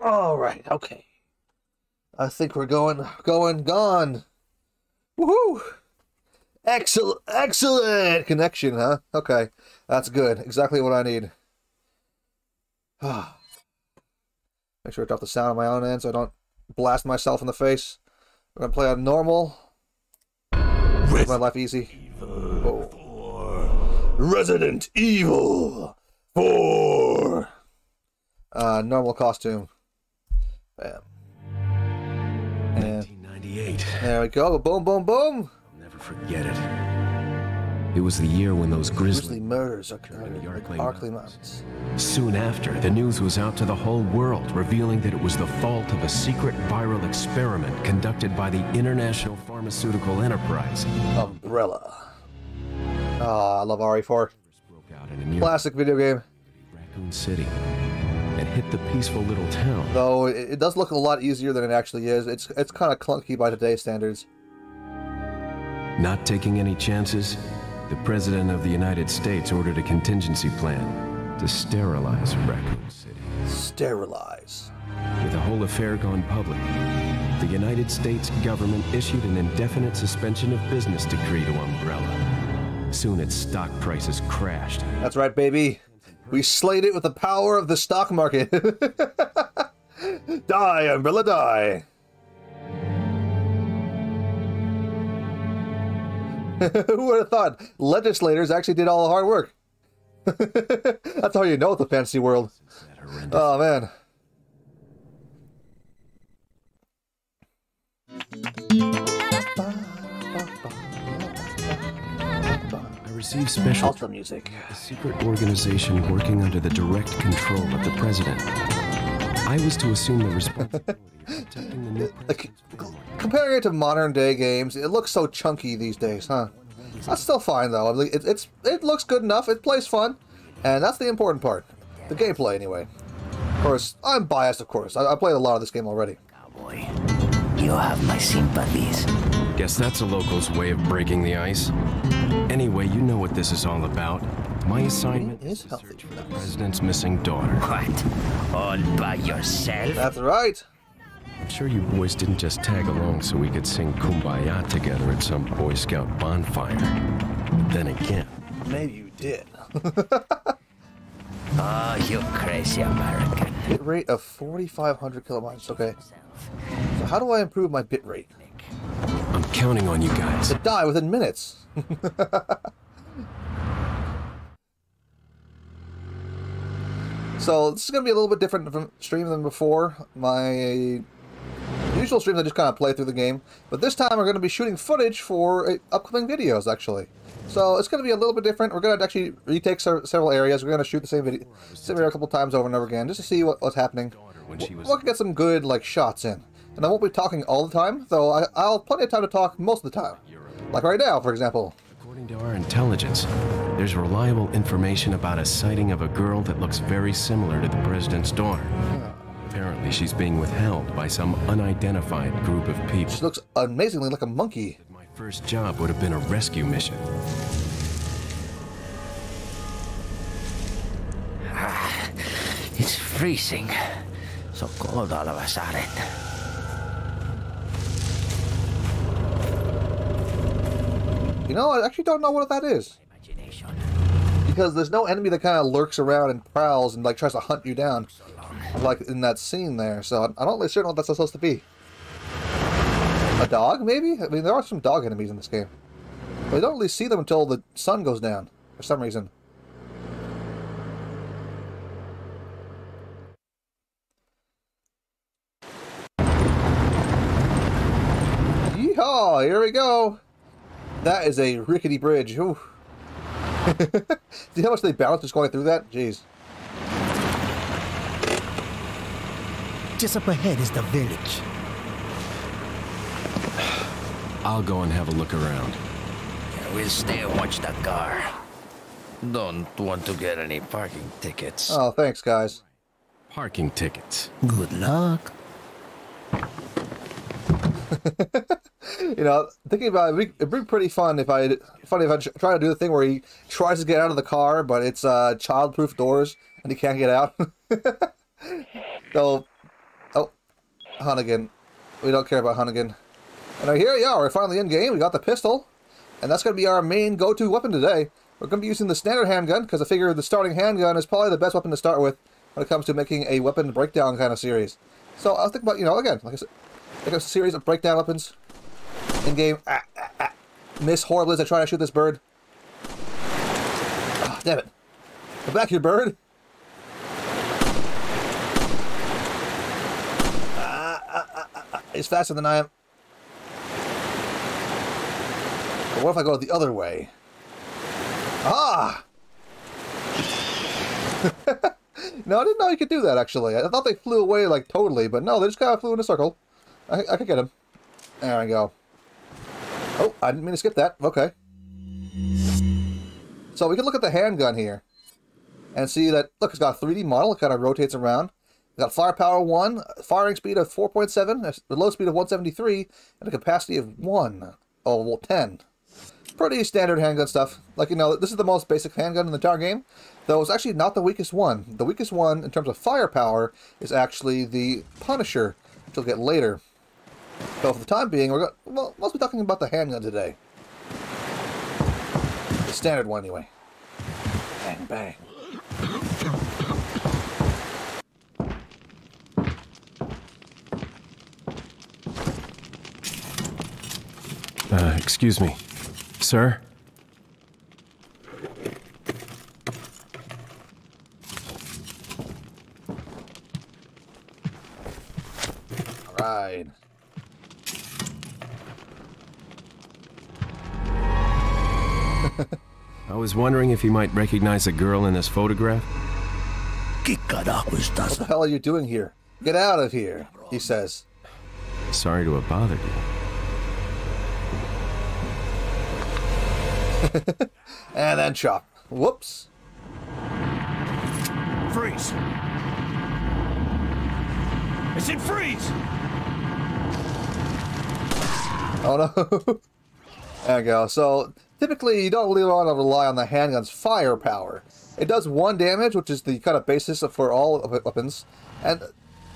All right, okay. I think we're gone. Woohoo! Excellent connection, huh? Okay, that's good. Exactly what I need. Make sure to drop the sound on my own end so I don't blast myself in the face. We're gonna play on normal. Make my life easy. Resident Evil 4. Normal costume. Bam. And 1998. there we go. Boom, boom, boom. I'll never forget it. It was the year when those grisly murders occurred in the Arklay Mountains. Soon after, the news was out to the whole world, revealing that it was the fault of a secret viral experiment conducted by the international pharmaceutical enterprise Umbrella. I love RE4. Classic video game. Raccoon City. It hit the peaceful little town. Though it does look a lot easier than it actually is. It's kind of clunky by today's standards. Not taking any chances, the President of the United States ordered a contingency plan to sterilize Raccoon City. Sterilize. With the whole affair gone public, the United States government issued an indefinite suspension of business decree to Umbrella. Soon its stock prices crashed. That's right, baby. We slayed it with the power of the stock market. Die, Umbrella, die. Who would have thought legislators actually did all the hard work? That's how you know it's a fantasy world. Oh, man. I received special Ultra music. A secret organization working under the direct control of the president. I was to assume the responsibility of protecting the new Comparing it to modern day games, it looks so chunky these days, huh? That's still fine though. I mean, it looks good enough. It plays fun, and that's the important part. The gameplay, anyway. Of course, I'm biased. Of course, I played a lot of this game already. Cowboy, you have my sympathies. Guess that's a local's way of breaking the ice. Anyway, you know what this is all about. My assignment is to search for the president's missing daughter. What? All by yourself? That's right. I'm sure you boys didn't just tag along so we could sing Kumbaya together at some Boy Scout bonfire. But then again... Maybe you did. Oh, you crazy American. Bit rate of 4,500 kilobytes. Okay. So how do I improve my bit rate? I'm counting on you guys. To die within minutes. So this is going to be a little bit different from stream than before. My usual streams I just kind of play through the game, but this time we're going to be shooting footage for upcoming videos actually. So it's going to be a little bit different. We're going to actually retake several areas. We're going to shoot the same video a couple times over and over again just to see what's happening. We'll get some good shots in. And I won't be talking all the time, though I'll have plenty of time to talk most of the time. Like right now, for example. According to our intelligence, there's reliable information about a sighting of a girl that looks very similar to the president's daughter. Apparently, she's being withheld by some unidentified group of people. She looks amazingly like a monkey. My first job would have been a rescue mission. It's freezing. So cold all of a sudden. You know, I actually don't know what that is. Because there's no enemy that kind of lurks around and prowls and tries to hunt you down, like in that scene there. So I'm not really sure what that's supposed to be. A dog, maybe? I mean, there are some dog enemies in this game, but you don't really see them until the sun goes down for some reason. Yeehaw! Here we go. That is a rickety bridge. Ooh. See how much they bounce just going through that? Jeez. Just up ahead is the village. I'll go and have a look around. We'll stay and watch the car. Don't want to get any parking tickets. Oh, thanks, guys. Parking tickets. Good luck. You know, thinking about it, it'd be pretty fun if I try to do the thing where he tries to get out of the car, but it's child-proof doors and he can't get out. So Hunnigan. We don't care about Hunnigan. And here we are. We're finally in game. We got the pistol. And that's going to be our main go-to weapon today. We're going to be using the standard handgun, because I figure the starting handgun is probably the best weapon to start with when it comes to making a weapon breakdown kind of series. So I was thinking about, you know, again, like I said, like a series of breakdown weapons in-game. Miss horribly as I try to shoot this bird. Oh, damn it. Come back here, bird. He's faster than I am. But what if I go the other way? Ah! No, I didn't know you could do that, actually. I thought they flew away, like, totally, but no, they just kind of flew in a circle. I could get him. There we go. Oh, I didn't mean to skip that. Okay. So we can look at the handgun here and see that, look, it's got a 3D model. It kind of rotates around. It's got firepower 1, firing speed of 4.7, a low speed of 173, and a capacity of 10. Pretty standard handgun stuff. Like, you know, this is the most basic handgun in the entire game, though it's actually not the weakest one. The weakest one, in terms of firepower, is actually the Punisher, which we'll get later. So for the time being, we're mostly talking about the handgun today. The standard one, anyway. Bang, bang. Excuse me. Sir? All right. I was wondering if you might recognize a girl in this photograph. What the hell are you doing here? Get out of here, he says. Sorry to have bothered you. And then chop. Whoops. Freeze! I said freeze! Oh no. There we go. So typically you don't really want to rely on the handgun's firepower. It does 1 damage, which is the kind of basis for all weapons, and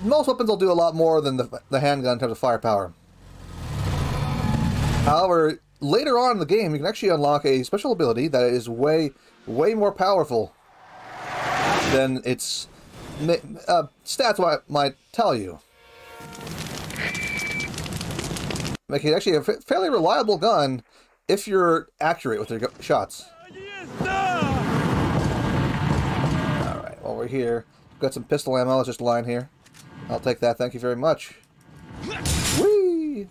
most weapons will do a lot more than the handgun in terms of firepower. However, later on in the game, you can actually unlock a special ability that is way more powerful than its stats might tell you. Making it actually a fairly reliable gun if you're accurate with your shots. Alright, while we're here, we've got some pistol ammo that's just lying here. I'll take that, thank you very much. Whee!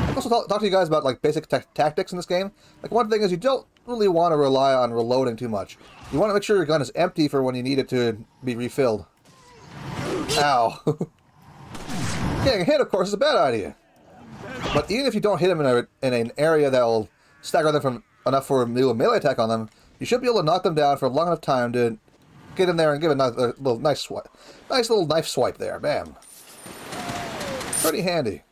I'll also talk to you guys about like basic tactics in this game. Like, one thing is you don't really want to rely on reloading too much. You want to make sure your gun is empty for when you need it to be refilled. Ow. Getting hit, of course, is a bad idea. But even if you don't hit them in an area that will stagger them enough for a melee attack on them, you should be able to knock them down for a long enough time to get in there and give a little nice swipe. Nice little knife swipe there. Bam. Pretty handy.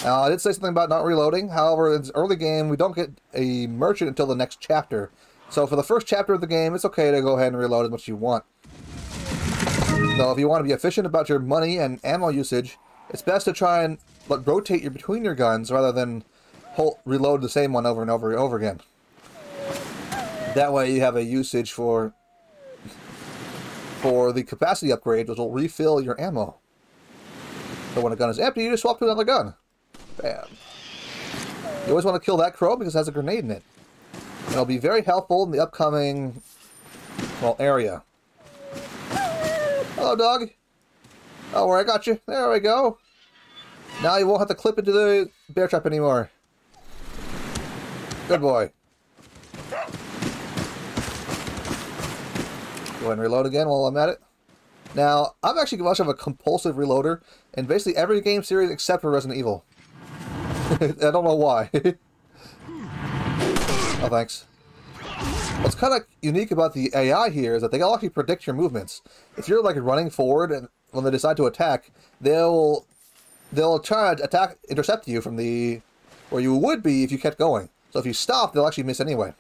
Now, I did say something about not reloading. However, in this early game, we don't get a merchant until the next chapter. So for the first chapter of the game, it's okay to go ahead and reload as much as you want. Though if you want to be efficient about your money and ammo usage, it's best to try and rotate between your guns rather than reload the same one over and over and over again. That way you have a usage for the capacity upgrade, which will refill your ammo. So when a gun is empty, you just swap to another gun. Bam. You always want to kill that crow because it has a grenade in it. And it'll be very helpful in the upcoming, well, area. Hello, dog. Oh, where I got you. There we go. Now you won't have to clip into the bear trap anymore. Good boy. Go ahead and reload again while I'm at it. Now, I'm actually much of a compulsive reloader in basically every game series except for Resident Evil. I don't know why. Oh, thanks. What's kind of unique about the AI here is that they'll actually predict your movements. If you're like running forward and when they decide to attack, they'll try to intercept you from where you would be if you kept going. So if you stop, they'll actually miss anyway.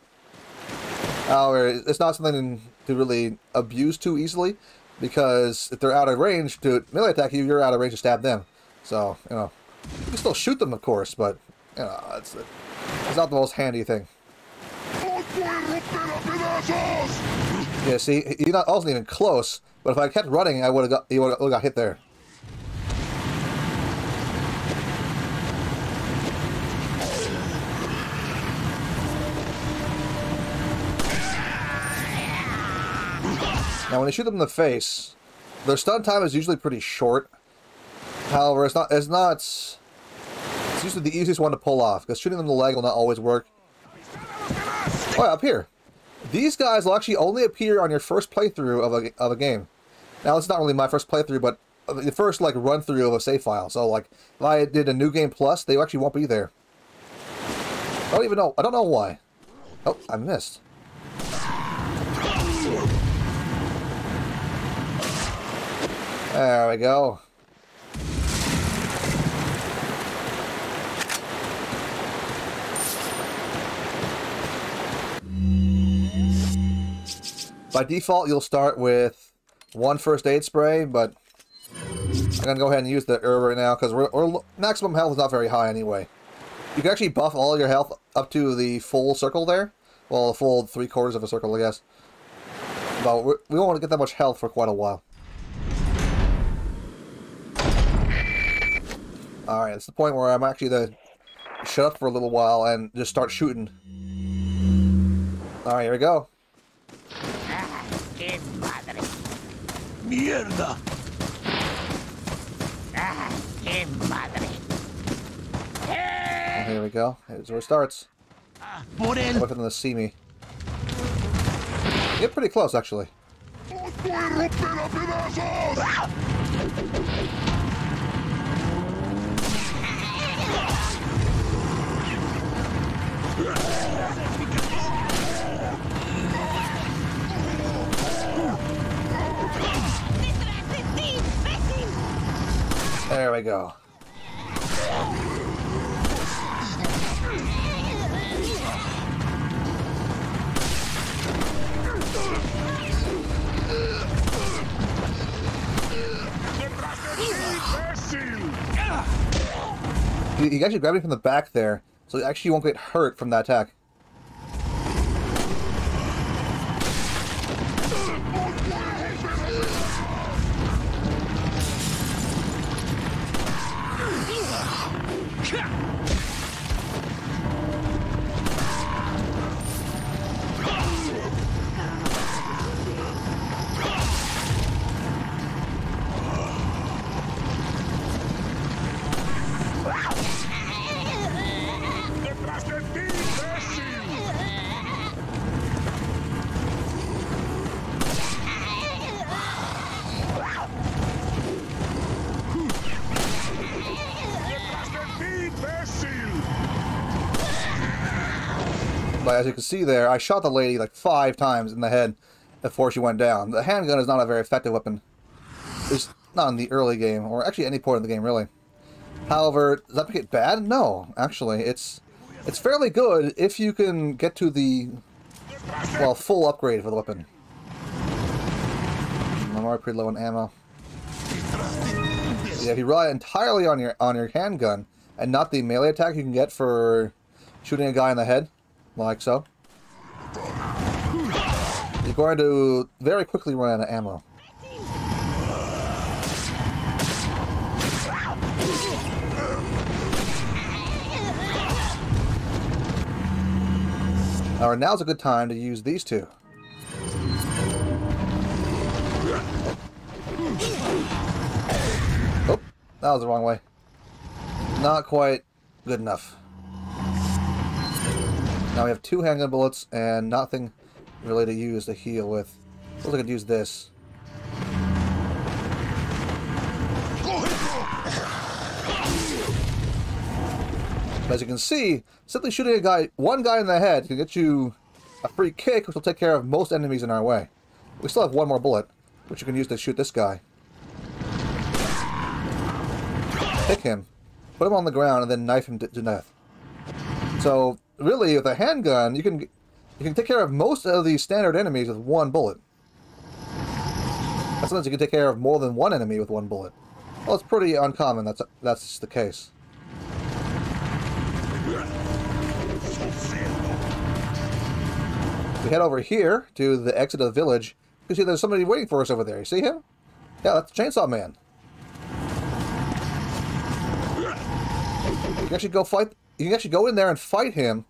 However, it's not something to really abuse too easily, because if they're out of range to melee attack you, you're out of range to stab them. So, you know, you can still shoot them, of course, but, you know, it's not the most handy thing. Yeah, see, he wasn't even close, but if I kept running, he would have got hit there. Now, when you shoot them in the face, their stun time is usually pretty short. However, it's usually the easiest one to pull off, because shooting them in the leg will not always work. Oh, yeah, up here. These guys will actually only appear on your first playthrough of a game. Now, it's not really my first playthrough, but the first, like, run-through of a save file. So, like, if I did a New Game Plus, they actually won't be there. I don't even know. I don't know why. Oh, I missed. There we go. By default, you'll start with 1 first aid spray, but I'm gonna go ahead and use the herb right now because our maximum health is not very high anyway. You can actually buff all your health up to the full circle there. Well, the full 3/4 of a circle, I guess. But we won't want to get that much health for quite a while. Alright, it's the point where I'm actually going to shut up for a little while and just start shooting. Alright, here we go. Mierda! And here we go. Here's where it starts. Wait for them to see me. Get pretty close, actually. There we go. He actually grabbed me from the back there, so he actually won't get hurt from that attack. But as you can see there, I shot the lady like 5 times in the head before she went down. The handgun is not a very effective weapon. It's not in the early game, or actually any point in the game, really. However, does that make it bad? No, actually. It's fairly good if you can get to the, well, full upgrade for the weapon. I'm already pretty low on ammo. Yeah, if you rely entirely on your handgun, and not the melee attack you can get for shooting a guy in the head, like so, you're going to very quickly run out of ammo. Alright, now's a good time to use these two. Oh, that was the wrong way. Not quite good enough. Now we have 2 handgun bullets and nothing really to use to heal with. Looks like I could use this. As you can see, simply shooting one guy in the head can get you a free kick, which will take care of most enemies in our way. We still have 1 more bullet, which you can use to shoot this guy. Pick him, put him on the ground, and then knife him to death. So, really, with a handgun, you can take care of most of these standard enemies with 1 bullet. Sometimes you can take care of more than one enemy with one bullet. Well, it's pretty uncommon. That's the case. We head over here to the exit of the village. You can see there's somebody waiting for us over there. You see him? Yeah, that's the Chainsaw Man. You can actually go fight. You can actually go in there and fight him,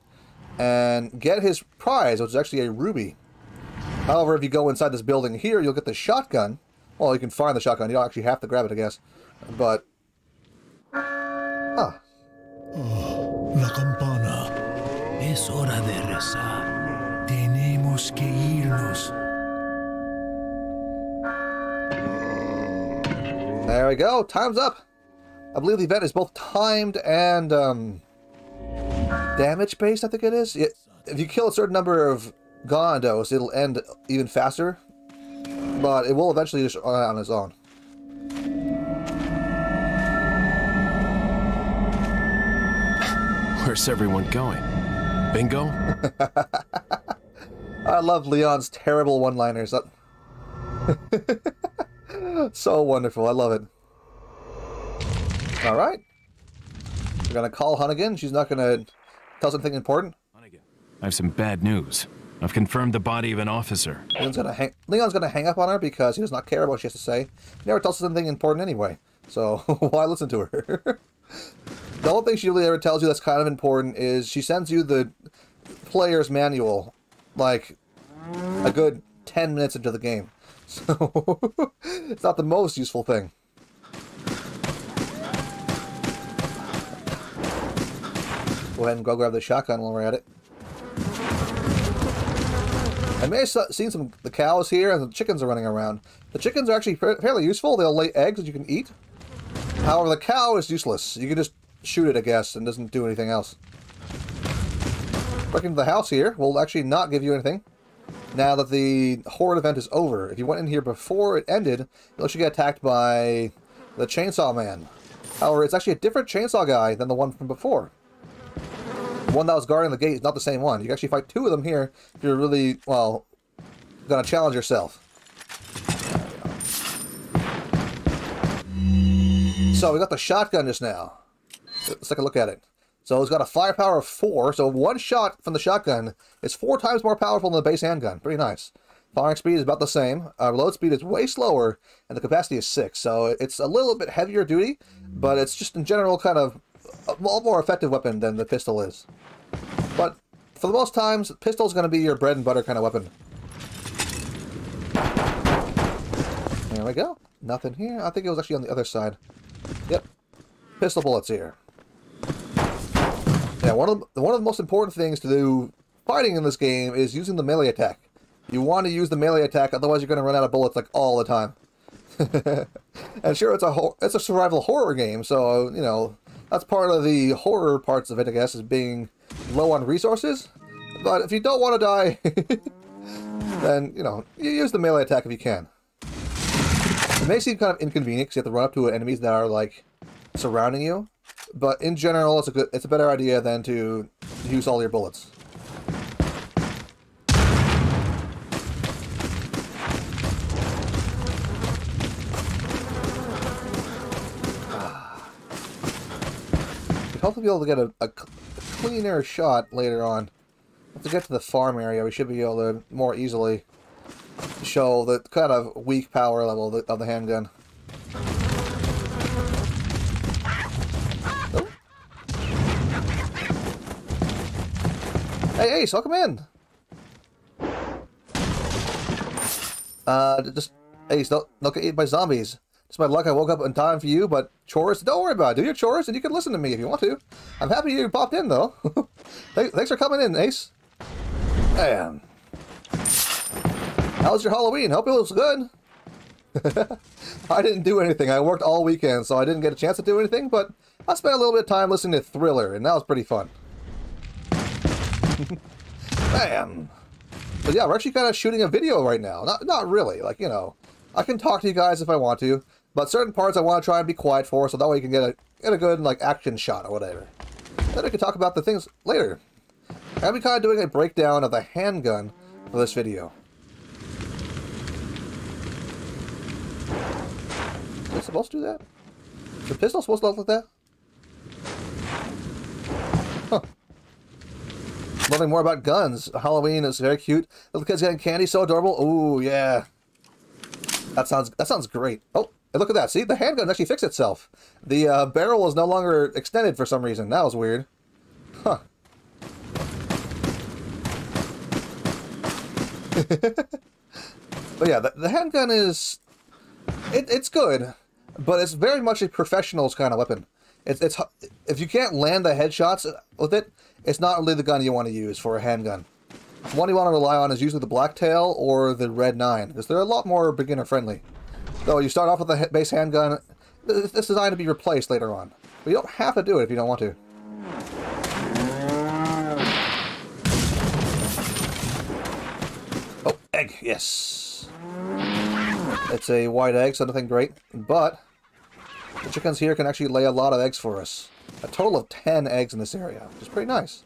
and get his prize, which is actually a ruby. However, if you go inside this building here, you'll get the shotgun. Well, you can find the shotgun. You don't actually have to grab it, I guess. But Oh, la campana. Es hora de rezar. Tenemos que irnos. There we go. Time's up. I believe the event is both timed and damage-based, I think it is. If you kill a certain number of Gondos, it'll end even faster. But it will eventually just run out on its own. Where's everyone going? Bingo? I love Leon's terrible one-liners. So wonderful. I love it. Alright. We're going to call Hunnigan. She's not going to tell us anything important. Hunnigan, I have some bad news. I've confirmed the body of an officer. Leon's going to hang up on her because he does not care about what she has to say. He never tells us anything important anyway. So why listen to her? The only thing she really ever tells you that's kind of important is she sends you the player's manual like a good 10 minutes into the game. So it's not the most useful thing. Go ahead and go grab the shotgun while we're at it. I may have seen some the cows here and the chickens are running around. The chickens are actually fairly useful. They'll lay eggs that you can eat. However, the cow is useless. You can just shoot it, I guess, and doesn't do anything else. Breaking into the house here will actually not give you anything. Now that the horde event is over, if you went in here before it ended, you'll actually get attacked by the Chainsaw Man. However, it's actually a different chainsaw guy than the one from before. The one that was guarding the gate is not the same one. You can actually fight two of them here if you're really, well, gonna challenge yourself. So we got the shotgun just now. Let's take a look at it. So it's got a firepower of 4, so one shot from the shotgun is 4 times more powerful than the base handgun. Pretty nice. Firing speed is about the same. Reload speed is way slower, and the capacity is 6. So it's a little bit heavier duty, but it's just in general kind of a more effective weapon than the pistol is. But for the most times, pistol is going to be your bread and butter kind of weapon. There we go. Nothing here. I think it was actually on the other side. Yep. Pistol bullets here. Yeah, one of the most important things to do fighting in this game is using the melee attack. You want to use the melee attack, otherwise you're going to run out of bullets like all the time. And sure, it's a survival horror game, so you know that's part of the horror parts of it, I guess, is being low on resources. But if you don't want to die, then you know you use the melee attack if you can. It may seem kind of inconvenient because you have to run up to enemies that are like surrounding you. But in general, it's a better idea than to use all your bullets. We'd hopefully be able to get a cleaner shot later on. Once we get to the farm area, we should be able to more easily show the kind of weak power level of the handgun. Hey, Ace, welcome in. Just Ace, don't get eaten by zombies. Just my luck, I woke up in time for you, but chores, don't worry about it. Do your chores, and you can listen to me if you want to. I'm happy you popped in, though. Thanks for coming in, Ace. Man. How was your Halloween? Hope it was good. I didn't do anything. I worked all weekend, so I didn't get a chance to do anything, but I spent a little bit of time listening to Thriller, and that was pretty fun. Bam! But yeah, we're actually kind of shooting a video right now. Not really, like, you know, I can talk to you guys if I want to, but certain parts I want to try and be quiet for, so that way you can get a good, like, action shot or whatever. Then I can talk about the things later. I'll be kind of doing a breakdown of the handgun for this video. Is it supposed to do that? Is the pistol supposed to look like that? Huh. Learning more about guns. Halloween is very cute. Little kids getting candy, so adorable. Ooh, yeah. That sounds great. Oh, and look at that. See, the handgun actually fixed itself. The barrel is no longer extended for some reason. That was weird. Huh. But yeah, the handgun is... It's good, but it's very much a professional's kind of weapon. It's if you can't land the headshots with it, it's not really the gun you want to use for a handgun. The one you want to rely on is usually the Blacktail or the Red 9, because they're a lot more beginner-friendly. Though you start off with a base handgun, it's designed to be replaced later on. But you don't have to do it if you don't want to. Oh, egg, yes. It's a white egg, so nothing great, but the chickens here can actually lay a lot of eggs for us. A total of 10 eggs in this area, which is pretty nice.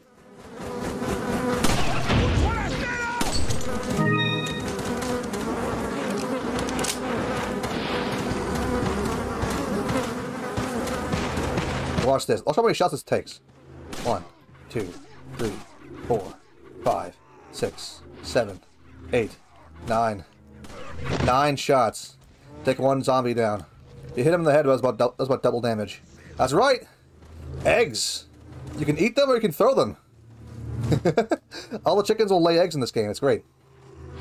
Watch this. Watch how many shots this takes. 1, 2, 3, 4, 5, 6, 7, 8, 9. 9 shots. Take one zombie down. You hit him in the head, that's about double damage. That's right! Eggs! You can eat them or you can throw them. All the chickens will lay eggs in this game. It's great.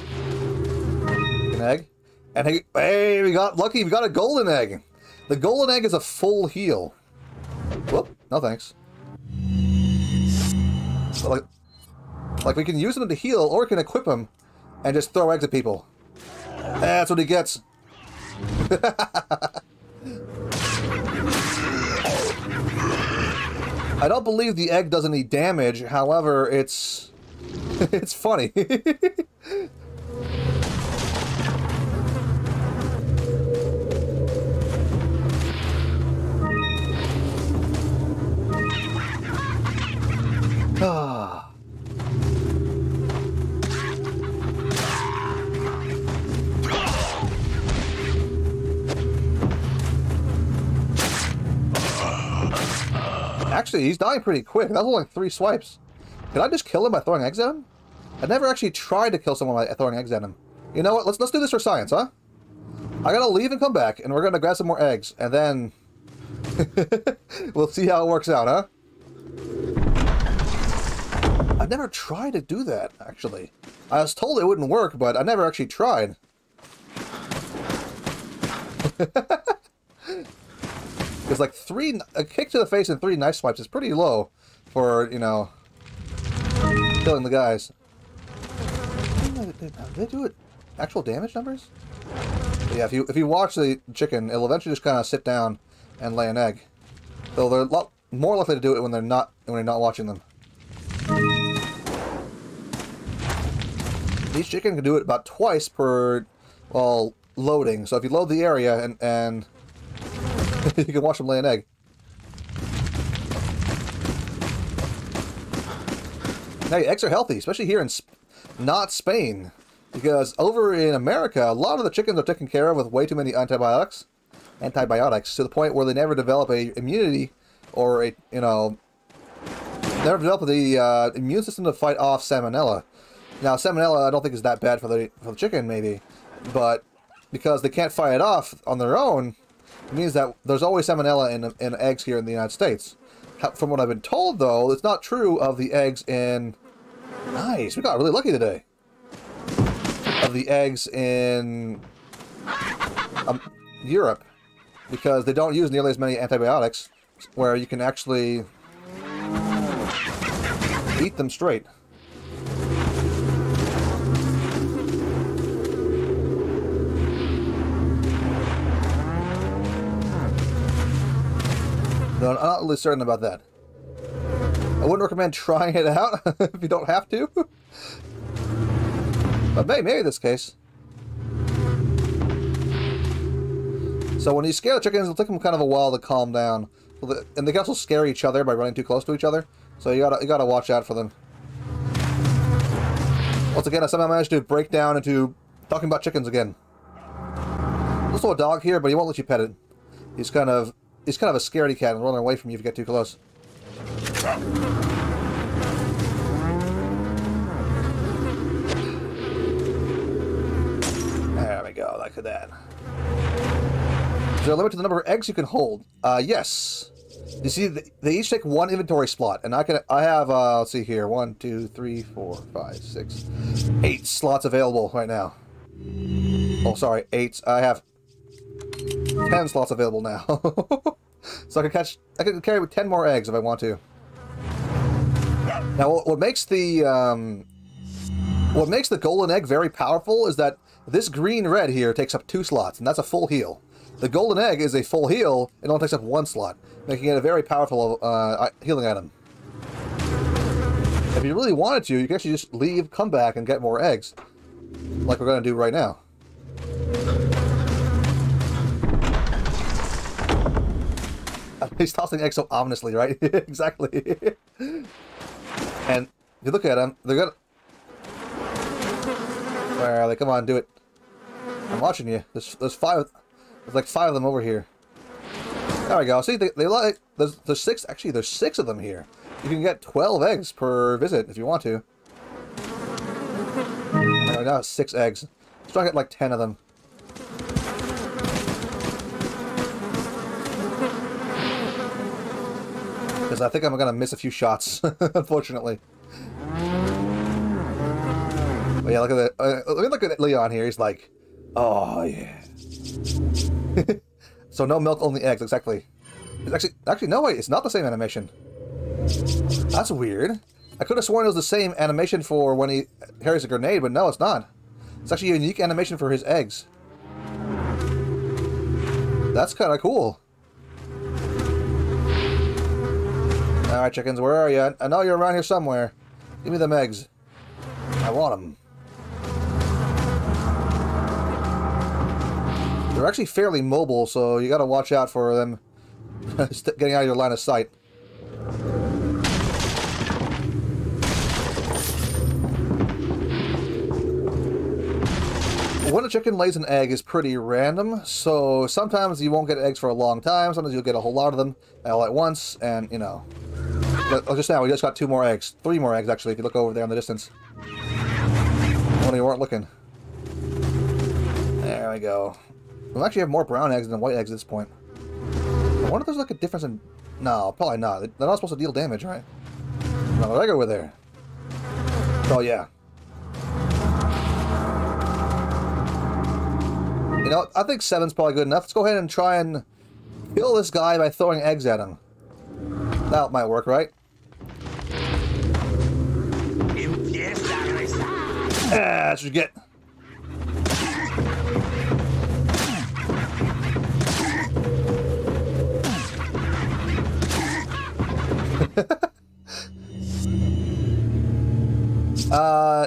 An egg. And hey, we got lucky. We got a golden egg. The golden egg is a full heal. Whoop. No thanks. So like we can use them to heal or we can equip them and just throw eggs at people. That's what he gets. I don't believe the egg does any damage, however, it's funny. Ah. Actually, he's dying pretty quick. That was only 3 swipes. Did I just kill him by throwing eggs at him? I never actually tried to kill someone by throwing eggs at him. You know what? Let's do this for science, huh? I gotta leave and come back, and we're gonna grab some more eggs, and then we'll see how it works out, huh? I've never tried to do that, actually. I was told it wouldn't work, but I never actually tried. Because like a kick to the face and 3 knife swipes is pretty low for, you know, killing the guys. Did they do it? Actual damage numbers? But yeah, if you watch the chicken, it'll eventually just kind of sit down and lay an egg. Though they're a lot more likely to do it when you're not watching them. Each chicken can do it about twice per, well, loading. So if you load the area and you can watch them lay an egg. Hey, eggs are healthy, especially here in not Spain. Because over in America, a lot of the chickens are taken care of with way too many antibiotics to the point where they never develop a immunity or a, you know, never develop the immune system to fight off salmonella. Now, salmonella I don't think is that bad for the chicken, maybe, but because they can't fight it off on their own, it means that there's always salmonella in eggs here in the United States. From what I've been told, though, it's not true of the eggs in... Nice, we got really lucky today. Of the eggs in Europe, because they don't use nearly as many antibiotics, where you can actually eat them straight. No, I'm not really certain about that. I wouldn't recommend trying it out if you don't have to. But maybe in this case. So when you scare the chickens, it'll take them kind of a while to calm down. And they can also scare each other by running too close to each other. So you gotta watch out for them. Once again, I somehow managed to break down into talking about chickens again. There's also a dog here, but he won't let you pet it. He's kind of a scaredy cat and running away from you if you get too close. There we go, like that. Is there a limit to the number of eggs you can hold? Yes. You see, they each take one inventory slot, and I have, let's see here, 1, 2, 3, 4, 5, 6, 8 slots available right now. Oh, sorry, 8. I have 10 slots available now. So I can carry 10 more eggs if I want to. Now, what makes the golden egg very powerful is that this green-red here takes up 2 slots, and that's a full heal. The golden egg is a full heal, it only takes up 1 slot, making it a very powerful healing item. If you really wanted to, you can actually just leave, come back, and get more eggs, like we're going to do right now. He's tossing eggs so ominously, right? Exactly. And if you look at them, they're gonna... Where are they? Come on, do it. I'm watching you. There's like 5 of them over here. There we go. See, they like... There's 6... Actually, there's 6 of them here. You can get 12 eggs per visit if you want to. Right now it's 6 eggs. Let's try to get like 10 of them. Because I think I'm going to miss a few shots, unfortunately. But yeah, look at that. Look at Leon here. He's like, oh, yeah. So no milk, only eggs, exactly. It's actually, no, wait, it's not the same animation. That's weird. I could have sworn it was the same animation for when he carries a grenade, but no, it's not. It's actually a unique animation for his eggs. That's kind of cool. Alright, chickens, where are you? I know you're around here somewhere. Give me them eggs. I want them. They're actually fairly mobile, so you gotta watch out for them getting out of your line of sight. When a chicken lays an egg is pretty random, so sometimes you won't get eggs for a long time, sometimes you'll get a whole lot of them all at once, and, you know. Just now, we just got 2 more eggs. 3 more eggs, actually, if you look over there in the distance. When you weren't looking. There we go. We'll actually have more brown eggs than white eggs at this point. I wonder if there's like a difference in... No, probably not. They're not supposed to deal damage, right? Another egg over there. Oh, yeah. You know, I think 7's probably good enough. Let's go ahead and try and kill this guy by throwing eggs at him. That might work, right? That's what you get.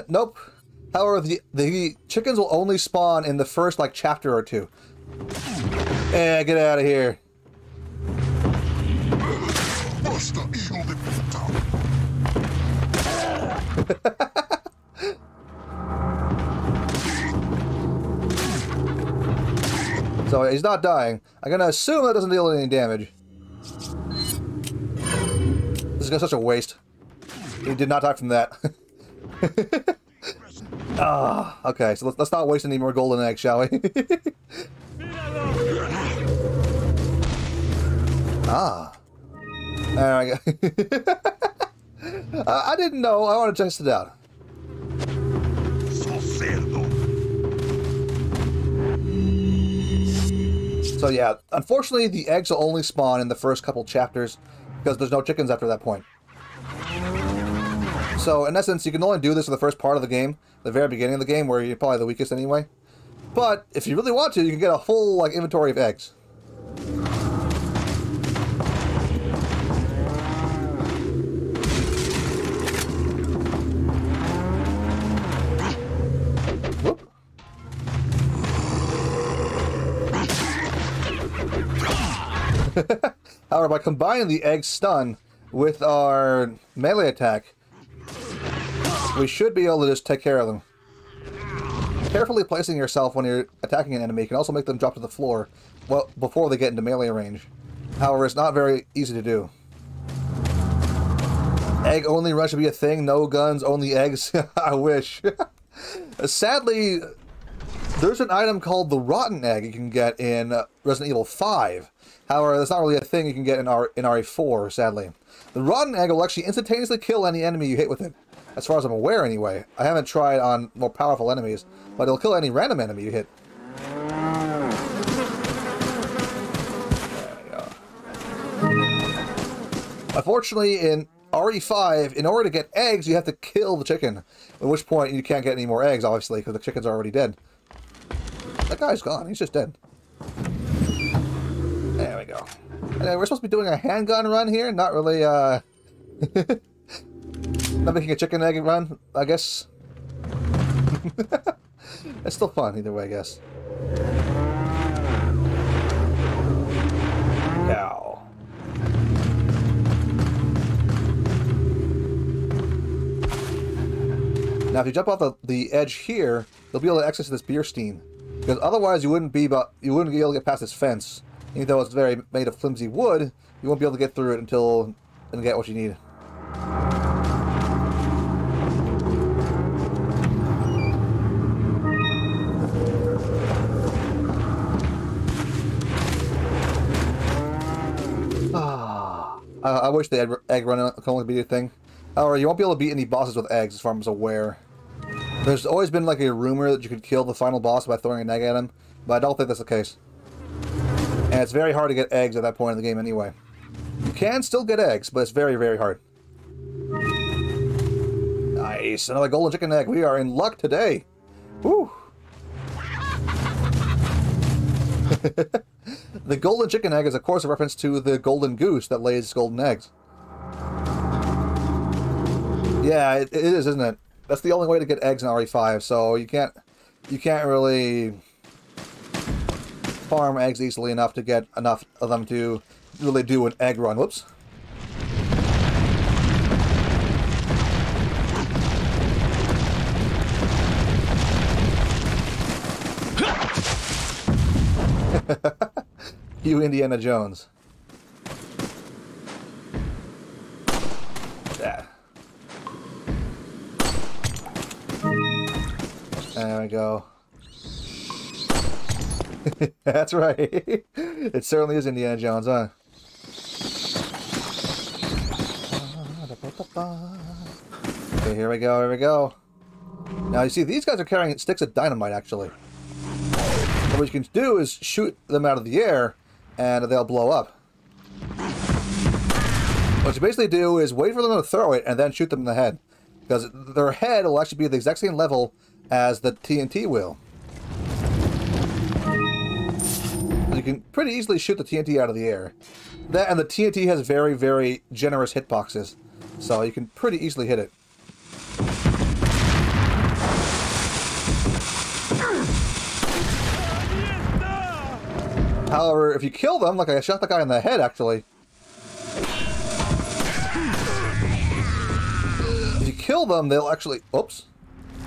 Nope. However, the chickens will only spawn in the first, like, chapter or 2. Eh, get out of here. So he's not dying. I'm gonna assume that doesn't deal any damage. This is such a waste. He did not die from that. Ah, okay, so let's not waste any more golden eggs, shall we? Ah. There we go. I didn't know. I want to test it out. So yeah, unfortunately the eggs will only spawn in the first couple chapters because there's no chickens after that point. So in essence, you can only do this in the first part of the game, the very beginning of the game, where you're probably the weakest anyway. But if you really want to, you can get a full like inventory of eggs. Whoop. However, by combining the egg stun with our melee attack, we should be able to just take care of them. Carefully placing yourself when you're attacking an enemy can also make them drop to the floor well before they get into melee range. However, it's not very easy to do. Egg-only run should be a thing. No guns, only eggs. I wish. Sadly, there's an item called the Rotten Egg you can get in Resident Evil 5. However, that's not really a thing you can get in RE4, sadly. The Rotten Egg will actually instantaneously kill any enemy you hit with it. As far as I'm aware, anyway. I haven't tried on more powerful enemies, but it'll kill any random enemy you hit. There we go. Unfortunately, in RE5, in order to get eggs, you have to kill the chicken. At which point, you can't get any more eggs, obviously, because the chicken's already dead. That guy's gone. He's just dead. There we go. Anyway, we're supposed to be doing a handgun run here. Not really, not making a chicken egg run, I guess. It's still fun, either way, I guess. Cow. Now, if you jump off the edge here, you'll be able to access this beer steam. Because otherwise, you wouldn't be able to get past this fence. Even though it's made of flimsy wood, you won't be able to get through it and get what you need. I wish the egg run could only be a thing. However, you won't be able to beat any bosses with eggs, as far as I'm aware. There's always been like a rumor that you could kill the final boss by throwing an egg at him, but I don't think that's the case. And it's very hard to get eggs at that point in the game anyway. You can still get eggs, but it's very, very hard. Nice! Another golden chicken egg. We are in luck today. Woo! The golden chicken egg is, of course, a reference to the golden goose that lays golden eggs. Yeah, it is, isn't it? That's the only way to get eggs in RE5, so you can't really farm eggs easily enough to get enough of them to really do an egg run. Whoops. You Indiana Jones. Yeah. There we go. That's right. It certainly is Indiana Jones, huh? Okay, here we go, here we go. Now, you see, these guys are carrying sticks of dynamite, actually. So what you can do is shoot them out of the air, and they'll blow up. What you basically do is wait for them to throw it, and then shoot them in the head. Because their head will actually be the exact same level as the TNT will. You can pretty easily shoot the TNT out of the air. And the TNT has very, very generous hitboxes. So you can pretty easily hit it. However, if you kill them, like I shot the guy in the head, actually. If you kill them, they'll actually... Oops.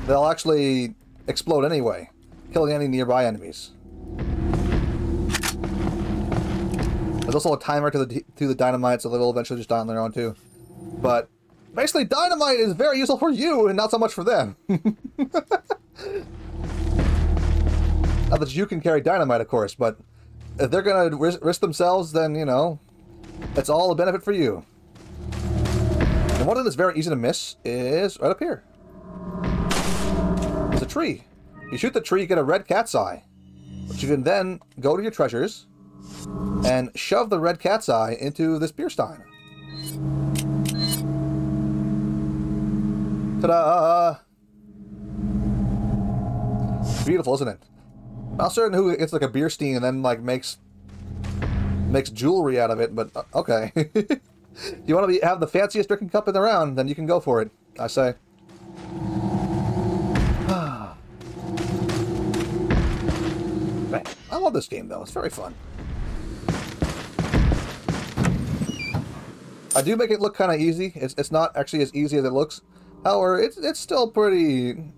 They'll actually explode anyway, killing any nearby enemies. There's also a timer to the dynamite, so they will eventually just die on their own too. But basically, dynamite is very useful for you and not so much for them. Not that you can carry dynamite, of course, but if they're going to risk themselves, then, you know, it's all a benefit for you. And one thing that's very easy to miss is right up here. There's a tree. You shoot the tree, you get a red cat's eye. But you can then go to your treasures and shove the red cat's eye into this beer stein. Ta-da! Beautiful, isn't it? I'm not certain who gets like a beer stein and then like makes jewelry out of it, but okay. If you want to have the fanciest drinking cup in the round, then you can go for it, I say. I love this game though, it's very fun. I do make it look kind of easy. It's not actually as easy as it looks. However, it's still pretty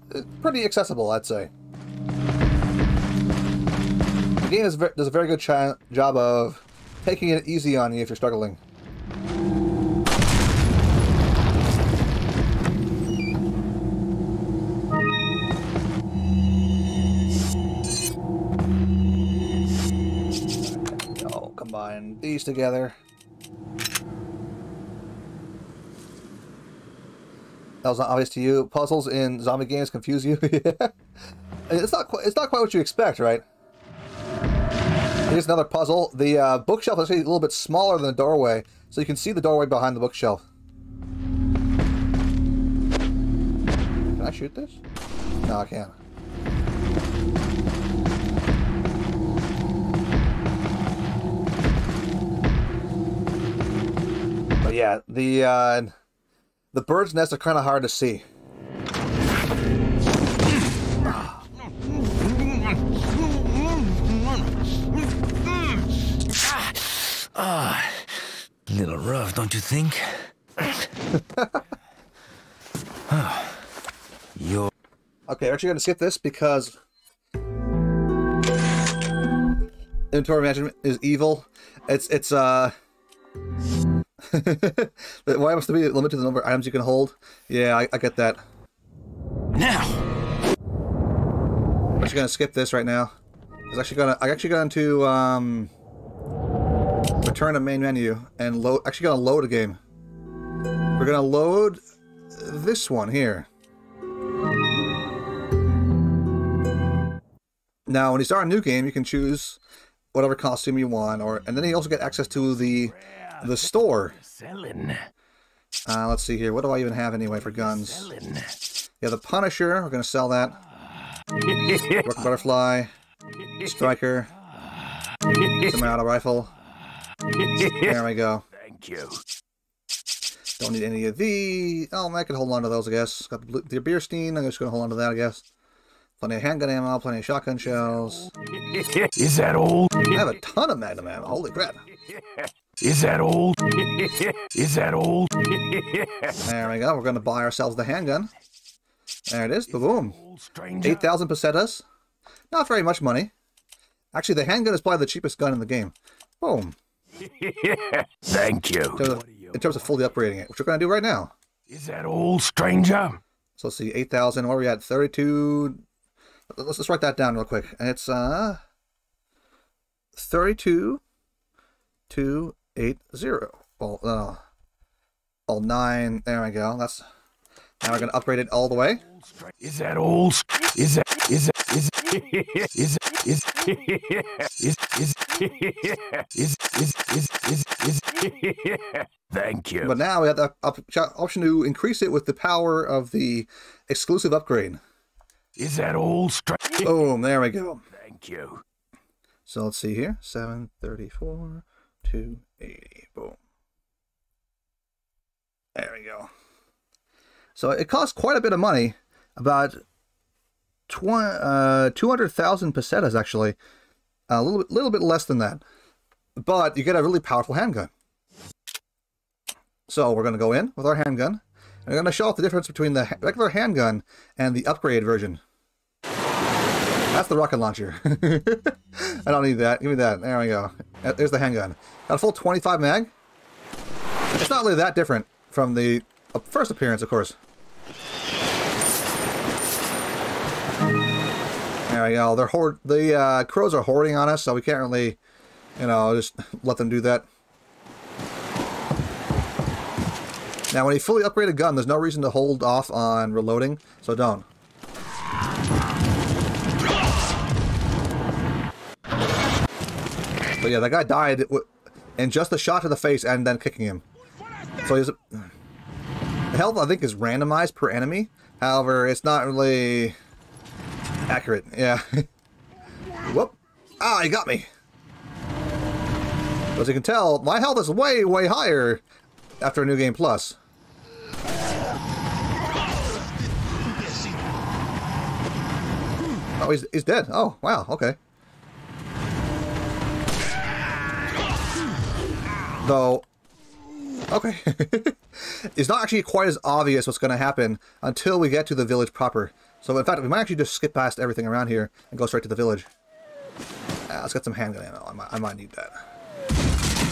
accessible, I'd say. The game does a very good job of taking it easy on you if you're struggling. Oh, combine these together. That was not obvious to you. Puzzles in zombie games confuse you. Yeah. It's not quite what you expect, right? Here's another puzzle. The bookshelf is actually a little bit smaller than the doorway, so you can see the doorway behind the bookshelf. Can I shoot this? No, I can't. But yeah, the bird's nests are kind of hard to see. Little rough, don't you think? You're... Okay, we're actually going to skip this because inventory management is evil. It's why must there be a limit to the number of items you can hold? Yeah, I get that. Now, I'm just going to skip this right now. I'm actually going to return to main menu and load. Actually, going to load a game. We're going to load this one here. Now, when you start a new game, you can choose whatever costume you want, and then you also get access to the store. Let's see here. What do I even have anyway for guns? Yeah, the Punisher. We're going to sell that. Rook Butterfly, Striker, Semi-Auto Rifle. There we go. thank you. Don't need any of these. Oh, I could hold on to those, I guess. Got the Beerstein. I'm just going to hold on to that, I guess. Plenty of handgun ammo, plenty of shotgun shells. Is that all? I have a ton of Magnum ammo. Holy crap. Is that all? Is that all? There we go. We're going to buy ourselves the handgun. There it is. Boom. Stranger. 8,000 pesetas. Not very much money. Actually, the handgun is probably the cheapest gun in the game. Boom. Thank you. In terms of fully upgrading it, which we're going to do right now. Is that all, stranger? So let's see, 8,000. Where are we at? 32. Let's just write that down real quick. And it's 32,280. Well, 9. There we go. That's now we're going to upgrade it all the way. Is that all? Thank you. But now we have the option to increase it with the power of the exclusive upgrade. Is that all? Boom, there we go. Thank you. So let's see here. 734, 280. Boom. There we go. So it costs quite a bit of money. About 200,000 pesetas, actually. A little bit less than that. But you get a really powerful handgun. So we're going to go in with our handgun. And we're going to show off the difference between the regular handgun and the upgrade version. That's the rocket launcher. I don't need that. Give me that. There we go. There's the handgun. Got a full 25 mag. It's not really that different from the first appearance, of course. There we go. The crows are hoarding on us, so we can't really, just let them do that. Now, when you fully upgrade a gun, there's no reason to hold off on reloading, so don't. But yeah, that guy died in just a shot to the face and then kicking him. So the health, I think, is randomized per enemy. However, it's not really accurate. Yeah. Whoop. Ah, he got me. As you can tell, my health is way, way higher after New Game Plus. Oh, he's dead. Oh, wow. Okay. Though, okay. It's not actually quite as obvious what's going to happen until we get to the village proper. So, in fact, we might actually just skip past everything around here and go straight to the village. Let's get some handgun ammo. I might need that.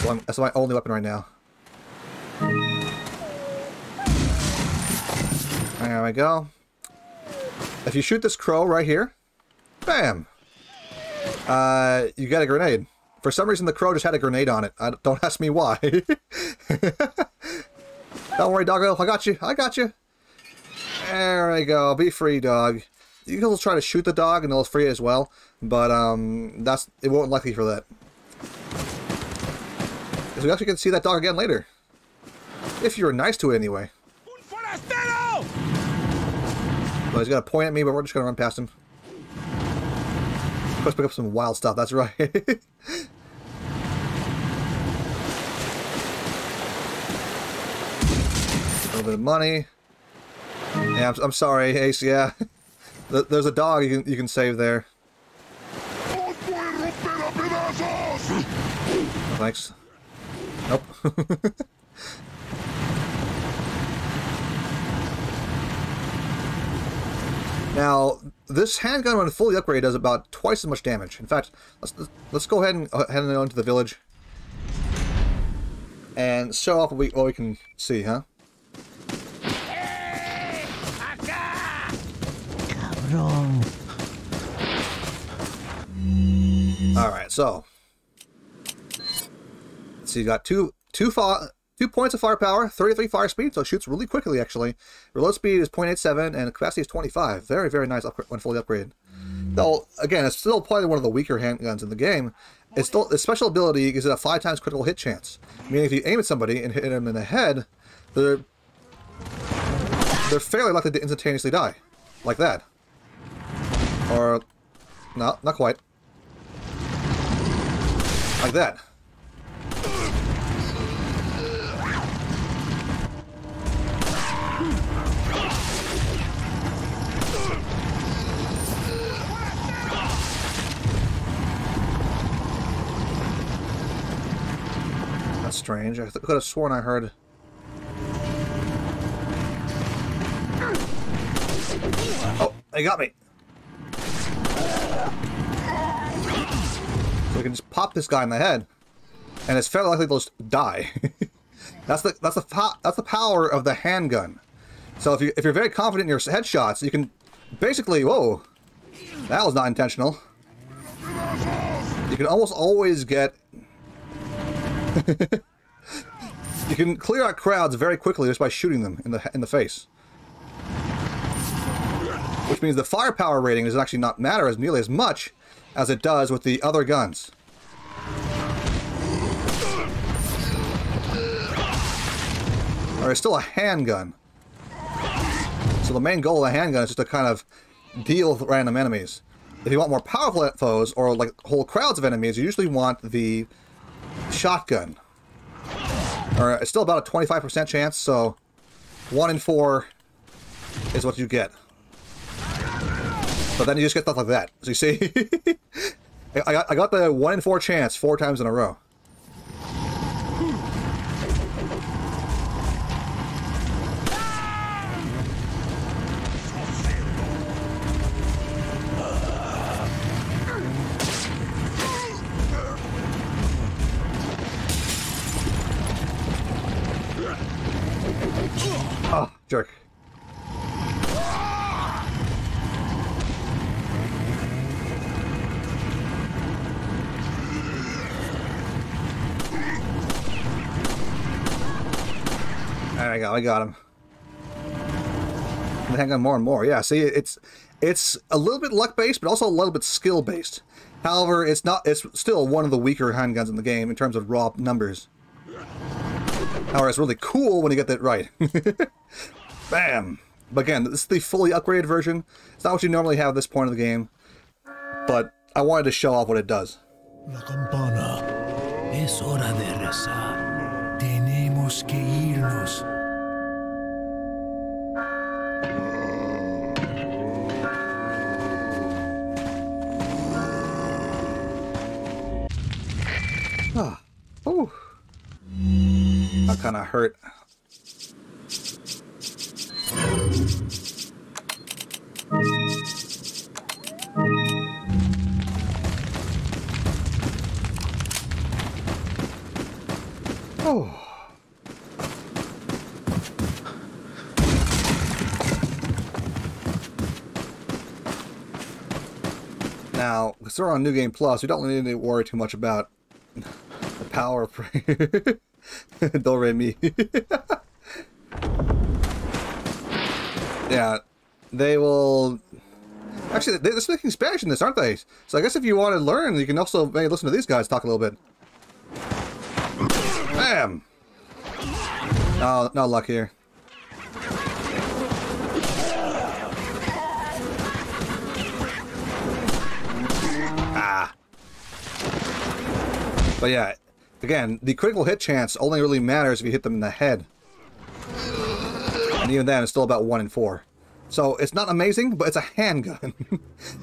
So that's my only weapon right now. There we go. If you shoot this crow right here, bam! You get a grenade. For some reason, the crow just had a grenade on it. Don't ask me why. Don't worry, doggo. I got you. I got you. There we go. Be free, dog. You can also try to shoot the dog and it'll free it as well. But it won't likely for that. Because we actually can see that dog again later. If you were nice to it anyway. Well, he's got to point at me, but we're just going to run past him. Let's pick up some wild stuff. That's right. A little bit of money. Yeah, I'm sorry, Ace. Yeah, there's a dog you can save there. Oh, thanks. Nope. Now, this handgun, when fully upgraded, does about twice as much damage. In fact, let's go ahead and head on to the village and show off what we can see, huh? All right, so let's see. You got two points of firepower, 33 fire speed, so it shoots really quickly, actually. Reload speed is 0.87, and capacity is 25. Very, very nice when fully upgraded. Though, again, it's still probably one of the weaker handguns in the game. Its special ability gives it a 5 times critical hit chance. Meaning if you aim at somebody and hit them in the head, they're fairly likely to instantaneously die. Like that. Or, no, not quite. Like that. That's strange. I could have sworn I heard... Oh, they got me! So we can just pop this guy in the head, and it's fairly likely they'll just die. That's the power of the handgun. So if you're very confident in your headshots, you can basically... Whoa! That was not intentional. You can almost always get... You can clear out crowds very quickly just by shooting them in the face. Which means the firepower rating does actually not matter as nearly as much as it does with the other guns. Or it's still a handgun. So the main goal of the handgun is just to kind of deal with random enemies. If you want more powerful foes, or like whole crowds of enemies, you usually want the shotgun. Or it's still about a 25% chance, so 1 in 4 is what you get. But then you just get stuff like that. So you see, I got the 1 in 4 chance 4 times in a row. Oh, jerk. There we go, I got him. Hang on more and more. Yeah, see, it's a little bit luck-based, but also a little bit skill-based. However, it's still one of the weaker handguns in the game in terms of raw numbers. However, it's really cool when you get that right. Bam! But again, this is the fully upgraded version. It's not what you normally have at this point of the game, but I wanted to show off what it does. La campana. Es hora de rezar. Tenemos que irnos. Ah. Ooh. That kind of hurt. Oh. Now, because we're on New Game Plus, we don't really need to worry too much about the power of Do Re Mi. Yeah, they will... Actually, they're speaking Spanish in this, aren't they? So I guess if you want to learn, you can also maybe listen to these guys talk a little bit. Bam! Oh, no luck here. Ah. But yeah, again, the critical hit chance only really matters if you hit them in the head. And even then, it's still about 1 in 4. So it's not amazing, but it's a handgun.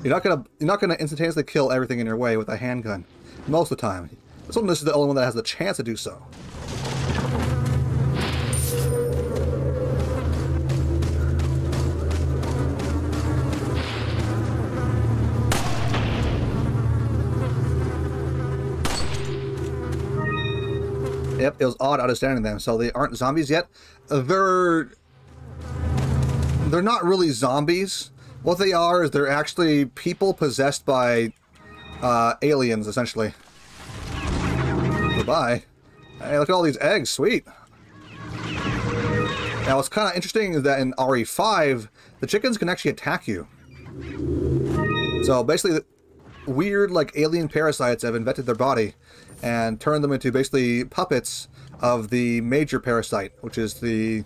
You're not gonna instantaneously kill everything in your way with a handgun most of the time. This is the only one that has the chance to do so. Yep, it was odd understanding them. So they aren't zombies yet. They're not really zombies. What they are is they're actually people possessed by aliens, essentially. Goodbye. Hey, look at all these eggs. Sweet. Now, what's kind of interesting is that in RE5, the chickens can actually attack you. So basically, weird, like, alien parasites have invented their body and turned them into basically puppets of the major parasite, which is the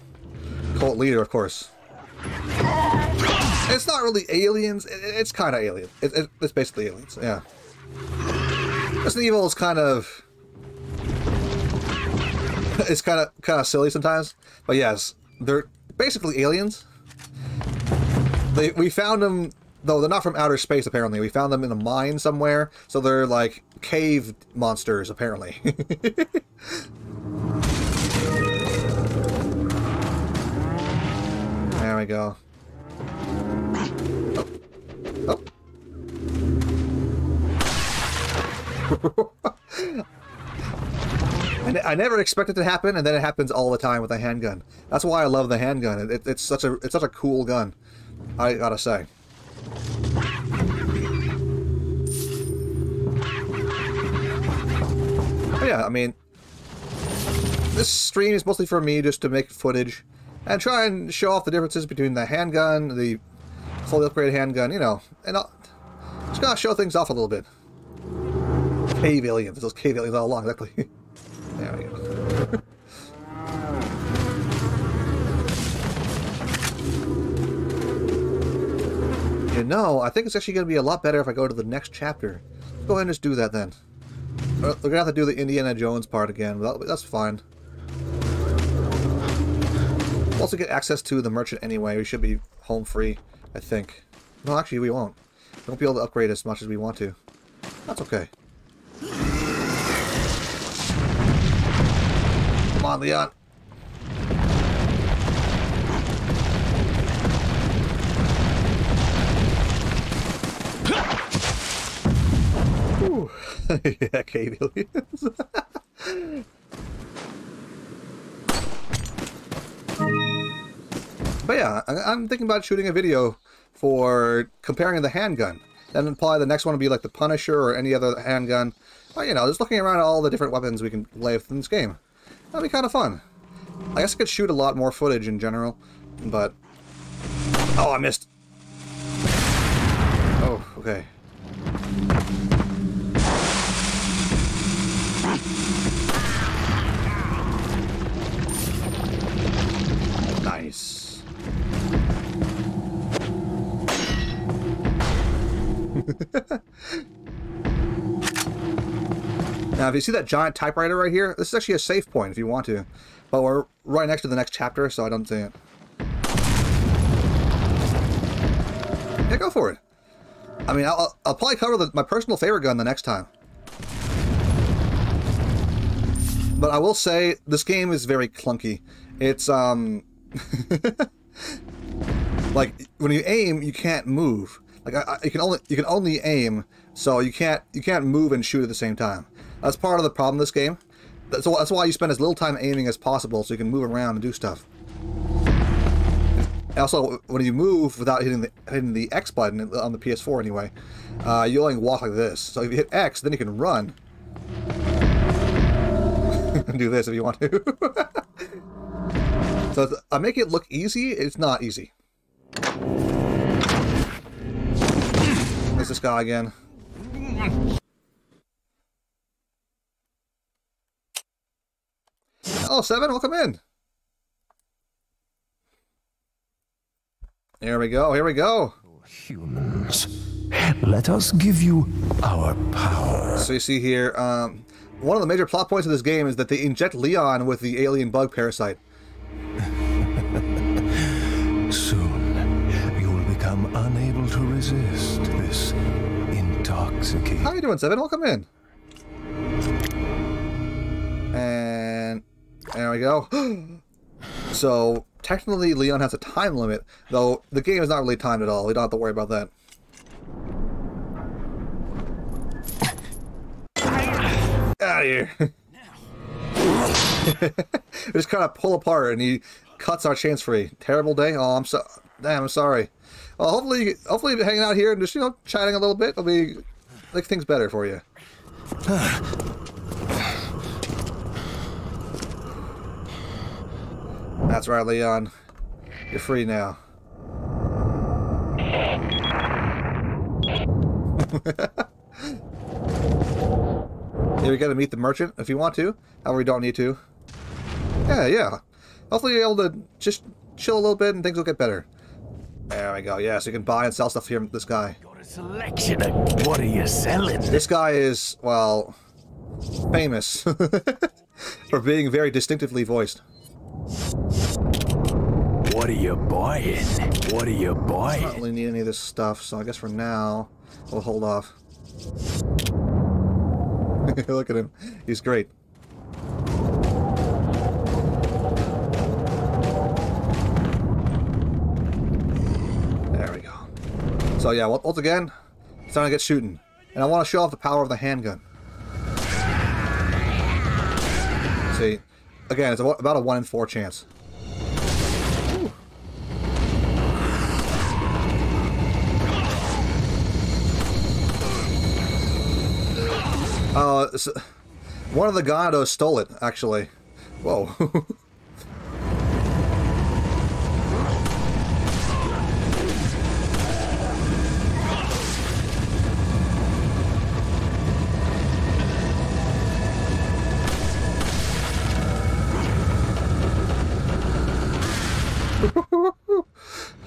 cult leader, of course. It's not really aliens. It's kind of alien. It's basically aliens, yeah. Resident Evil is kind of... It's kind of silly sometimes. But yes, they're basically aliens. We found them... Though they're not from outer space, apparently. We found them in a mine somewhere, so they're like cave monsters, apparently. There we go. Oh. Oh. I never expected it to happen, and then it happens all the time with a handgun. That's why I love the handgun. It's such a cool gun, I gotta say. Yeah, I mean, this stream is mostly for me just to make footage and try and show off the differences between the handgun, the fully upgraded handgun, you know, and I'll just gotta show things off a little bit. Cave aliens, those cave aliens all along, exactly. There we go. You know, I think it's actually going to be a lot better if I go to the next chapter. Let's go ahead and just do that then. We're going to have to do the Indiana Jones part again, but that's fine. We'll also get access to the merchant anyway. We should be home free, I think. No, actually, we won't. We won't be able to upgrade as much as we want to. That's okay. Come on, Leon. Yeah, cave aliens. But yeah, I'm thinking about shooting a video for comparing the handgun. Then probably the next one will be like the Punisher or any other handgun. Well, you know, just looking around at all the different weapons we can play with in this game. That'd be kind of fun. I guess I could shoot a lot more footage in general, but... Oh, I missed! Oh, okay. Nice. Now, if you see that giant typewriter right here, this is actually a save point if you want to. But we're right next to the next chapter, so I don't see it. Yeah, go for it. I mean, I'll probably cover my personal favorite gun the next time. But I will say, this game is very clunky. It's, like, when you aim, you can't move. Like, you can only aim, so you can't move and shoot at the same time. That's part of the problem of this game. That's why you spend as little time aiming as possible, so you can move around and do stuff. Also, when you move without hitting the X button on the PS4 anyway, you only walk like this. So if you hit X, then you can run. Do this if you want to. So I make it look easy. It's not easy. There's this guy again. Hello, Seven. Welcome in. Here we go. Here we go. Humans, let us give you our power. So you see here, one of the major plot points of this game is that they inject Leon with the alien bug parasite. Soon, you will become unable to resist this intoxicating. How you doing, Seven? Welcome in. And there we go. So technically, Leon has a time limit, though the game is not really timed at all. We don't have to worry about that. Out of here. We just kind of pull apart and he cuts our chains free. Terrible day. Oh, I'm sorry. Well, hopefully hanging out here and just, you know, chatting a little bit will make things better for you. That's right, Leon. You're free now. Here we got to meet the merchant if you want to. However, you don't need to. Yeah. Hopefully you're able to just chill a little bit and things will get better. There we go. Yeah, so you can buy and sell stuff here with this guy. Got a selection of what are you selling? This guy is, well, famous for being very distinctively voiced. What are you buying? What are you buying? I don't really need any of this stuff, so I guess for now we'll hold off. Look at him. He's great. There we go. So yeah, once again, it's time to get shooting. And I want to show off the power of the handgun. See, again, it's about a 1 in 4 chance. Ooh. One of the Ganados stole it, actually. Whoa.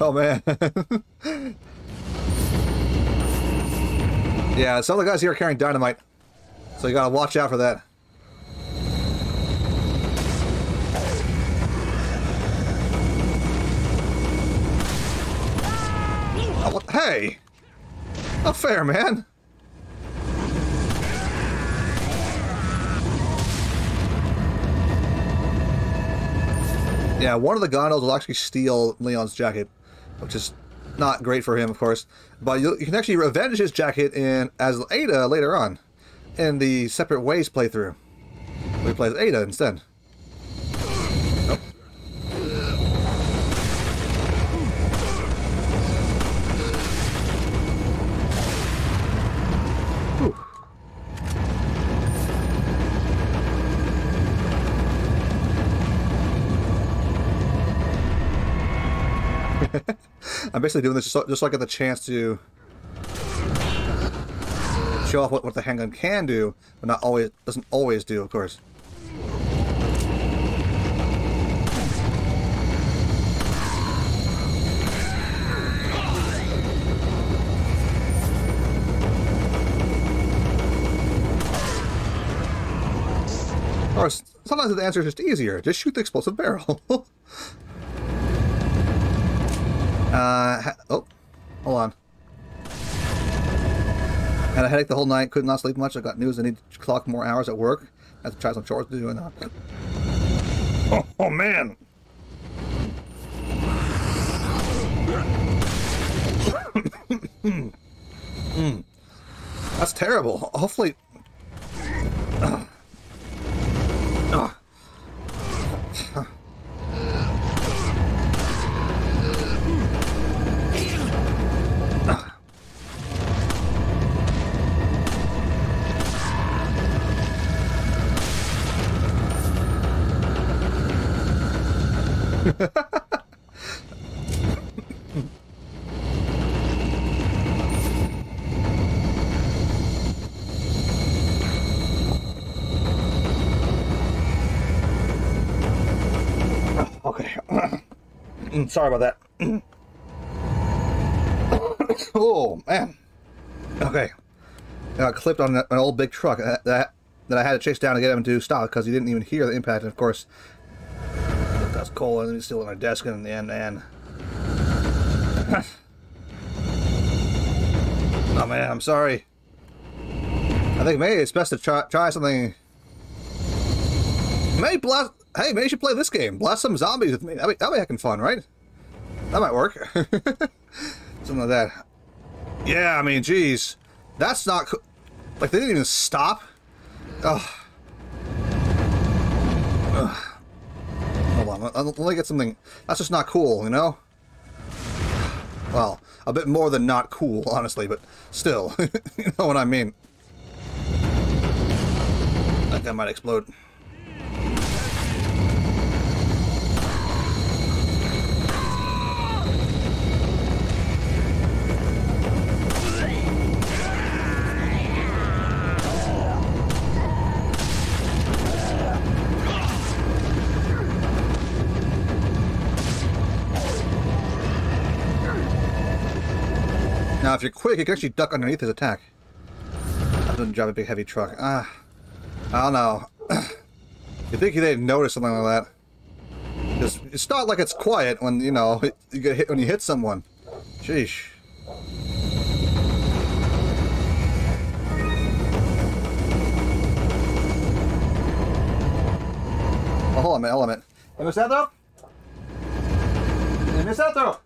Oh man. Yeah, some of the guys here are carrying dynamite, so you gotta watch out for that. Oh, what? Hey! Not fair, man! Yeah, one of the Gondos will actually steal Leon's jacket, which is not great for him, of course. But you can actually revenge his jacket as Ada later on, in the Separate Ways playthrough. Where he plays Ada instead. Nope. Whew. I'm basically doing this just so I get the chance to show off what the handgun can do, but doesn't always do, of course. Of course, sometimes the answer is just easier. Just shoot the explosive barrel. Oh, hold on. Had a headache the whole night, could not sleep much. I got news I need to clock more hours at work. I have to try some chores to do and oh man! That's terrible. Hopefully... Okay. Sorry about that. Oh, man. Okay. I got clipped on an old big truck that I had to chase down to get him to stop because he didn't even hear the impact. And of course, that's coal and he's still on my desk in the end. And oh man, I'm sorry. I think maybe it's best to try something. Maybe blast. Hey, maybe you should play this game. Blast some zombies with me. That'd be heckin' fun, right? That might work. Something like that. Yeah, I mean, geez. That's not cool. Like, they didn't even stop. Ugh. Ugh. Hold on. Let me get something. That's just not cool, you know? Well, a bit more than not cool, honestly, but still. You know what I mean? That guy might explode. Now, if you're quick, you can actually duck underneath his attack. That doesn't drive a big, heavy truck. I don't know. You think they'd notice something like that? Because it's not like it's quiet when, you know, you get hit when you hit someone. Sheesh. Oh, hold on a minute, hold on a minute. Hey, Miss Etho? Hey, Miss Etho!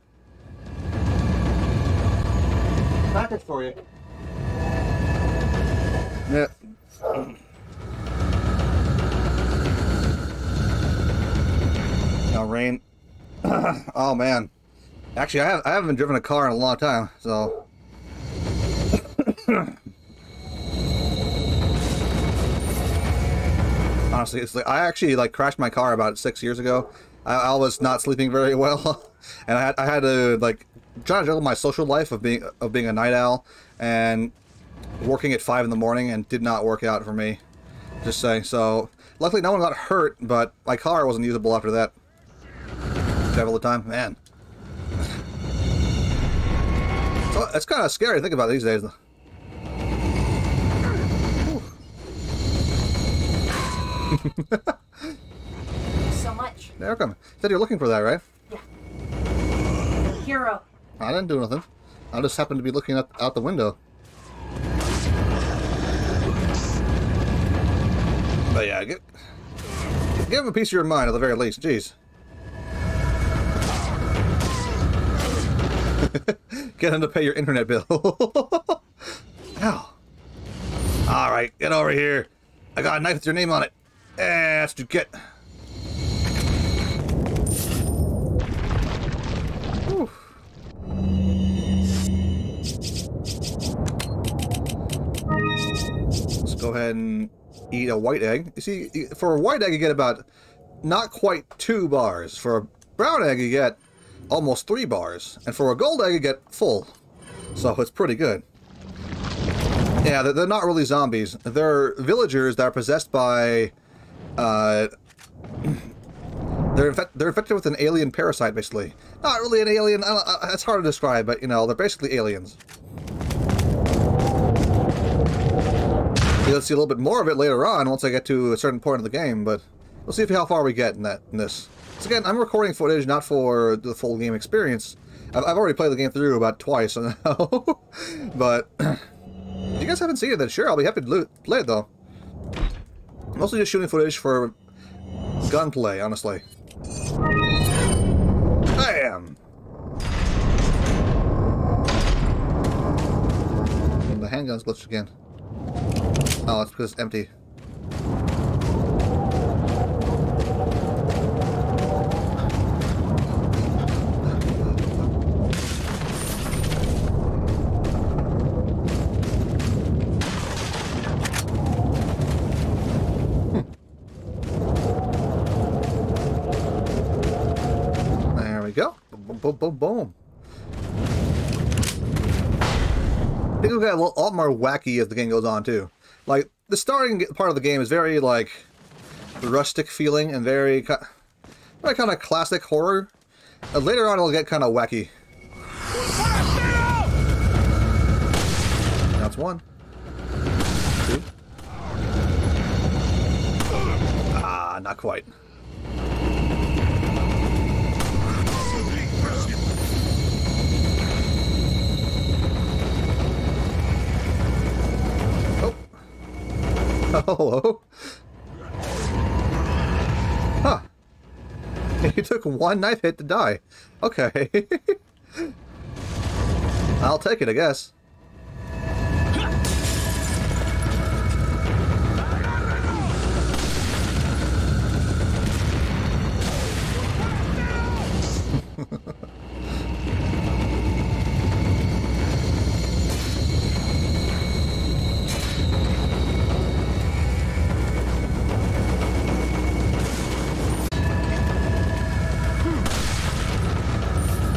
Package for you. Yeah. Now rain. Oh man. Actually, I haven't driven a car in a long time, so. Honestly, it's like I actually like crashed my car about 6 years ago. I was not sleeping very well, and I had to like try to juggle my social life of being a night owl and working at 5 in the morning, and did not work out for me. Just saying. So luckily no one got hurt, but my car wasn't usable after that. Drive all the time, man. So it's kind of scary to think about these days. So much. There, come. You said you're looking for that, right? Yeah. Hero. I didn't do nothing. I just happened to be looking out the window. But yeah, give him a piece of your mind at the very least. Jeez. Get him to pay your internet bill. Ow. Alright, get over here. I got a knife with your name on it. That's what you get. Whew. Let's go ahead and eat a white egg. You see, for a white egg you get about not quite 2 bars. For a brown egg you get almost 3 bars. And for a gold egg you get full. So it's pretty good. Yeah, they're not really zombies. They're villagers that are possessed by... they're infected with an alien parasite, basically. Not really an alien, it's hard to describe, but, you know, they're basically aliens. You'll see a little bit more of it later on once I get to a certain point of the game, but we'll see how far we get in this. So again, I'm recording footage not for the full game experience. I've already played the game through about twice now, but... If you guys haven't seen it, then sure, I'll be happy to play it, though. Mostly just shooting footage for gunplay, honestly. Bam! And the handgun's glitched again. Oh, it's because it's empty. Boom, boom, boom. I think we'll get a lot more wacky as the game goes on, too. Like, the starting part of the game is very, like, rustic feeling and very kind of classic horror. Later on, it'll get kind of wacky. That's one. Two. Ah, not quite. Hello? Huh. He took one knife hit to die. Okay. I'll take it, I guess.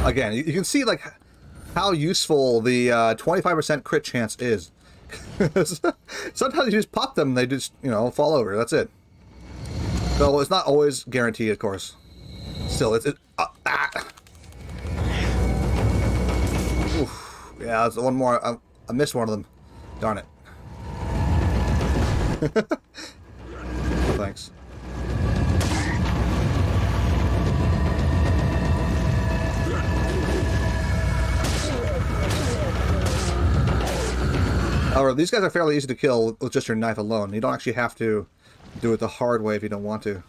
Again, you can see like how useful the 25% crit chance is. Sometimes you just pop them, they just, you know, fall over. That's it. Though it's not always guaranteed, of course. Still, Oof. Yeah, that's one more. I missed one of them. Darn it. Oh, thanks. However, these guys are fairly easy to kill with just your knife alone. You don't actually have to do it the hard way if you don't want to.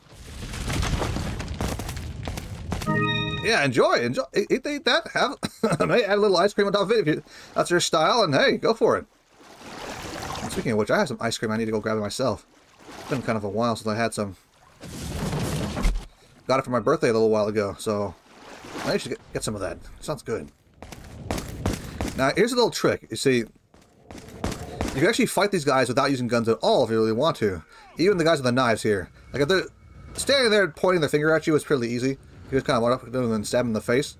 Yeah, enjoy. Eat that. Have add a little ice cream on top of it if that's your style, and hey, go for it. And speaking of which, I have some ice cream. I need to go grab it myself. It's been kind of a while since I had some. Got it for my birthday a little while ago, so I should get some of that. Sounds good. Now, here's a little trick. You see, you can actually fight these guys without using guns at all if you really want to. Even the guys with the knives here. Like, if they're standing there pointing their finger at you, it's pretty easy. You just kind of walk up to them and stab them in the face.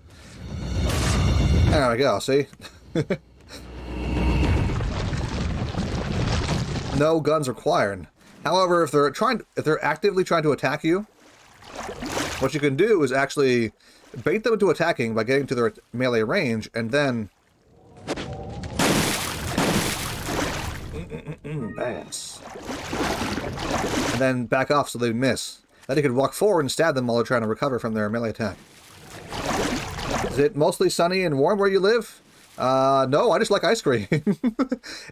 There we go, see? No guns required. However, if they're actively trying to attack you, what you can do is actually bait them into attacking by getting to their melee range, and then pass. And then back off so they miss. Then you can walk forward and stab them while they're trying to recover from their melee attack. Is it mostly sunny and warm where you live? No, I just like ice cream.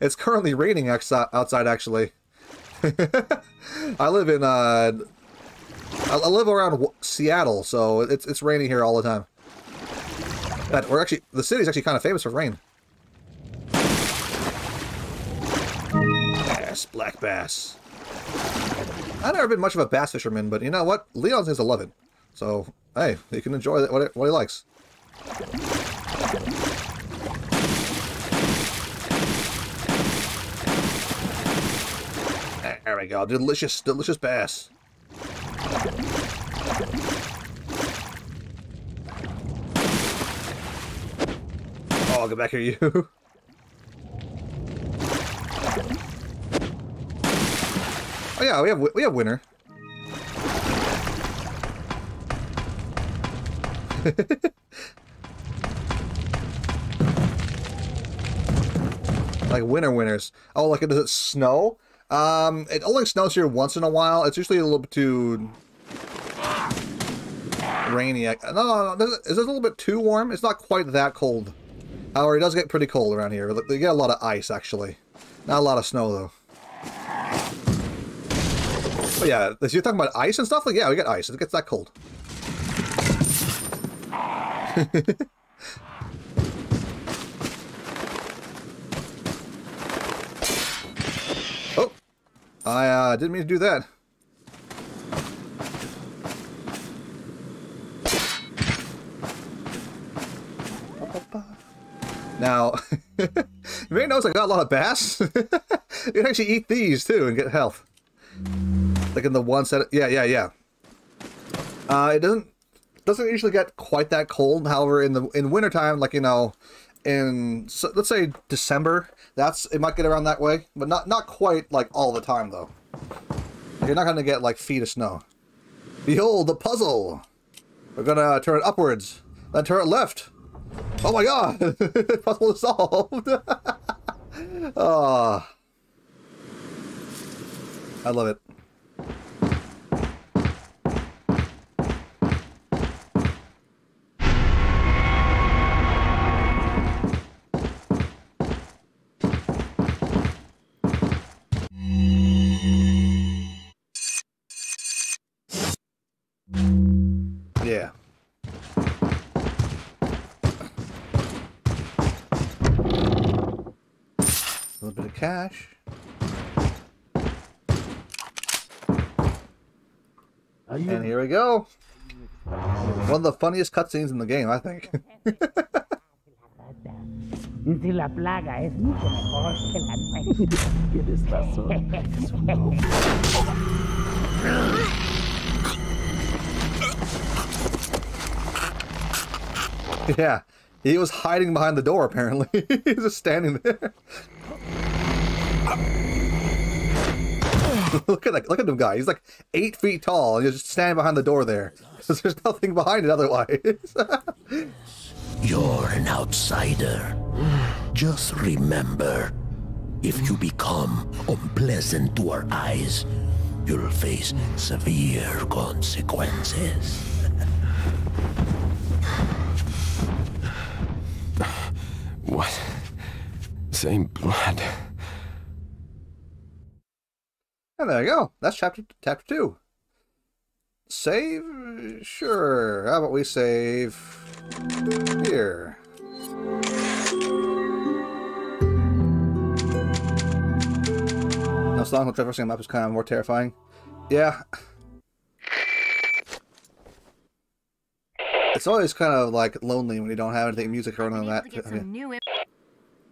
It's currently raining outside, actually. I live in, I live around Seattle, so it's raining here all the time. The city's actually kind of famous for rain. Yes, black bass. I've never been much of a bass fisherman, but you know what? Leon seems to love it. So, hey, he can enjoy what he likes. There we go. Delicious, delicious bass. Oh, I'll get back here, you. Oh yeah, we have winner. Like winners. Oh, like does it snow? It only snows here once in a while. It's usually a little bit too rainy. No. Is it a little bit too warm? It's not quite that cold. However, it does get pretty cold around here. They get a lot of ice, actually. Not a lot of snow, though. But yeah, so you're talking about ice and stuff? Like, yeah, we get ice. It gets that cold. Oh! I didn't mean to do that. Now, you may notice I got a lot of bass. You can actually eat these, too, and get health. Like in the one set, yeah. It doesn't. doesn't usually get quite that cold. However, in wintertime, like, you know, so, let's say December, it might get around that way, but not quite like all the time though. You're not gonna get like feet of snow. Behold the puzzle. We're gonna turn it upwards, then turn it left. Oh my god! Puzzle is solved. Oh, I love it. Yeah. A little bit of cash. And here we go. One of the funniest cutscenes in the game, I think. Y si la plaga es mucho mejor que la nuestra. Tienes razón. Es un lobo. Yeah, he was hiding behind the door, apparently. He was just standing there. Look at him guy. He's like 8 feet tall, and he's just standing behind the door there. Because there's nothing behind it otherwise. You're an outsider. Just remember, if you become unpleasant to our eyes, you'll face severe consequences. What? Same blood. And there you go. That's chapter 2. Save? Sure. How about we save here? Now, Song traversing a map is kind of more terrifying. Yeah. It's always kind of like lonely when you don't have anything music or anything like that.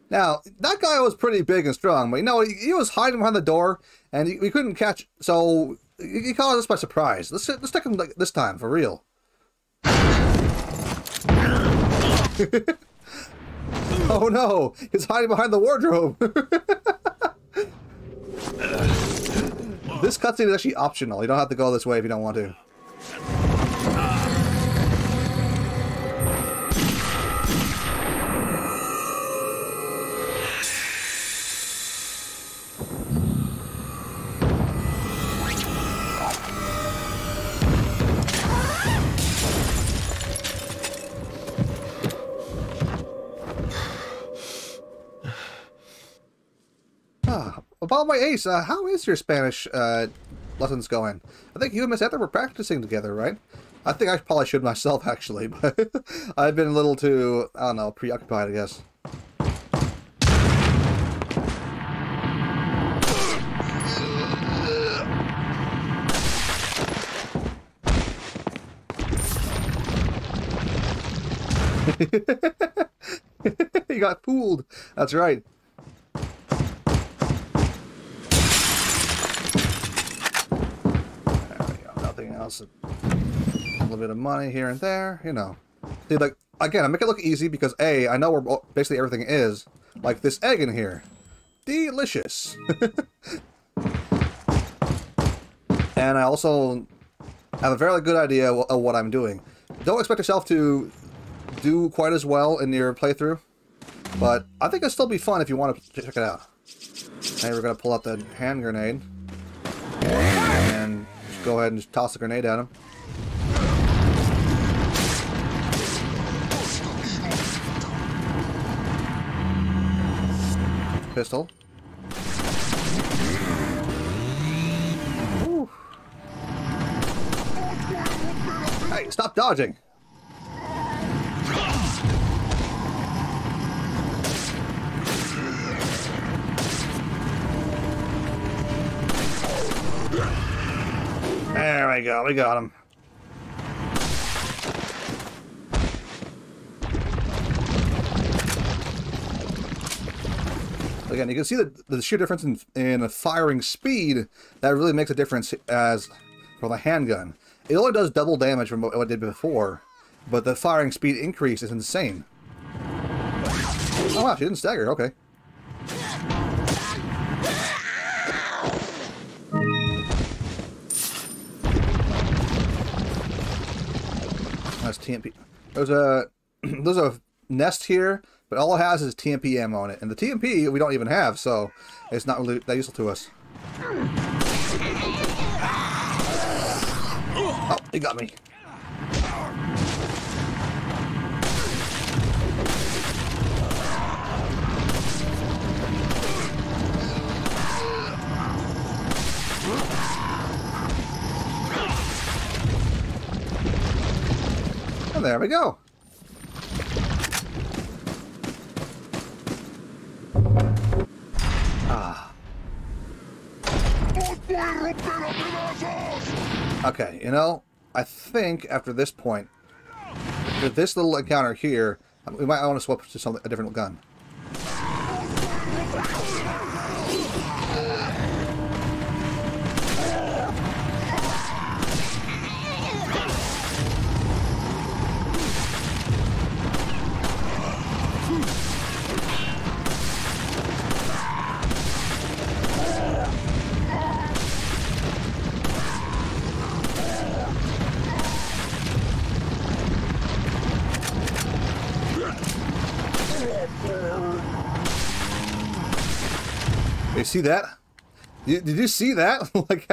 Now, that guy was pretty big and strong, but you know, he was hiding behind the door, and we couldn't catch, so he caught us by surprise. Let's take him like this time, for real. Oh no, he's hiding behind the wardrobe. This cutscene is actually optional. You don't have to go this way if you don't want to. About my ace, how is your Spanish lessons going? I think you and Miss Heather were practicing together, right? I think I probably should myself, actually, but I've been a little too, I don't know, preoccupied, I guess. He got fooled. That's right. Else, a little bit of money here and there, you know. See, like, again, I make it look easy because A, I know where basically everything is. Like this egg in here. Delicious. And I also have a fairly good idea of what I'm doing. Don't expect yourself to do quite as well in your playthrough, but I think it'll still be fun if you want to check it out. Now we're going to pull out the hand grenade. And go ahead and just toss a grenade at him. Pistol. Ooh. Hey, stop dodging! There we go, we got him. Again, you can see the sheer difference in firing speed. That really makes a difference as for the handgun. It only does double damage from what it did before, but the firing speed increase is insane. Oh wow, she didn't stagger, okay. That's TMP. There's a nest here, but all it has is TMP ammo on it. And the TMP we don't even have, so it's not really that useful to us. Oh, he got me. And there we go. Okay, you know, I think after this point, with this little encounter here, we might want to swap to a different gun. You see that? Did you see that? Like,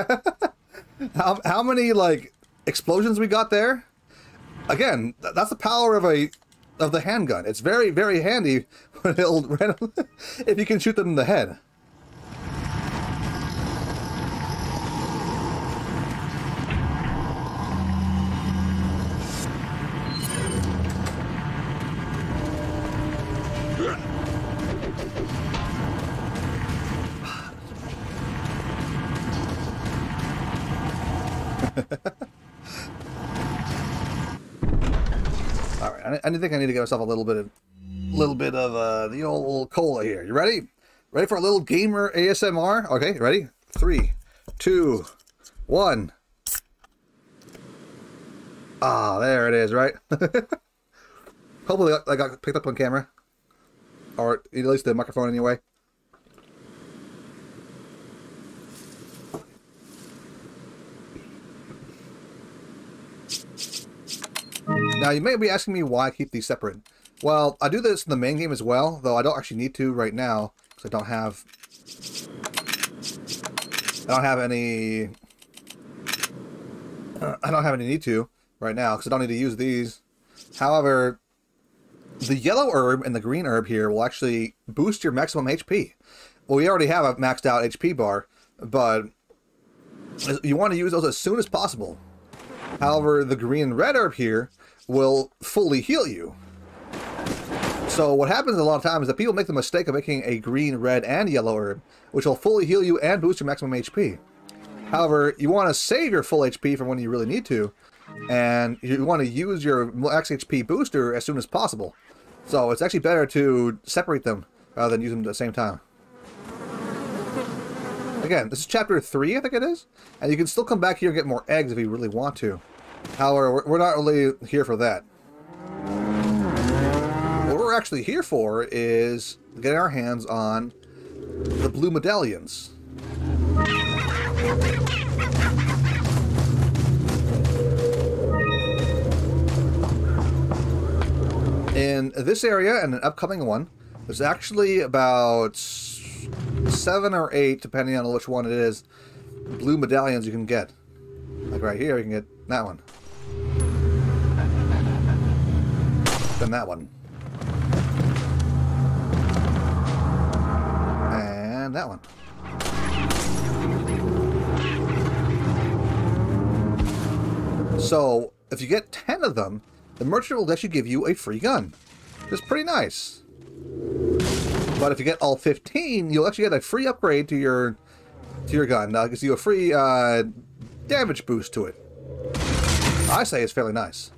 how many like explosions we got there? Again, that's the power of the handgun. It's very, very handy when if you can shoot them in the head. All right, I think I need to get myself a little bit of the old cola here. You ready? Ready for a little gamer ASMR? Okay, ready? 3, 2, 1. Ah, there it is, right? Hopefully I got picked up on camera, or at least the microphone anyway. Now, you may be asking me why I keep these separate. Well, I do this in the main game as well, though I don't actually need to right now, because I don't have any need to right now, because I don't need to use these. However, the yellow herb and the green herb here will actually boost your maximum HP. Well, we already have a maxed out HP bar, but you want to use those as soon as possible. However, the green and red herb here will fully heal you. So what happens a lot of times is that people make the mistake of making a green, red, and yellow herb, which will fully heal you and boost your maximum HP. However, you want to save your full HP from when you really need to, and you want to use your max HP booster as soon as possible. So it's actually better to separate them rather than use them at the same time. Again, this is chapter 3, I think it is, and you can still come back here and get more eggs if you really want to. However, we're not really here for that. What we're actually here for is getting our hands on the blue medallions. In this area and an upcoming one, there's actually about 7 or 8, depending on which one it is, blue medallions you can get. Like right here, you can get that one. Then that one. And that one. So, if you get 10 of them, the merchant will actually give you a free gun. It's pretty nice. But if you get all 15, you'll actually get a free upgrade to your gun. It gives you a free damage boost to it. I say it's fairly nice.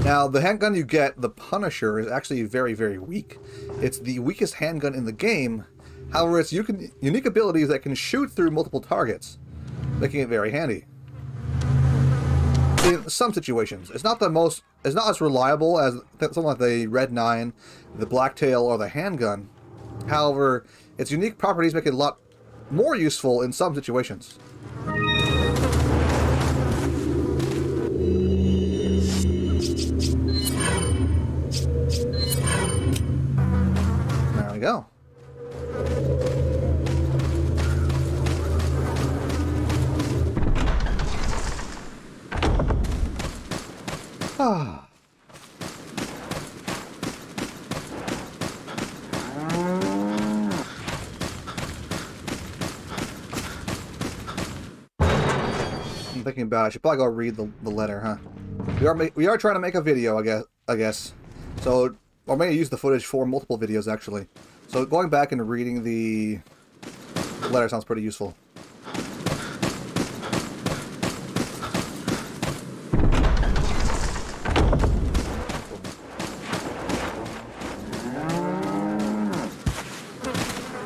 Now, the handgun you get, the Punisher, is actually very, very weak. It's the weakest handgun in the game. However, its unique abilities that can shoot through multiple targets, making it very handy. In some situations, it's not as reliable as something like the Red 9, the Blacktail, or the handgun. However, its unique properties make it a lot more useful in some situations. There we go. Ah. I'm thinking about it. I should probably go read the letter, huh? We are trying to make a video, I guess. So, or maybe use the footage for multiple videos, actually. So going back and reading the letter sounds pretty useful.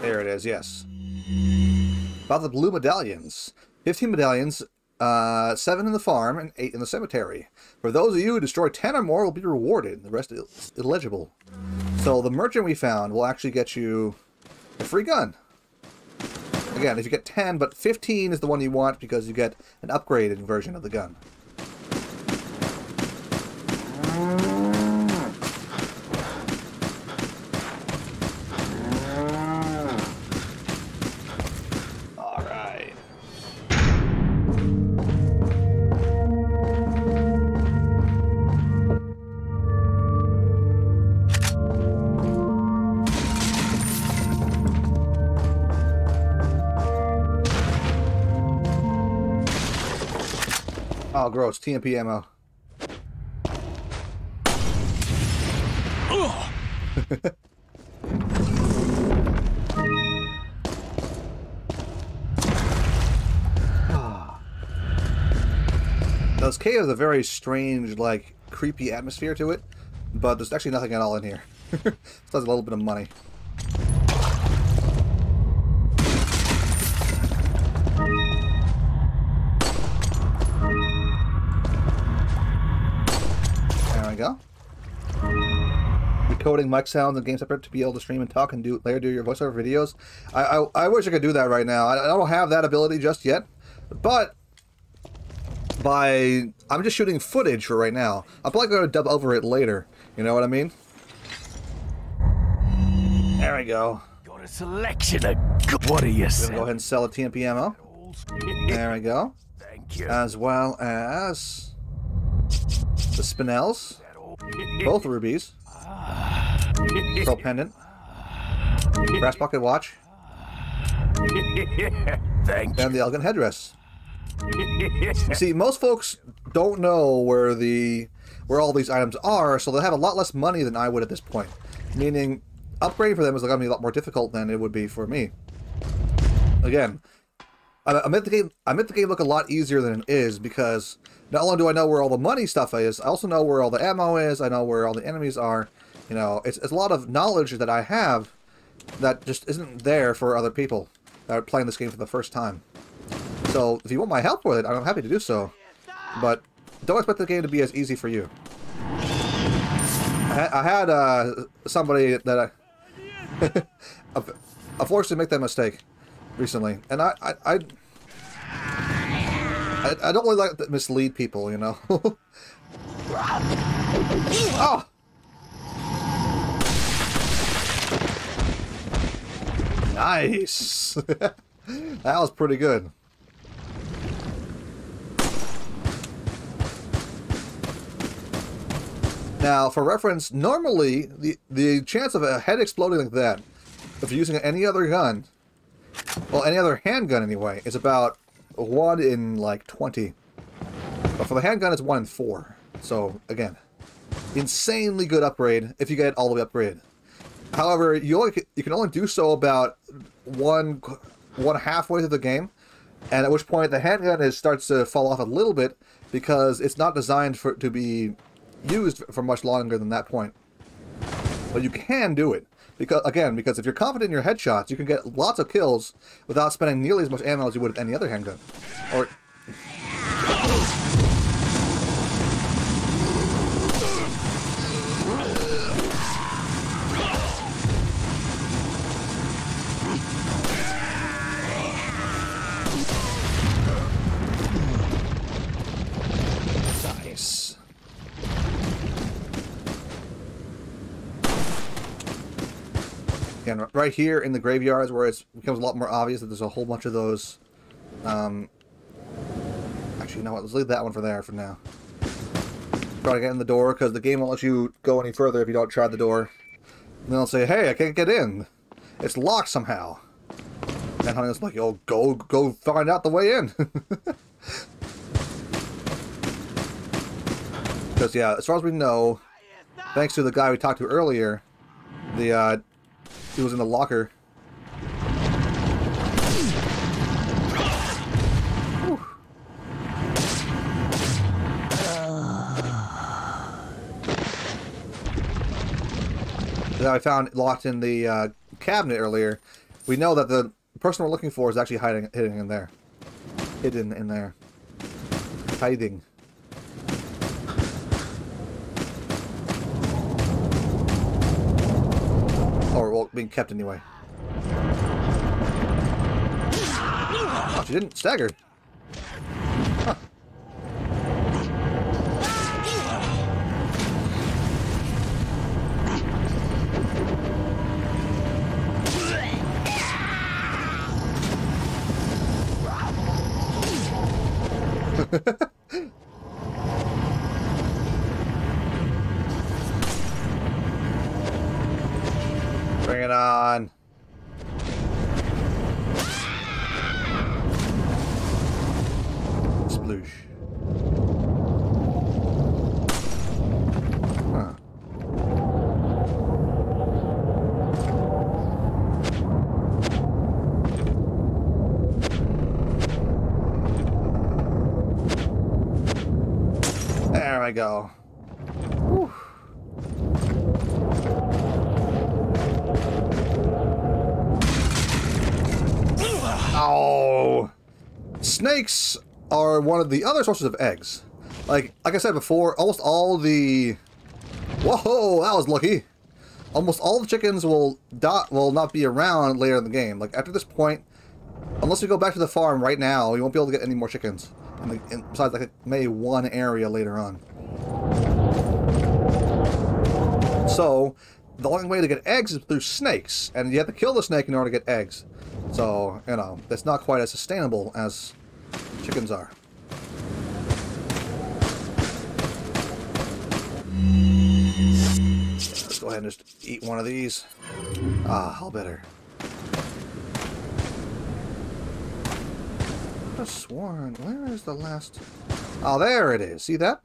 There it is, yes. About the blue medallions. 15 medallions, 7 in the farm and 8 in the cemetery. For those of you who destroy 10 or more will be rewarded. The rest is illegible. So the merchant we found will actually get you a free gun. Again, if you get 10, but 15 is the one you want because you get an upgraded version of the gun. Oh, gross. TMP ammo. Those caves have a very strange, like, creepy atmosphere to it, but there's actually nothing at all in here. Besides a little bit of money. Go. Recording mic sounds and game separate to be able to stream and talk and do your voiceover videos. I wish I could do that right now. I don't have that ability just yet, but I'm just shooting footage for right now. I'm probably going to dub over it later. You know what I mean? There we go. Got a selection of. What are you saying? Go ahead and sell a TMP ammo. There we go. Thank you. As well as the spinels. Both rubies. Pearl pendant. Brass pocket watch. Thank you. And the elegant headdress. You see, most folks don't know where all these items are, so they have a lot less money than I would at this point. Meaning, upgrading for them is going to be a lot more difficult than it would be for me. Again, I made the game look a lot easier than it is because not only do I know where all the money stuff is, I also know where all the ammo is, I know where all the enemies are. You know, it's a lot of knowledge that I have that just isn't there for other people that are playing this game for the first time. So, if you want my help with it, I'm happy to do so. But don't expect the game to be as easy for you. I had somebody that I forced to make that mistake recently, and I don't really like to mislead people, you know. Oh! Nice! That was pretty good. Now, for reference, normally, the chance of a head exploding like that, if you're using any other gun, well, any other handgun anyway, is about 1 in, like, 20. But for the handgun, it's 1 in 4. So, again, insanely good upgrade if you get it all the way upgraded. However, you can only do so about one halfway through the game, and at which point the handgun starts to fall off a little bit because it's not designed to be used for much longer than that point. But you can do it. Because if you're confident in your headshots, you can get lots of kills without spending nearly as much ammo as you would with any other handgun. Or... Nice. Again, right here in the graveyards where it becomes a lot more obvious that there's a whole bunch of those. Actually, you know what? Let's leave that one for there for now. Try to get in the door because the game won't let you go any further if you don't try the door. And they'll say, "Hey, I can't get in. It's locked somehow." And Huntington's like, "Oh, go find out the way in." Because yeah, as far as we know, thanks to the guy we talked to earlier, he was in the locker. Whew. The guy I found locked in the cabinet earlier. We know that the person we're looking for is actually hiding in there. Hidden in there. Hiding. Or, well, being kept anyway. Oh, she didn't stagger. Huh. Bring it on. Sploosh. Huh. There we go. Whew. Oh, snakes are one of the other sources of eggs. Like I said before, almost all the... Whoa, that was lucky. Almost all the chickens will not be around later in the game. Like after this point, unless we go back to the farm right now, you won't be able to get any more chickens. Besides, like maybe one area later on. So the only way to get eggs is through snakes, and you have to kill the snake in order to get eggs. So, you know, that's not quite as sustainable as chickens are. Let's go ahead and just eat one of these. Ah, how better. I could have sworn. Where is the last... Oh, there it is. See that?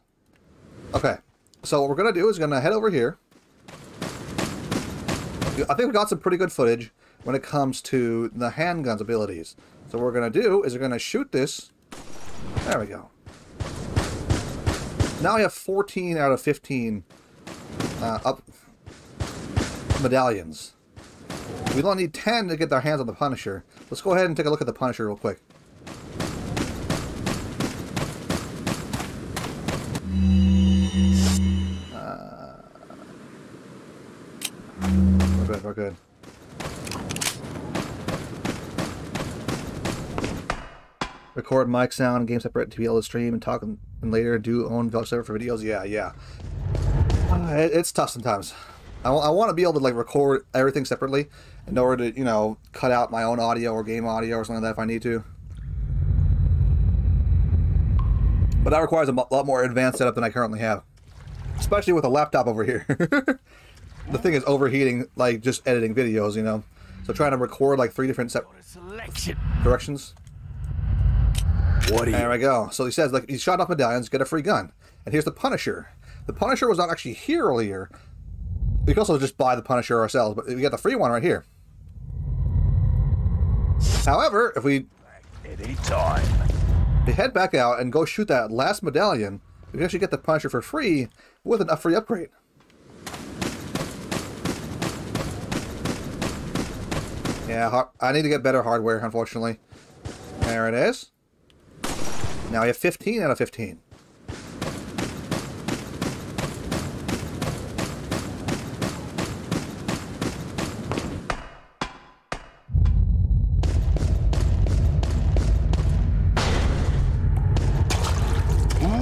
Okay. So what we're going to do is going to head over here. I think we got some pretty good footage when it comes to the handgun's abilities. So what we're going to do is we're going to shoot this. There we go. Now we have 14 out of 15 up medallions. We only need 10 to get our hands on the Punisher. Let's go ahead and take a look at the Punisher real quick. We're good. Record mic sound, game separate to be able to stream and talk, and later do own Village server for videos. Yeah. It's tough sometimes. I want to be able to like record everything separately in order to, you know, cut out my own audio or game audio or something like that if I need to. But that requires a lot more advanced setup than I currently have, especially with a laptop over here. The thing is overheating, like just editing videos, you know. So trying to record like 3 different directions. There we go. So he says, like, he shot off medallions, get a free gun. And here's the Punisher. The Punisher was not actually here earlier. We can also just buy the Punisher ourselves, but we got the free one right here. However, if we head back out and go shoot that last medallion, we can actually get the Punisher for free with a free upgrade. Yeah, I need to get better hardware, unfortunately. There it is. Now I have 15 out of 15.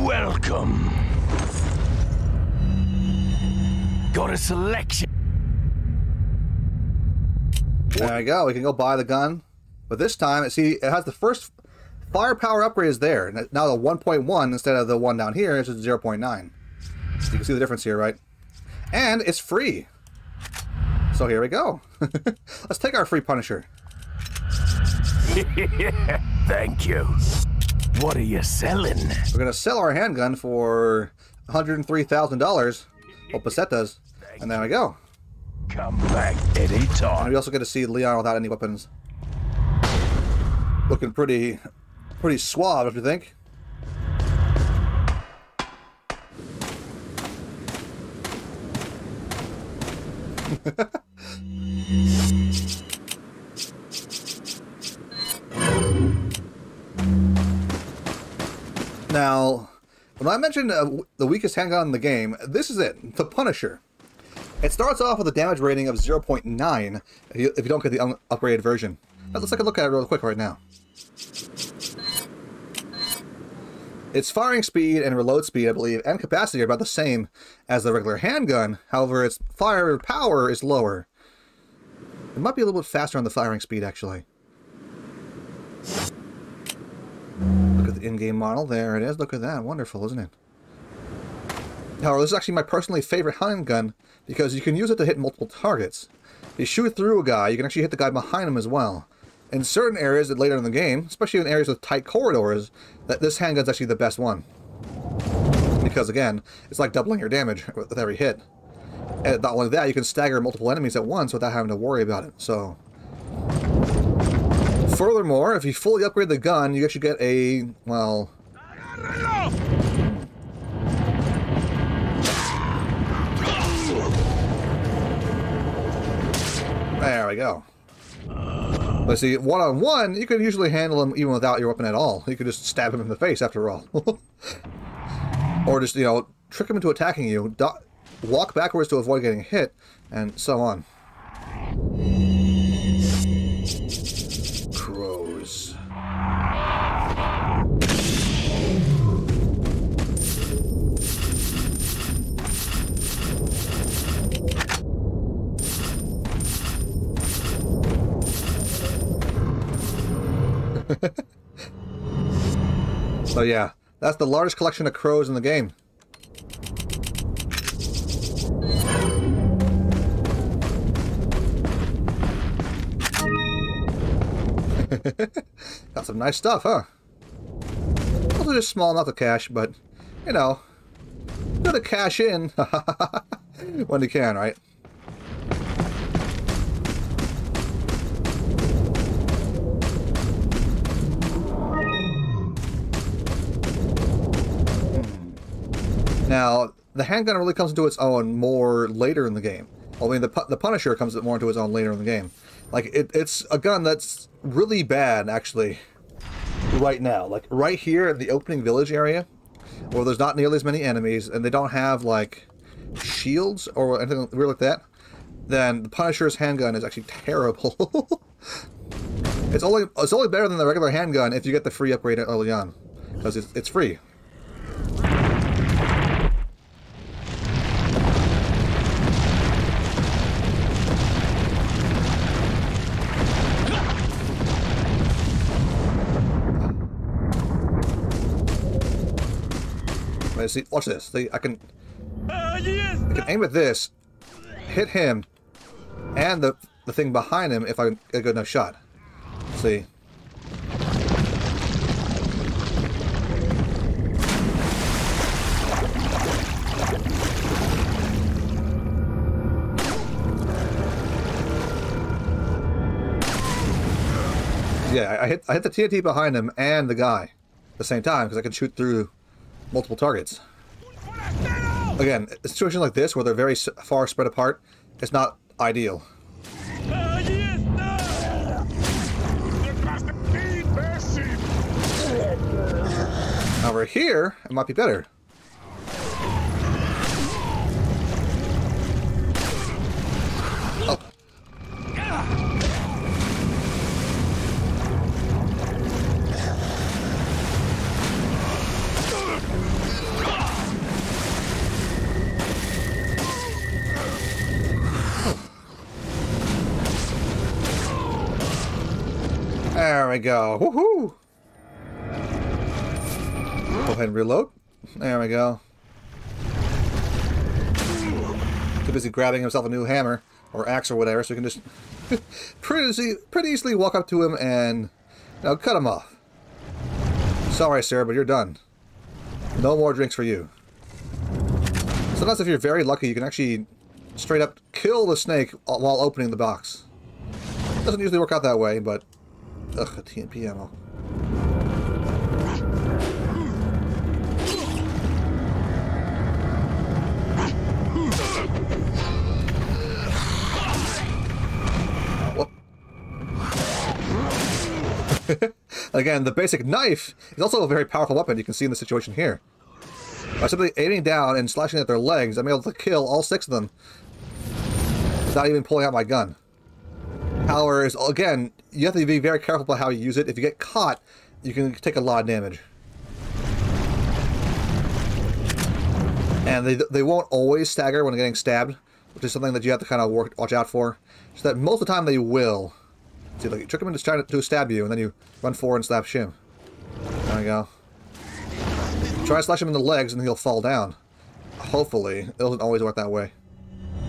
Welcome. Got a selection. There we go. We can go buy the gun. But this time, see, it has the first firepower upgrade is there. Now the 1.1 instead of the one down here is 0.9. You can see the difference here, right? And it's free. So here we go. Let's take our free Punisher. Thank you. What are you selling? We're going to sell our handgun for $103,000. Well, pesetas. And there we go. Come back anytime. And we also get to see Leon without any weapons. Looking pretty suave, don't you think? Now, when I mentioned the weakest handgun in the game, this is it, the Punisher. It starts off with a damage rating of 0.9 if you don't get the upgraded version. Now, let's take a look at it real quick right now. Its firing speed and reload speed, I believe, and capacity are about the same as the regular handgun. However, its fire power is lower. It might be a little bit faster on the firing speed, actually. Look at the in-game model. There it is. Look at that. Wonderful, isn't it? However, this is actually my personally favorite handgun because you can use it to hit multiple targets. If you shoot through a guy, you can actually hit the guy behind him as well. In certain areas that later in the game, especially in areas with tight corridors, this handgun's actually the best one. Because again, it's like doubling your damage with every hit. And not only that, you can stagger multiple enemies at once without having to worry about it. So, furthermore, if you fully upgrade the gun, you actually get a, well... There we go. But see, one-on-one, you can usually handle him even without your weapon at all. You could just stab him in the face, after all. Or just, you know, trick him into attacking you, walk backwards to avoid getting hit, and so on. Crows. So yeah, that's the largest collection of crows in the game. Got some nice stuff, huh? Also just small amount of cash, but, you know, good to cash in when you can, right? Now, the handgun really comes into its own more later in the game. I mean, the Punisher comes more into its own later in the game. Like, it's a gun that's really bad, actually, right now. Like, right here in the opening village area, where there's not nearly as many enemies, and they don't have, like, shields or anything weird like that, then the Punisher's handgun is actually terrible. It's only better than the regular handgun if you get the free upgrade early on, because it's free. See, watch this. See, I can aim at this, hit him, and the thing behind him if I get a good enough shot. See. Yeah, I hit the TNT behind him and the guy at the same time because I can shoot through multiple targets. Again, a situation like this where they're very far spread apart, it's not ideal. Over here, it might be better. Oh. There we go. Woohoo! Go ahead and reload. There we go. Too busy grabbing himself a new hammer or axe or whatever, so we can just pretty easily walk up to him and cut him off. Sorry, sir, but you're done. No more drinks for you. Sometimes if you're very lucky, you can actually straight up kill the snake while opening the box. Doesn't usually work out that way, but ugh, a TNP ammo. Again, the basic knife is also a very powerful weapon. You can see in the situation here. By simply aiming down and slashing at their legs, I'm able to kill all 6 of them without even pulling out my gun. However, again, you have to be very careful about how you use it. If you get caught, you can take a lot of damage. And they won't always stagger when getting stabbed, which is something that you have to kind of watch out for. So that most of the time they will. See, like, you trick them into trying to stab you, and then you run forward and slap shim. There we go. Try to slash him in the legs, and he'll fall down. Hopefully. It doesn't always work that way.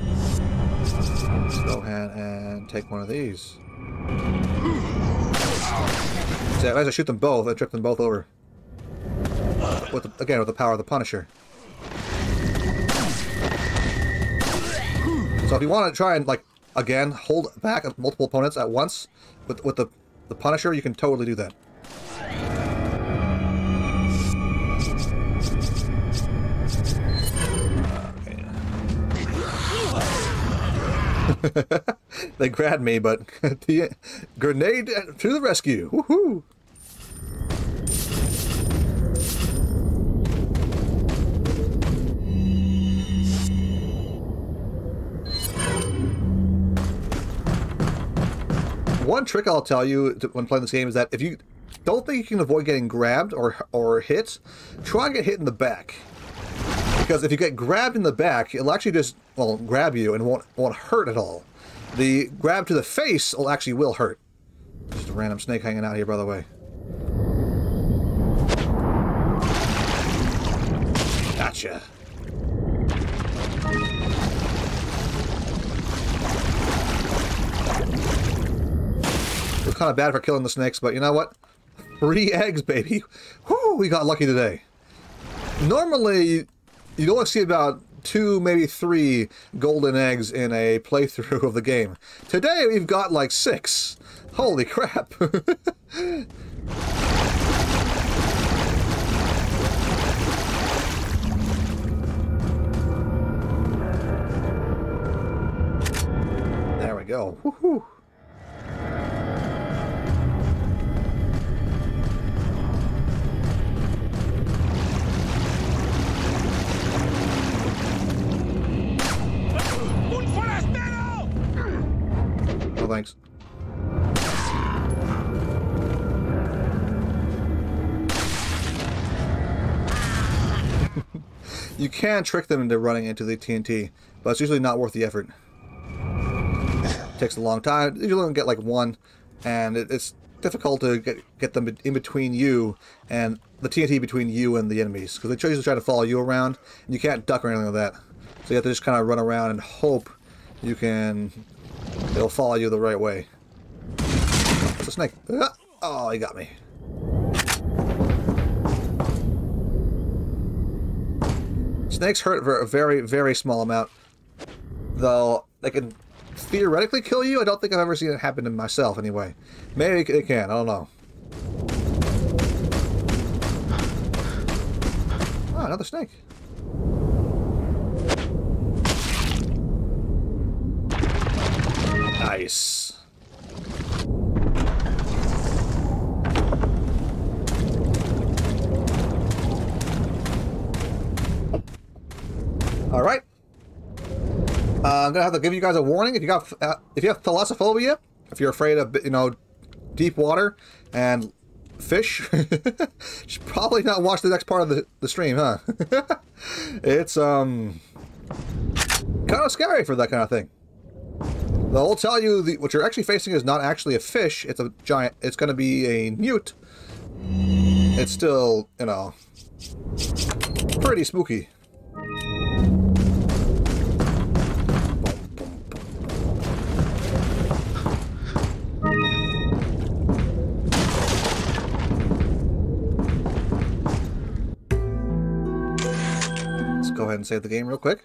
Let's go ahead and take one of these. See, as I shoot them both, I trip them both over. Again, with the power of the Punisher. So if you want to try and, like, again, hold back multiple opponents at once with the Punisher, you can totally do that. Okay. They grabbed me, but grenade to the rescue! Woohoo! One trick I'll tell you when playing this game is that if you don't think you can avoid getting grabbed or hit, try and get hit in the back. Because if you get grabbed in the back, it'll actually just, well, grab you and won't hurt at all. The grab to the face will hurt. Just a random snake hanging out here, by the way. Gotcha. It was kind of bad for killing the snakes, but you know what? 3 eggs, baby. Whew, we got lucky today. Normally, you'd only see about 2, maybe 3 golden eggs in a playthrough of the game. Today, we've got like 6. Holy crap. There we go. Woohoo. Oh, thanks. You can trick them into running into the TNT, but it's usually not worth the effort. It takes a long time. You usually only get like 1, and it's difficult to get them in between you and the TNT between you and the enemies, because they usually try to follow you around, and you can't duck or anything like that. So you have to just kind of run around and hope they'll follow you the right way. It's a snake. Oh, he got me. Snakes hurt for a very, very small amount. Though they can theoretically kill you. I don't think I've ever seen it happen to myself anyway. Maybe it can, I don't know. Oh, another snake. Nice. Alright. I'm gonna have to give you guys a warning. If you have thalassophobia, if you're afraid of, you know, deep water and fish, you should probably not watch the next part of the stream, huh? It's kind of scary for that kind of thing. They'll tell you what you're actually facing is not actually a fish. It's a giant. It's going to be a newt. It's still, you know, pretty spooky. Let's go ahead and save the game real quick.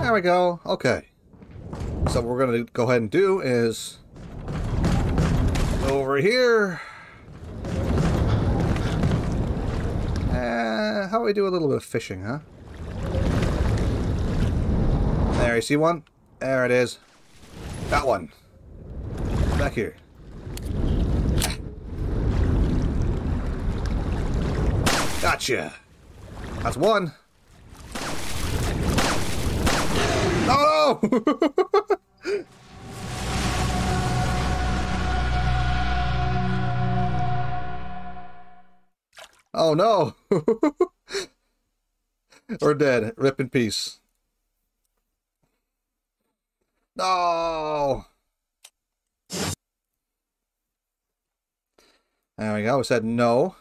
There we go. Okay. So what we're going to go ahead and do is over here. How do we do a little bit of fishing, huh? There, you see one? There it is. That one. Back here. Gotcha. That's one. Oh no! Oh no! We're dead. Rip in peace. No! There we go. We said no.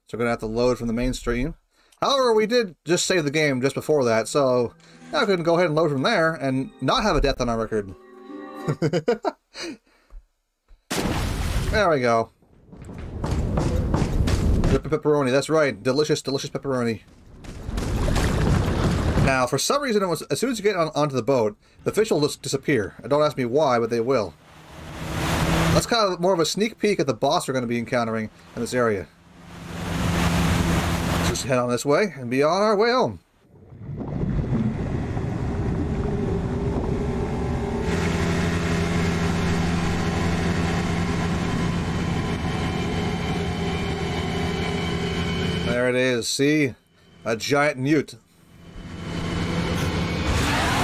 So we're going to have to load from the main stream. However, we did just save the game just before that, so now we can go ahead and load from there and not have a death on our record. There we go. Rip pepperoni, that's right. Delicious, delicious pepperoni. Now, for some reason, as soon as you get onto the boat, the fish will just disappear. Don't ask me why, but they will. That's kind of more of a sneak peek at the boss we're going to be encountering in this area. Let's just head on this way and be on our way home. There it is, see? A giant newt.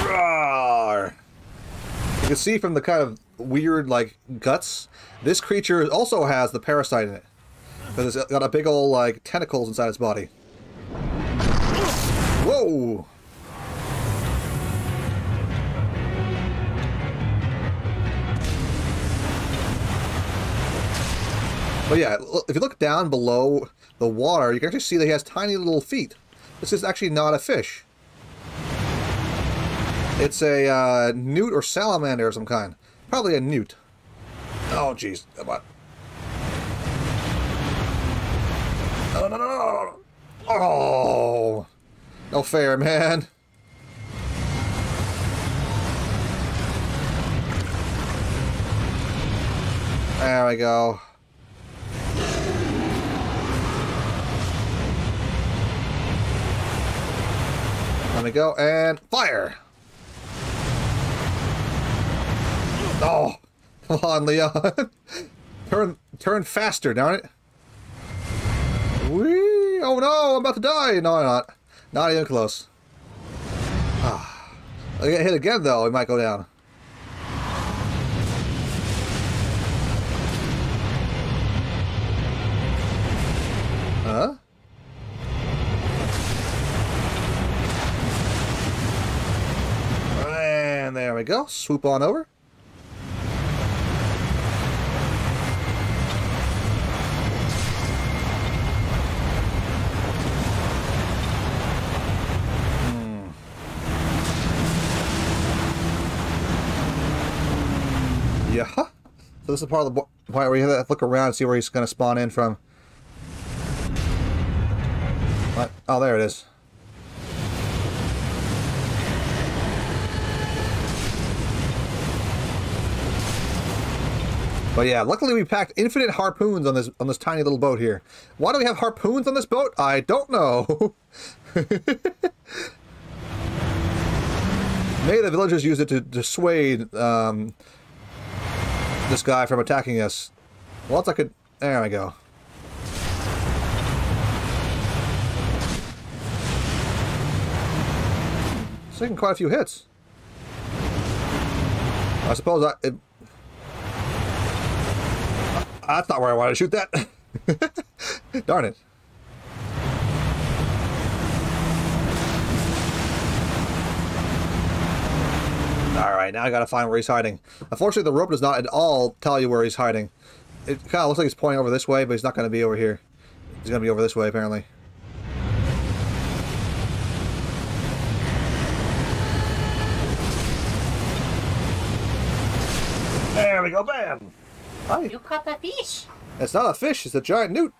Roar! You can see from the kind of weird, like, guts, this creature also has the parasite in it. Because it's got a big old, like, tentacles inside its body. Whoa! But yeah, if you look down below the water, you can actually see that he has tiny little feet. This is actually not a fish. It's a newt or salamander of some kind. Probably a newt. Oh, jeez. Come on. No, no, no, no. Oh. No fair, man. There we go. Let me go and fire. Oh, come on, Leon. turn faster, darn it. Whee! Oh no, I'm about to die. No, I'm not. Not even close. Ah. I get hit again, though. It might go down. Huh? And there we go. Swoop on over. Yeah. So this is part of the point where you have to look around and see where he's going to spawn in from. What? Oh, there it is. But yeah, luckily we packed infinite harpoons on this tiny little boat here. Why do we have harpoons on this boat? I don't know. Maybe the villagers used it to dissuade this guy from attacking us. Well, it's like a... There we go. taking quite a few hits. I suppose that's not where I wanted to shoot that. Darn it. Alright, now I gotta find where he's hiding. Unfortunately, the rope does not at all tell you where he's hiding. It kind of looks like he's pointing over this way, but he's not going to be over here. He's going to be over this way, apparently. There we go, bam! Hi. You caught that fish. It's not a fish, it's a giant newt.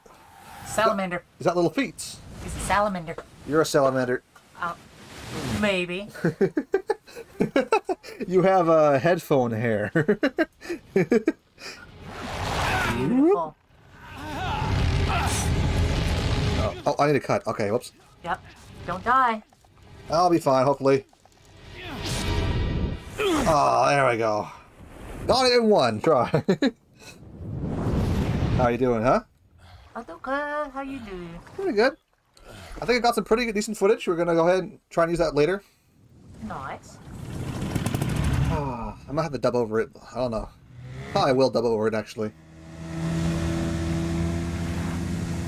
Salamander. He's got little feet. He's a salamander. You're a salamander. Maybe. You have headphone hair. Beautiful. Oh, I need to cut. Okay, whoops. Yep. Don't die. I'll be fine, hopefully. Oh, there we go. Got it in one try. How you doing, huh? I'm okay. How you doing? Pretty good. I think I got some pretty good, decent footage. We're gonna go ahead and try and use that later. Nice. Oh, I might have to dub over it. I don't know. Probably will dub over it, actually.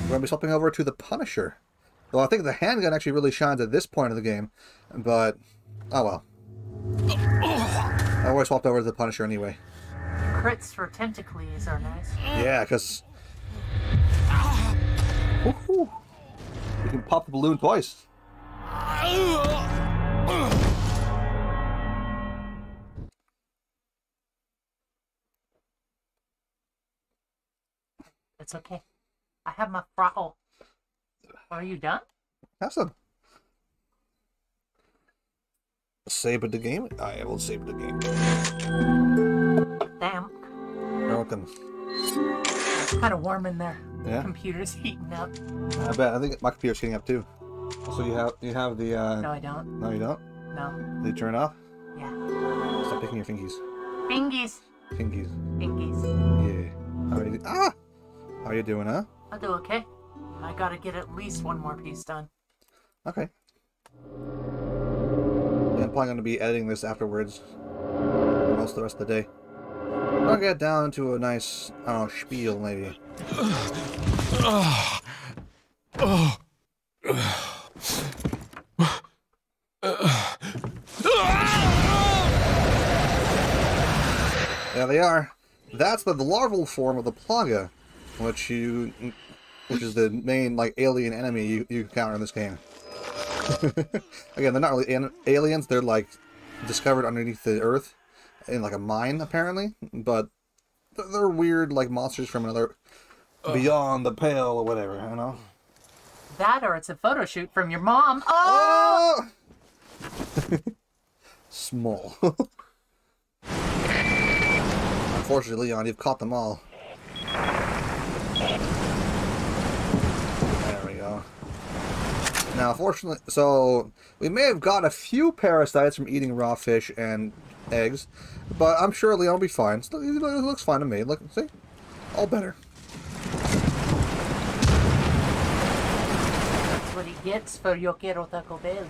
We're gonna be swapping over to the Punisher. Well, I think the handgun actually really shines at this point of the game, but oh well. I always swapped over to the Punisher anyway. Crits for tentacles are nice. Yeah, because you can pop the balloon twice. It's okay. I have my throttle. Are you done? Have some. Save the game? I will save the game. Damn. You're welcome. It's kind of warm in there. Yeah. The computer's heating up. I bet. I think my computer's heating up too. So you have the No, I don't. No, you don't? No. Did you turn it off? Yeah. Stop picking your fingies. Fingies. Fingies. Fingies. Yeah. How are you How are you doing, huh? I'll do okay. I gotta get at least one more piece done. Okay. Yeah, I'm probably going to be editing this afterwards. Most of the rest of the day. I'll get down to a nice, I don't know, spiel maybe. There they are. That's the larval form of the Plaga, which is the main like alien enemy you encounter in this game. Again, they're not really aliens. They're like discovered underneath the earth in like a mine, apparently. But they're weird, like monsters from another beyond the pale or whatever. I don't know. That or it's a photo shoot from your mom. Oh! Small. Unfortunately, Leon, you've caught them all. There we go. Now, fortunately, so we may have got a few parasites from eating raw fish and eggs, but I'm sure Leon will be fine. It looks fine to me. Look, see? All better. That's what he gets for Yo Quiero Taco Bell.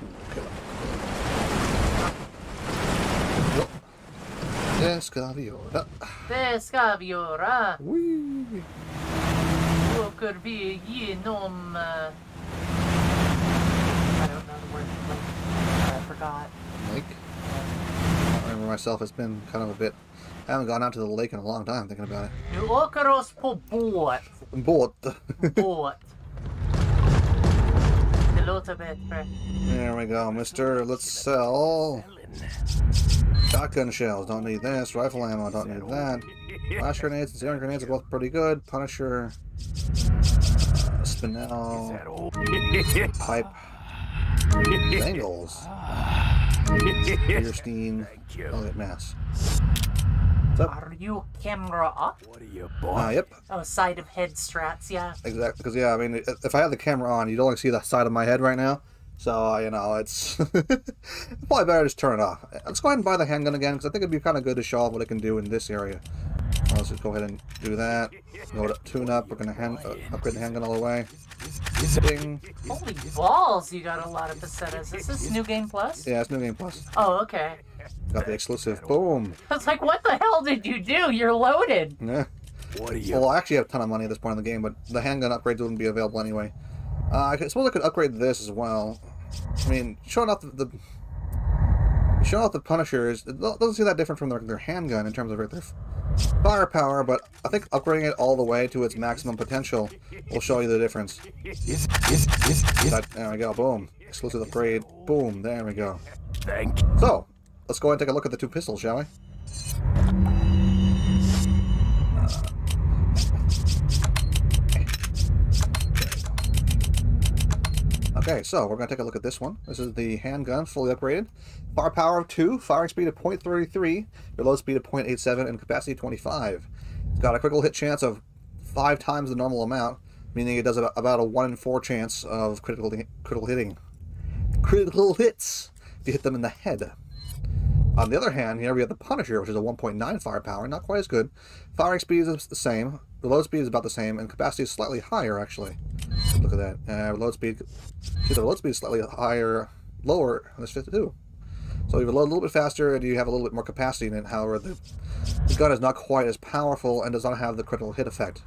Pescaviora. Pescaviora. Whee! Åker vi genom... I don't know the word. I forgot. Lake? I don't remember myself. It's been kind of a bit... I haven't gone out to the lake in a long time thinking about it. Nu åker oss på båt. Båt. Båt. Det låter bättre. There we go, mister. Let's sell. Shotgun shells, don't need this. Rifle ammo, don't need that. Flash grenades and sarin grenades are both pretty good. Punisher. Spinel. Pipe. Bangles. Beerstein. Elliot Mass. What's up? Are you camera up? Yep. Oh, side of head strats, yeah. Exactly, because yeah, I mean, if I have the camera on, you'd only see the side of my head right now. So, you know, it's probably better to just turn it off. Let's go ahead and buy the handgun again, because I think it'd be kind of good to show off what it can do in this area. Let's just go ahead and do that. Go to tune up. We're gonna upgrade the handgun all the way. Ding. Holy balls, you got a lot of pesetas. Is this New Game Plus? Yeah, it's New Game Plus. Oh, okay. Got the exclusive. Boom. I was like, what the hell did you do? You're loaded. Yeah. What are you? Well, I actually have a ton of money at this point in the game, but the handgun upgrades wouldn't be available anyway. I suppose I could upgrade this as well. I mean, showing off the Punishers, it doesn't seem that different from their handgun in terms of their firepower, but I think upgrading it all the way to its maximum potential will show you the difference. There we go, boom. Exclusive upgrade, boom, there we go. Thank you. So, let's go ahead and take a look at the two pistols, shall we? Okay, so we're going to take a look at this one. This is the handgun, fully upgraded. Firepower of 2, firing speed of 0.33, reload speed of 0.87, and capacity 25. It's got a critical hit chance of 5 times the normal amount, meaning it does about a 1 in 4 chance of critical hits if you hit them in the head. On the other hand, here we have the Punisher, which is a 1.9 firepower, not quite as good. Firing speed is the same, reload speed is about the same, and capacity is slightly higher, actually. Look at that. Reload speed. See, the reload speed is slightly lower on this 52. So you reload a little bit faster, and you have a little bit more capacity in it. However, the gun is not quite as powerful and does not have the critical hit effect.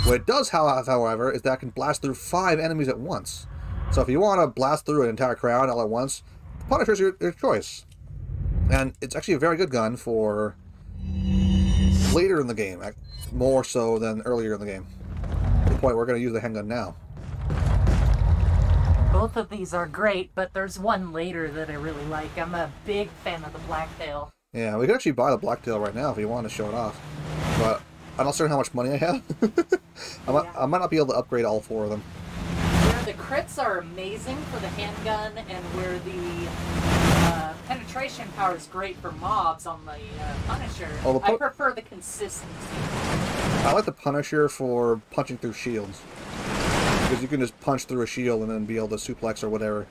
What it does have, however, is that it can blast through 5 enemies at once. So if you want to blast through an entire crowd all at once, the Punisher is your choice. And it's actually a very good gun for later in the game, more so than earlier in the game. To the point we're going to use the handgun now. Both of these are great, but there's one later that I really like. I'm a big fan of the Blacktail. Yeah, we could actually buy the Blacktail right now if you want to show it off. But I'm not certain how much money I have. I might not be able to upgrade all 4 of them. Where the crits are amazing for the handgun, and where the penetration power is great for mobs on the Punisher, I prefer the consistency. I like the Punisher for punching through shields. Because you can just punch through a shield and then be able to suplex or whatever.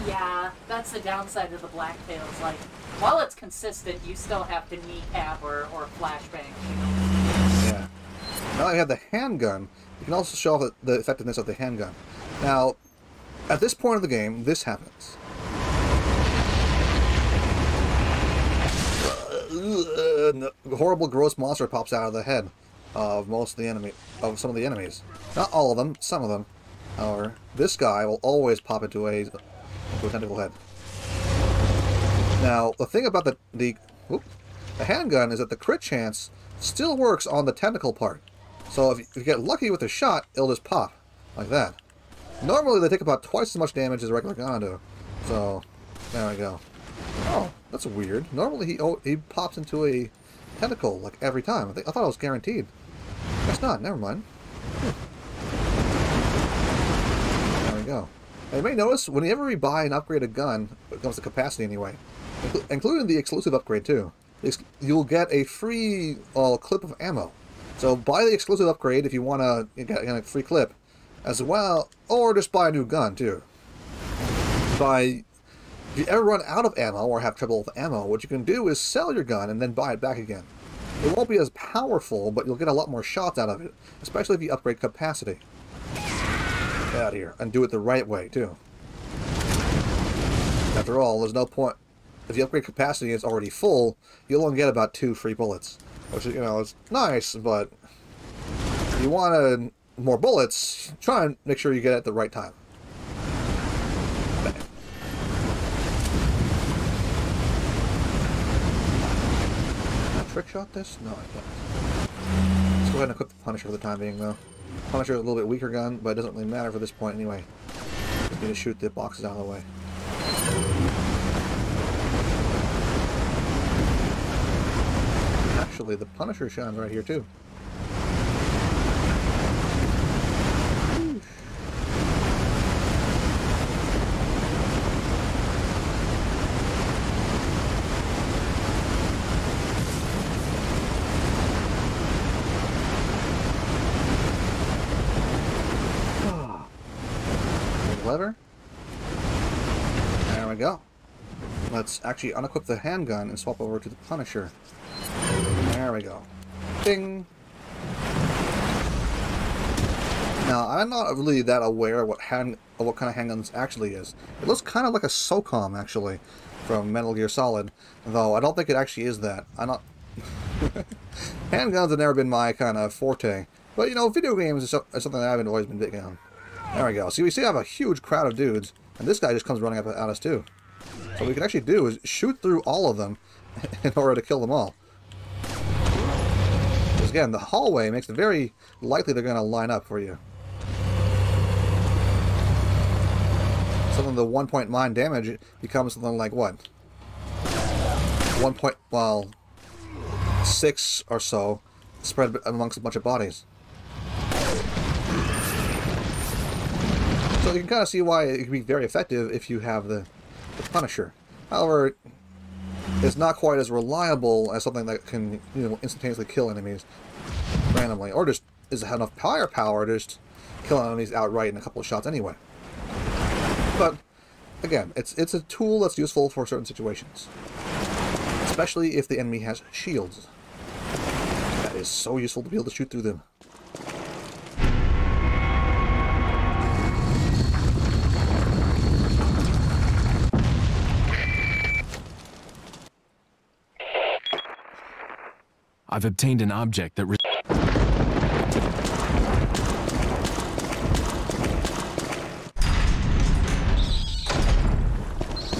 Yeah, that's the downside of the Blacktails. Like, while it's consistent, you still have to kneecap or flashbang shields. Yeah. Now that you have the handgun, you can also show off the effectiveness of the handgun. Now, at this point of the game, this happens. A horrible, gross monster pops out of the head of some of the enemies. Not all of them, some of them. However, this guy will always pop into a tentacle head. Now, the thing about the handgun is that the crit chance still works on the tentacle part. So if you get lucky with a shot, it'll just pop like that. Normally, they take about twice as much damage as a regular gun do. So, there we go. Oh, that's weird. Normally, he pops into a tentacle like every time. I thought it was guaranteed. That's not. Never mind. There we go. Now, you may notice whenever we buy and upgrade a gun, when it comes to capacity anyway, including the exclusive upgrade too, you'll get a free clip of ammo. So buy the exclusive upgrade if you want to get a free clip, as well, or just buy a new gun too. If you ever run out of ammo or have trouble with ammo, what you can do is sell your gun and then buy it back again. It won't be as powerful, but you'll get a lot more shots out of it, especially if you upgrade capacity. Get out of here, and do it the right way, too. After all, there's no point. If you upgrade capacity and it's already full, you'll only get about 2 free bullets. Which, you know, is nice, but if you want more bullets, try and make sure you get it at the right time. Bang. Trick shot this? No, I can't. Let's go ahead and equip the Punisher for the time being, though. Punisher is a little bit weaker gun, but it doesn't really matter for this point anyway. Just need to shoot the boxes out of the way. Actually, the Punisher shines right here, too. Lever. There we go. Let's actually unequip the handgun and swap over to the Punisher. There we go. Ding. Now, I'm not really that aware of what kind of handguns actually is. It looks kind of like a SOCOM, actually, from Metal Gear Solid, though I don't think it actually is that. I'm not... Handguns have never been my kind of forte. But, you know, video games is something that I've always been big on. There we go. See, we see I have a huge crowd of dudes, and this guy just comes running up at us, too. So what we can actually do is shoot through all of them in order to kill them all. Because, again, the hallway makes it very likely they're going to line up for you. Something the 1 point mine damage becomes something like what? 6 or so spread amongst a bunch of bodies. So you can kind of see why it can be very effective if you have the Punisher. However, it's not quite as reliable as something that can, you know, instantaneously kill enemies randomly, or just doesn't have enough firepower to just kill enemies outright in a couple of shots anyway. But again, it's a tool that's useful for certain situations, especially if the enemy has shields. That is so useful to be able to shoot through them. I've obtained an object that...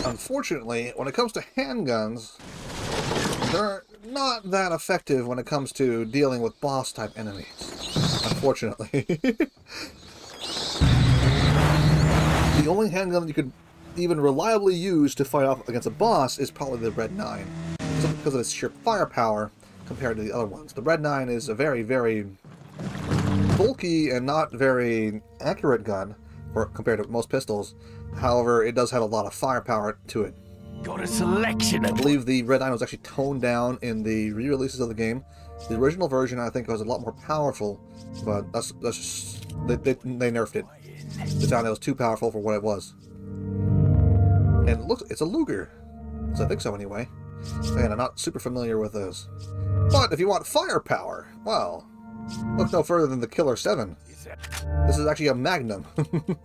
Unfortunately, when it comes to handguns, they're not that effective when it comes to dealing with boss-type enemies. Unfortunately. The only handgun you could even reliably use to fight off against a boss is probably the Red 9. Simply because of its sheer firepower compared to the other ones. The Red 9 is a very, very bulky and not very accurate gun compared to most pistols. However, it does have a lot of firepower to it. Got a selection. I believe the Red 9 was actually toned down in the re-releases of the game. The original version, I think, was a lot more powerful, but that's just, they nerfed it. They found it was too powerful for what it was. And it's a Luger. So I think so anyway. Again, I'm not super familiar with those. But if you want firepower, well, look no further than the Killer 7. This is actually a Magnum. The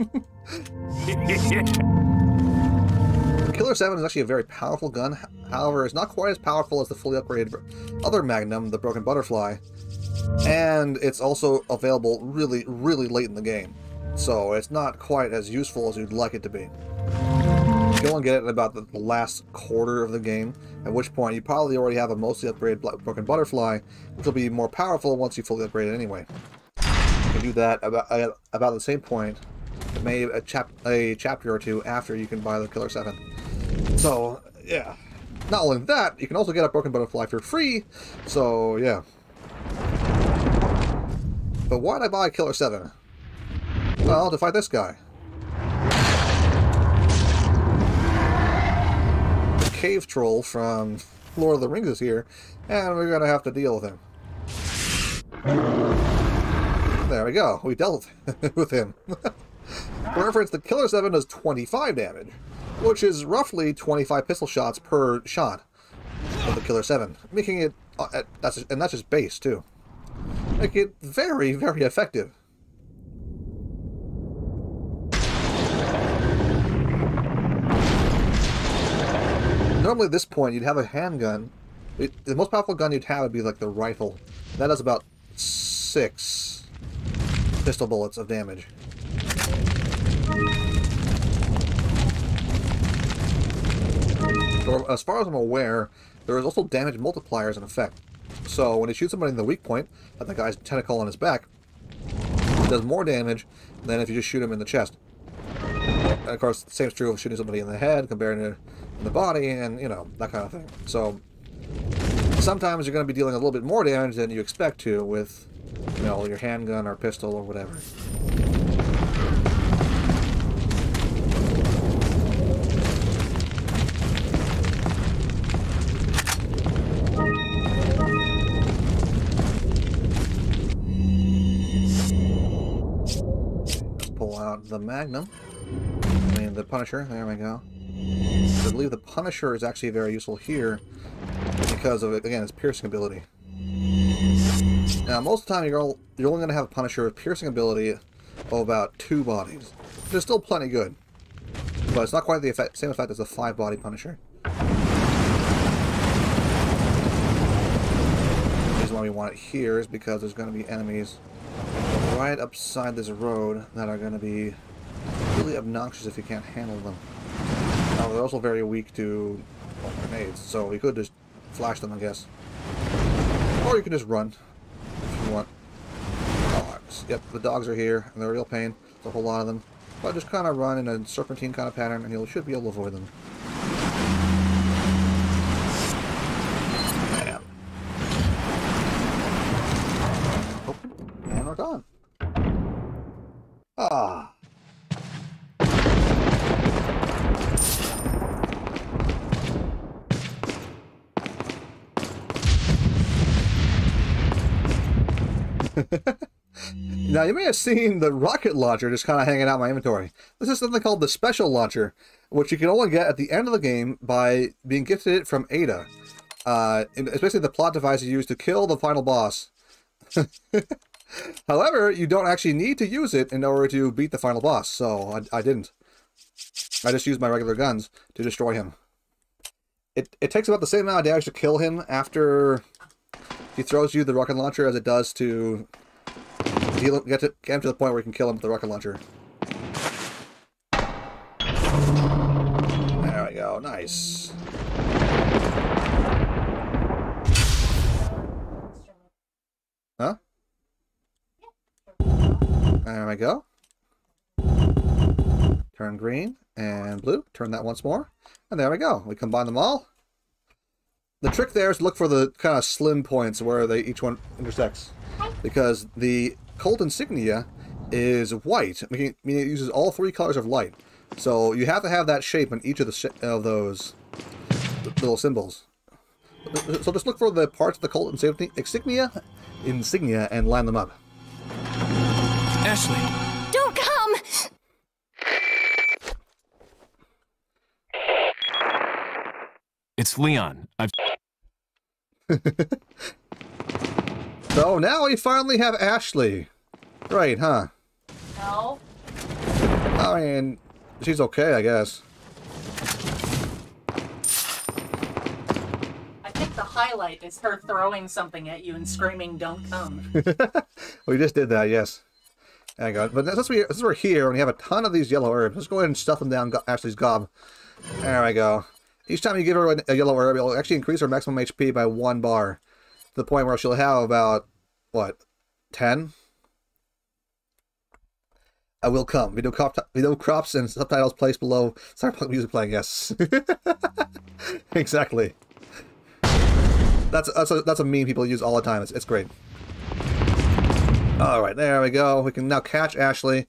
Killer 7 is actually a very powerful gun. However, it's not quite as powerful as the fully upgraded other Magnum, the Broken Butterfly. And it's also available really, really late in the game. So it's not quite as useful as you'd like it to be. You only get it in about the last quarter of the game, at which point you probably already have a mostly upgraded Broken Butterfly, which will be more powerful once you fully upgrade it anyway. You can do that about the same point, maybe a chapter or two after you can buy the Killer 7. So, yeah. Not only that, you can also get a Broken Butterfly for free, so yeah. But why did I buy a Killer 7? Well, to fight this guy. The cave troll from Lord of the Rings is here, and we're gonna have to deal with him. There we go. We dealt with him. For reference, the Killer 7 does 25 damage, which is roughly 25 pistol shots per shot of the Killer 7, making it, and that's just base too, making it very, very effective. Normally at this point you'd have a handgun. The most powerful gun you'd have would be like the rifle. That does about 6 pistol bullets of damage. So as far as I'm aware, there is also damage multipliers in effect. So when you shoot somebody in the weak point, like the guy's tentacle on his back, it does more damage than if you just shoot him in the chest. And of course, the same is true of shooting somebody in the head compared to in the body, and you know, that kind of thing. So sometimes you're going to be dealing a little bit more damage than you expect to with, you know, your handgun or pistol or whatever. Let's pull out the Magnum. I mean, the Punisher. There we go. I believe the Punisher is actually very useful here because of, again, its piercing ability. Now, most of the time, you're only going to have a Punisher with piercing ability of about 2 bodies. Which is still plenty good. But it's not quite the same effect as a 5-body Punisher. The reason why we want it here is because there's going to be enemies right upside this road that are going to be really obnoxious if you can't handle them. Now, they're also very weak to grenades, so you could just flash them, I guess. Or you can just run if you want. Dogs. Yep, the dogs are here, and they're a real pain. There's a whole lot of them. But just kind of run in a serpentine kind of pattern, and you should be able to avoid them. Bam. Open, and we're gone. Ah. Now, you may have seen the rocket launcher just kind of hanging out in my inventory. This is something called the special launcher, which you can only get at the end of the game by being gifted it from Ada. It's basically the plot device you use to kill the final boss. However, you don't actually need to use it in order to beat the final boss, so I didn't. I just used my regular guns to destroy him. It takes about the same amount of damage to kill him after he throws you the rocket launcher as it does to get him to the point where you can kill him with the rocket launcher. There we go. Nice. Huh? There we go. Turn green and blue. Turn that once more. And there we go. We combine them all. The trick there is to look for the kind of slim points where each one intersects. Because the Colt insignia is white, meaning it uses all 3 colors of light. So you have to have that shape on each of those little symbols. So just look for the parts of the Colt insignia and line them up. Ashley! Don't come! It's Leon. So now we finally have Ashley. Right, huh? No. I mean, she's okay, I guess. I think the highlight is her throwing something at you and screaming, "Don't come." We just did that, yes. Hang on. But since we're here and we have a ton of these yellow herbs, let's go ahead and stuff them down Ashley's gob. There we go. Each time you give her a yellow herb, it'll actually increase her maximum HP by 1 bar. To the point where she'll have about, what, 10? I will come. Video crops and subtitles placed below. Cyberpunk music playing, yes. Exactly. That's a meme people use all the time. It's great. Alright, there we go. We can now catch Ashley.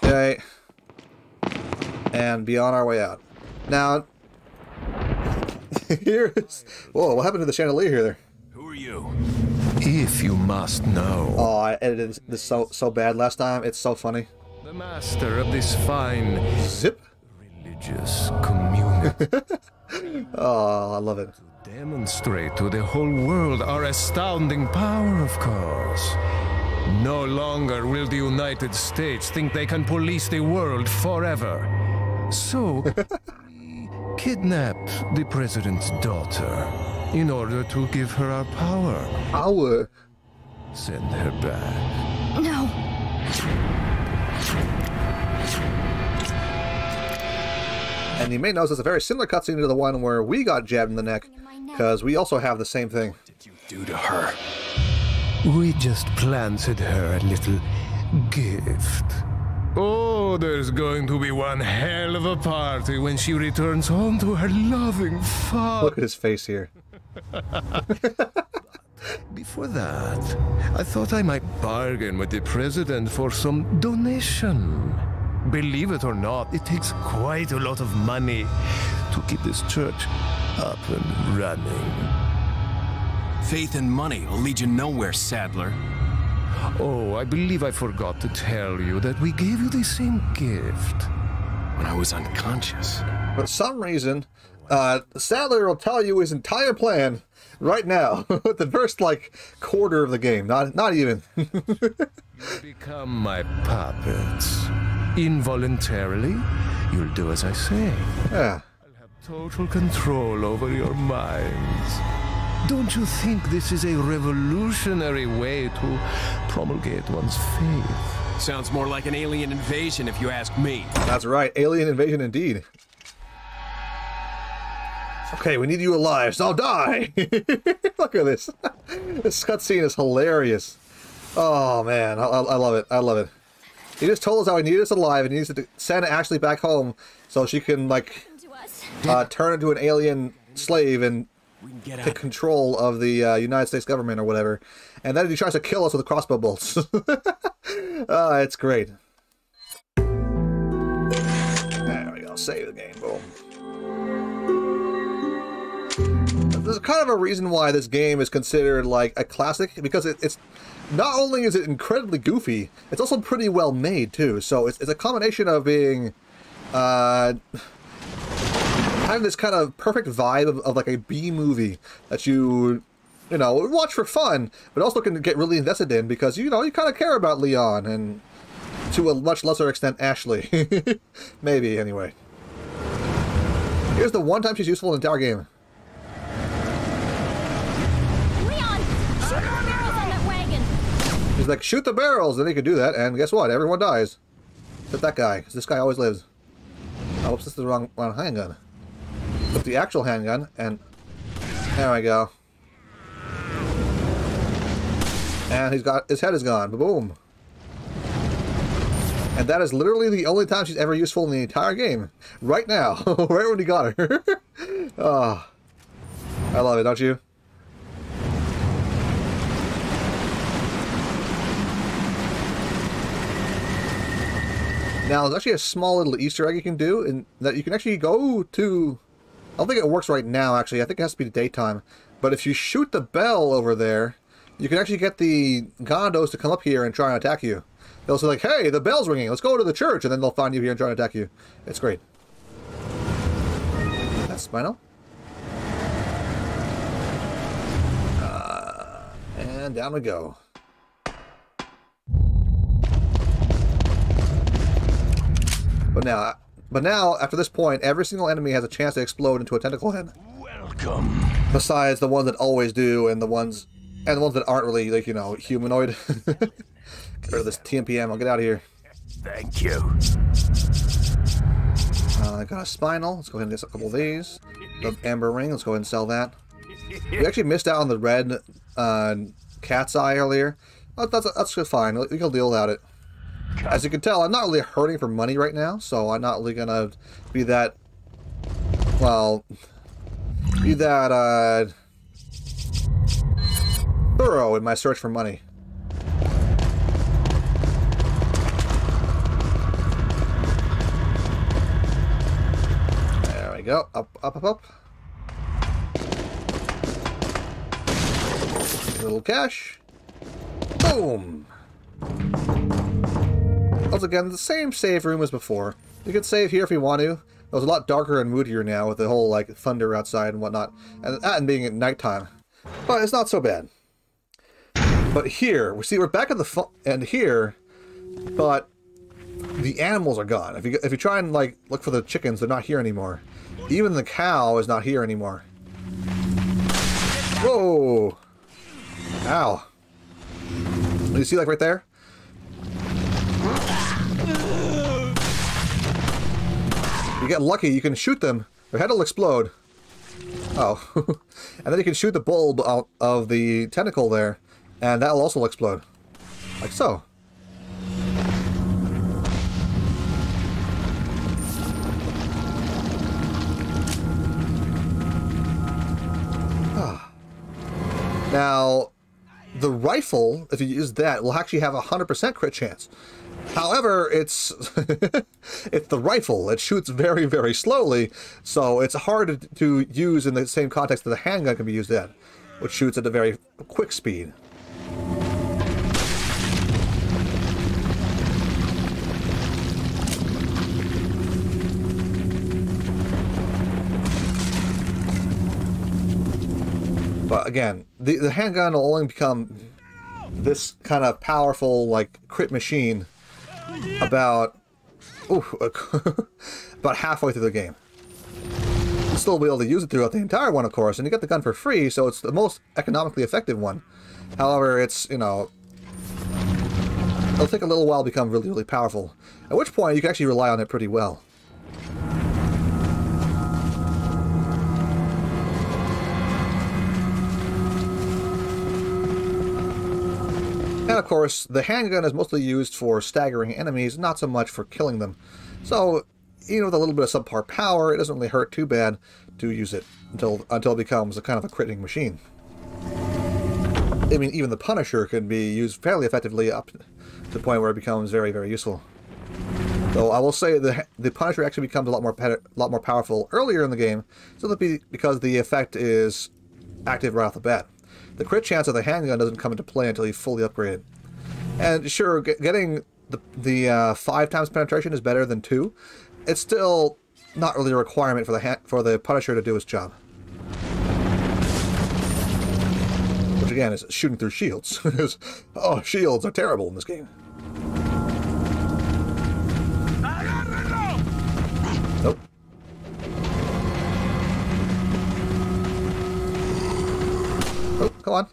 Okay. And be on our way out. Now, here's... Whoa, what happened to the chandelier here? Who are you? If you must know. Oh, I edited this so bad last time. It's so funny. The master of this fine... Zip. Religious community. Oh, I love it. To demonstrate to the whole world our astounding power, of course. No longer will the United States think they can police the world forever. So... kidnapped the president's daughter in order to give her our power. Power? Send her back. No. And you may notice it's a very similar cutscene to the one where we got jabbed in the neck, because we also have the same thing. What did you do to her? We just planted her a little gift. Oh, there's going to be one hell of a party when she returns home to her loving father. Look at his face here. Before that, I thought I might bargain with the president for some donation. Believe it or not, it takes quite a lot of money to keep this church up and running. Faith and money will lead you nowhere, Sadler. Oh, I believe I forgot to tell you that we gave you the same gift. When I was unconscious. For some reason, Sadler will tell you his entire plan right now. The first, like, quarter of the game. Not even. You become my puppets. Involuntarily, you'll do as I say. Yeah. I'll have total control over your minds. Don't you think this is a revolutionary way to promulgate one's faith? Sounds more like an alien invasion if you ask me. That's right, alien invasion indeed. Okay, we need you alive, so die! Look at this. This cutscene is hilarious. Oh man, I love it. I love it. He just told us how he needed us alive and he needs to send Ashley back home so she can, like, turn into an alien slave and take control of the United States government or whatever. And then he tries to kill us with crossbow bolts. It's great. There we go. Save the game. Boom. There's kind of a reason why this game is considered like a classic, because it's not only is it incredibly goofy, it's also pretty well made too. So it's a combination of being having this kind of perfect vibe of like a B movie that you know, watch for fun, but also can get really invested in because, you know, you kind of care about Leon and to a much lesser extent Ashley. Maybe, anyway. Here's the one time she's useful in the entire game. Leon! Shoot more barrels on that wagon! He's like, shoot the barrels! And he can do that, and guess what? Everyone dies. Except that guy, because this guy always lives. Oh, oops, this is the wrong handgun. Put the actual handgun, and there we go. And his head is gone. Boom. And that is literally the only time she's ever useful in the entire game. Right now. Right when he got her. Oh, I love it, don't you? Now, there's actually a small little Easter egg you can do, and that you can actually go to... I don't think it works right now, actually. I think it has to be daytime. But if you shoot the bell over there, you can actually get the Gondos to come up here and try and attack you. They'll say like, hey, the bell's ringing, let's go to the church, and then they'll find you here and try to attack you. It's great. That's Spinal. And down we go. But now, after this point, every single enemy has a chance to explode into a tentacle head. Welcome. Besides the ones that always do, and the ones that aren't really, like, you know, humanoid. Get rid of this TMPM. I'll get out of here. Thank you. I got a Spinal. Let's go ahead and get a couple of these. The Amber Ring. Let's go ahead and sell that. We actually missed out on the red cat's eye earlier. That's just fine. We can deal without it. As you can tell, I'm not really hurting for money right now, so I'm not really gonna be that, well, thorough in my search for money. There we go. Up, up, up, up. A little cash. Boom. Once again, the same save room as before. You can save here if you want to. It was a lot darker and moodier now with the whole, like, thunder outside and whatnot. And being at nighttime. But it's not so bad. But here, we're back at the end here, but the animals are gone. If you try and, like, look for the chickens, they're not here anymore. Even the cow is not here anymore. Whoa! Ow. You see, like, right there? You get lucky, you can shoot them. Their head will explode. Oh. And then you can shoot the bulb out of the tentacle there, and that will also explode. Like so. Now, the rifle, if you use that, will actually have a 100% crit chance. However, it's it's the rifle. It shoots very, very slowly, so it's hard to use in the same context that the handgun can be used in, which shoots at a very quick speed. But again, the handgun will only become this kind of powerful, like, crit machine about about halfway through the game. You'll still be able to use it throughout the entire one, of course, and you get the gun for free, so it's the most economically effective one. However, it's, you know, it'll take a little while to become really, really powerful. At which point, you can actually rely on it pretty well. And of course, the handgun is mostly used for staggering enemies, not so much for killing them. So, even with a little bit of subpar power, it doesn't really hurt too bad to use it until it becomes a kind of a critting machine. I mean, even the Punisher can be used fairly effectively up to the point where it becomes very, very useful. Though I will say the Punisher actually becomes a lot more powerful earlier in the game, simply because the effect is active right off the bat. The crit chance of the handgun doesn't come into play until you fully upgrade. And sure, getting the 5 times penetration is better than 2. It's still not really a requirement for the Punisher to do his job. Which again is shooting through shields. Oh, shields are terrible in this game. Nope. Oh, come on.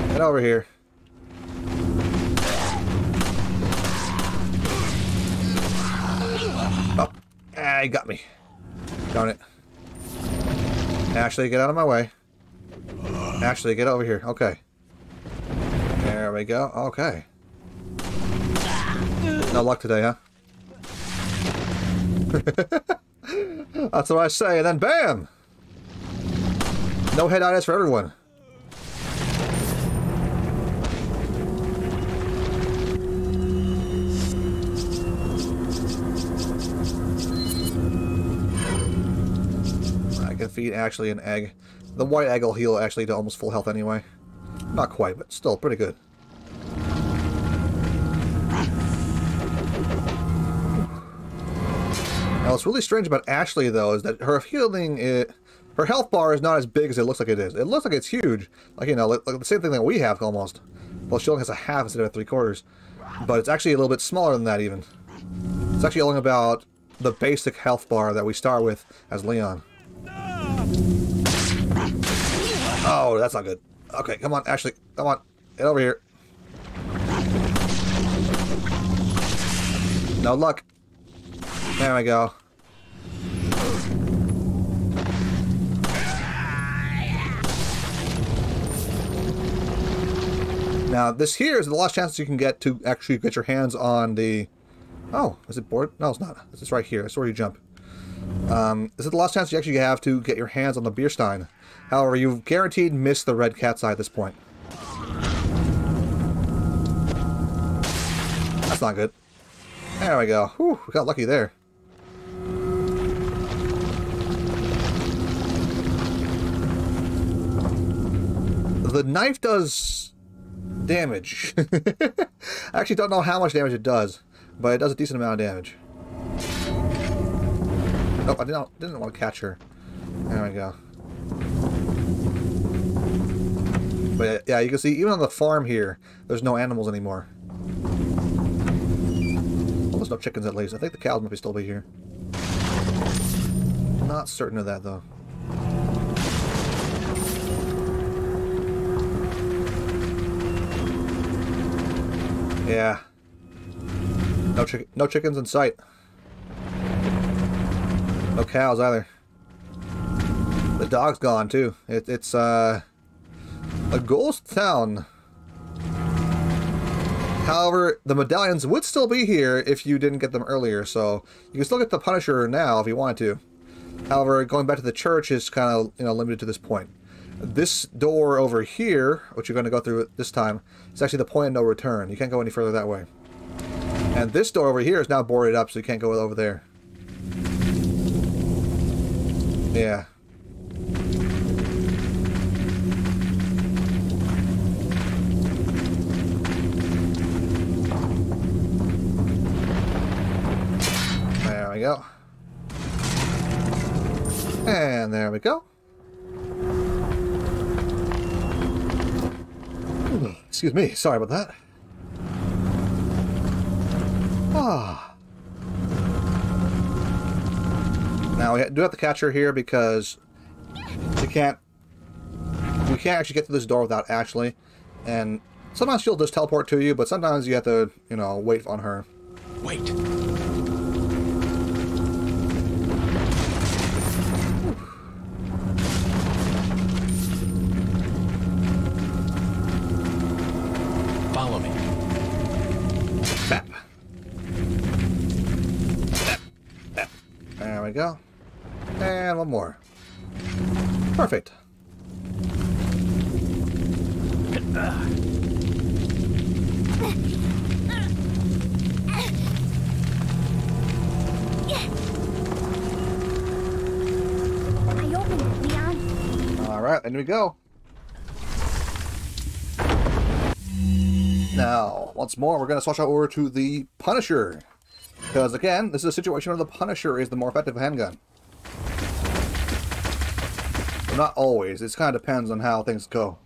Get over here. Oh, he got me. Darn it. Ashley, get out of my way. Ashley, get over here. Okay. There we go. Okay. No luck today, huh? That's what I say, and then BAM! No head-itis for everyone. I can feed Ashley an egg. The white egg will heal Ashley to almost full health anyway. Not quite, but still pretty good. Now, what's really strange about Ashley, though, is that her healing, her health bar is not as big as it looks like it is. It looks like it's huge, like, you know, like the same thing that we have almost. Well, she only has a half instead of 3/4, but it's actually a little bit smaller than that even. It's actually only about the basic health bar that we start with as Leon. Oh, that's not good. Okay, come on, Ashley, come on, get over here. No luck. There we go. Now, this here is the last chance you can get to actually get your hands on the... Oh, is it board? No, it's not. This is right here. It's where you jump. This is the last chance you actually have to get your hands on the beer stein. However, you've guaranteed missed the red cat's eye at this point. That's not good. There we go. Whew, we got lucky there. The knife does damage. I actually don't know how much damage it does, but it does a decent amount of damage. Oh, I didn't want to catch her. There we go. But yeah, you can see even on the farm here, there's no animals anymore. Well, there's no chickens at least. I think the cows might still be here. Not certain of that though. Yeah. No chickens in sight. No cows either. The dog's gone too. It's a ghost town. However, the medallions would still be here if you didn't get them earlier, so you can still get the Punisher now if you wanted to. However, going back to the church is kind of, you know, limited to this point. This door over here, which you're going to go through this time, is actually the point of no return. You can't go any further that way. And this door over here is now boarded up, so you can't go over there. Yeah. There we go. And there we go. Excuse me, sorry about that. Ah. Now we do have to catch her here because we can't actually get to this door without Ashley, and sometimes she'll just teleport to you, but sometimes you have to, you know, wait on her. Wait. Follow me. Bap. Bap. Bap. There we go. And one more. Perfect. I opened it, Leon. Alright, in we go. Now, once more, we're going to switch over to the Punisher. Because, again, this is a situation where the Punisher is the more effective handgun. But not always. It kind of depends on how things go.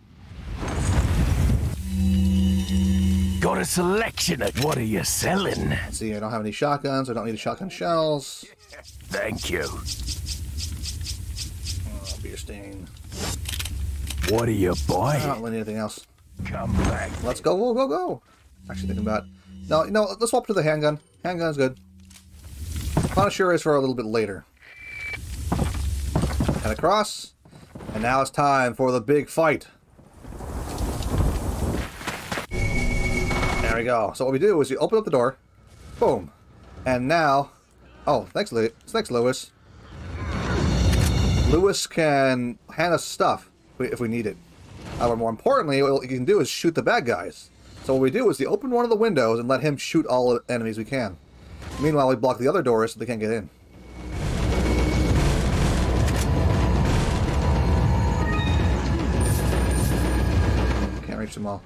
Got a selection of what are you selling? Let's see, I don't have any shotguns. I don't need shotgun shells. Thank you. Oh, beer stain. What are you buying? I don't really need anything else. Come back. Let's go, go, go, go. Actually thinking about... No, you know, let's swap to the handgun. Handgun's good. Punisher is for a little bit later. And across. And now it's time for the big fight. There we go. So what we do is you open up the door. Boom. And now... Oh, thanks, Lewis. Lewis can hand us stuff if we need it. However, more importantly, what you can do is shoot the bad guys. So what we do is we open one of the windows and let him shoot all the enemies we can. Meanwhile, we block the other doors so they can't get in. Can't reach them all.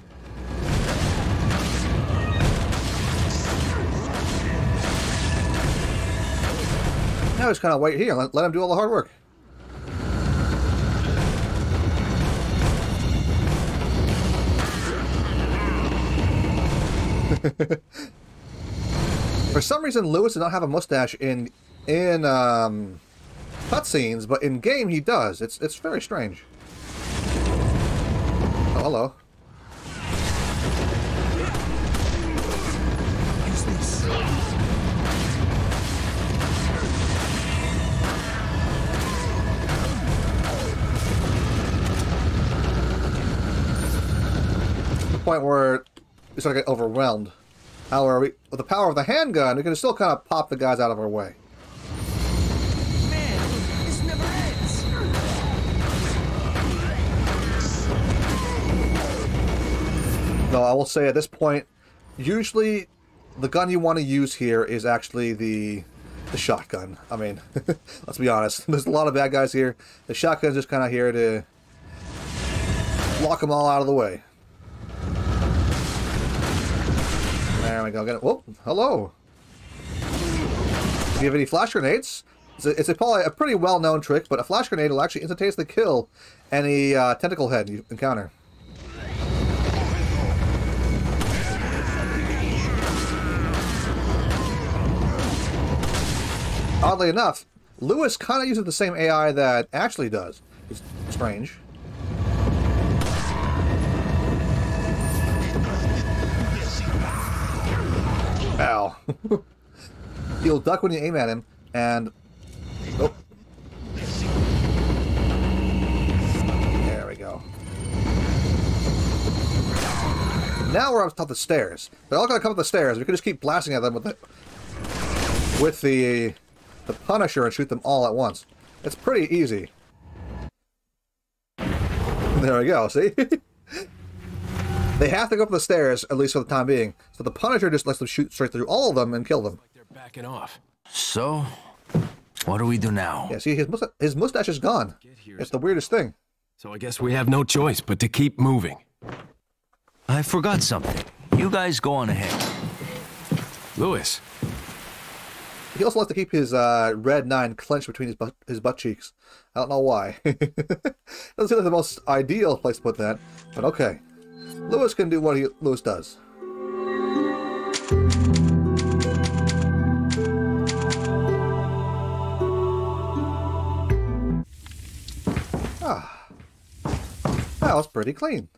Now just kind of wait here and let him do all the hard work. For some reason, Lewis does not have a mustache in cutscenes, but in game he does. It's very strange. Oh, hello. Use this. The point where we start to get overwhelmed. However, with the power of the handgun, we can still kind of pop the guys out of our way. Man, this never ends. Though I will say at this point, usually the gun you want to use here is actually the shotgun. I mean, let's be honest. There's a lot of bad guys here. The shotgun's just kind of here to block them all out of the way. There we go. Get it. Whoop. Hello. Do you have any flash grenades? It's probably a pretty well-known trick, but a flash grenade will actually instantaneously kill any tentacle head you encounter. Oddly enough, Lewis kind of uses the same AI that Ashley does. It's strange. Ow. He'll duck when you aim at him, and... Oh. There we go. Now we're up top of the stairs. They're all going to come up the stairs. We can just keep blasting at them with the Punisher and shoot them all at once. It's pretty easy. There we go, see? They have to go up the stairs, at least for the time being. So the Punisher just lets them shoot straight through all of them and kill them. Like they're backing off. So, what do we do now? Yeah, see, his mustache is gone. It's the weirdest thing. So I guess we have no choice but to keep moving. I forgot something. You guys go on ahead. Lewis. He also likes to keep his red 9 clenched between his butt cheeks. I don't know why. Doesn't seem like the most ideal place to put that, but okay. Lewis can do what Lewis does. Ah, that was pretty clean.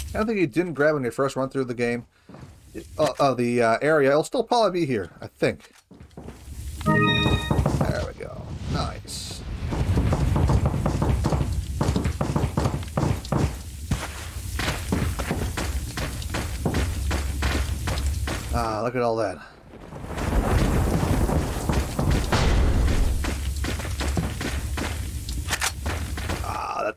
I don't think he didn't grab when you first run through the game. The area. It'll still probably be here, I think. There we go. Nice. Ah, look at all that.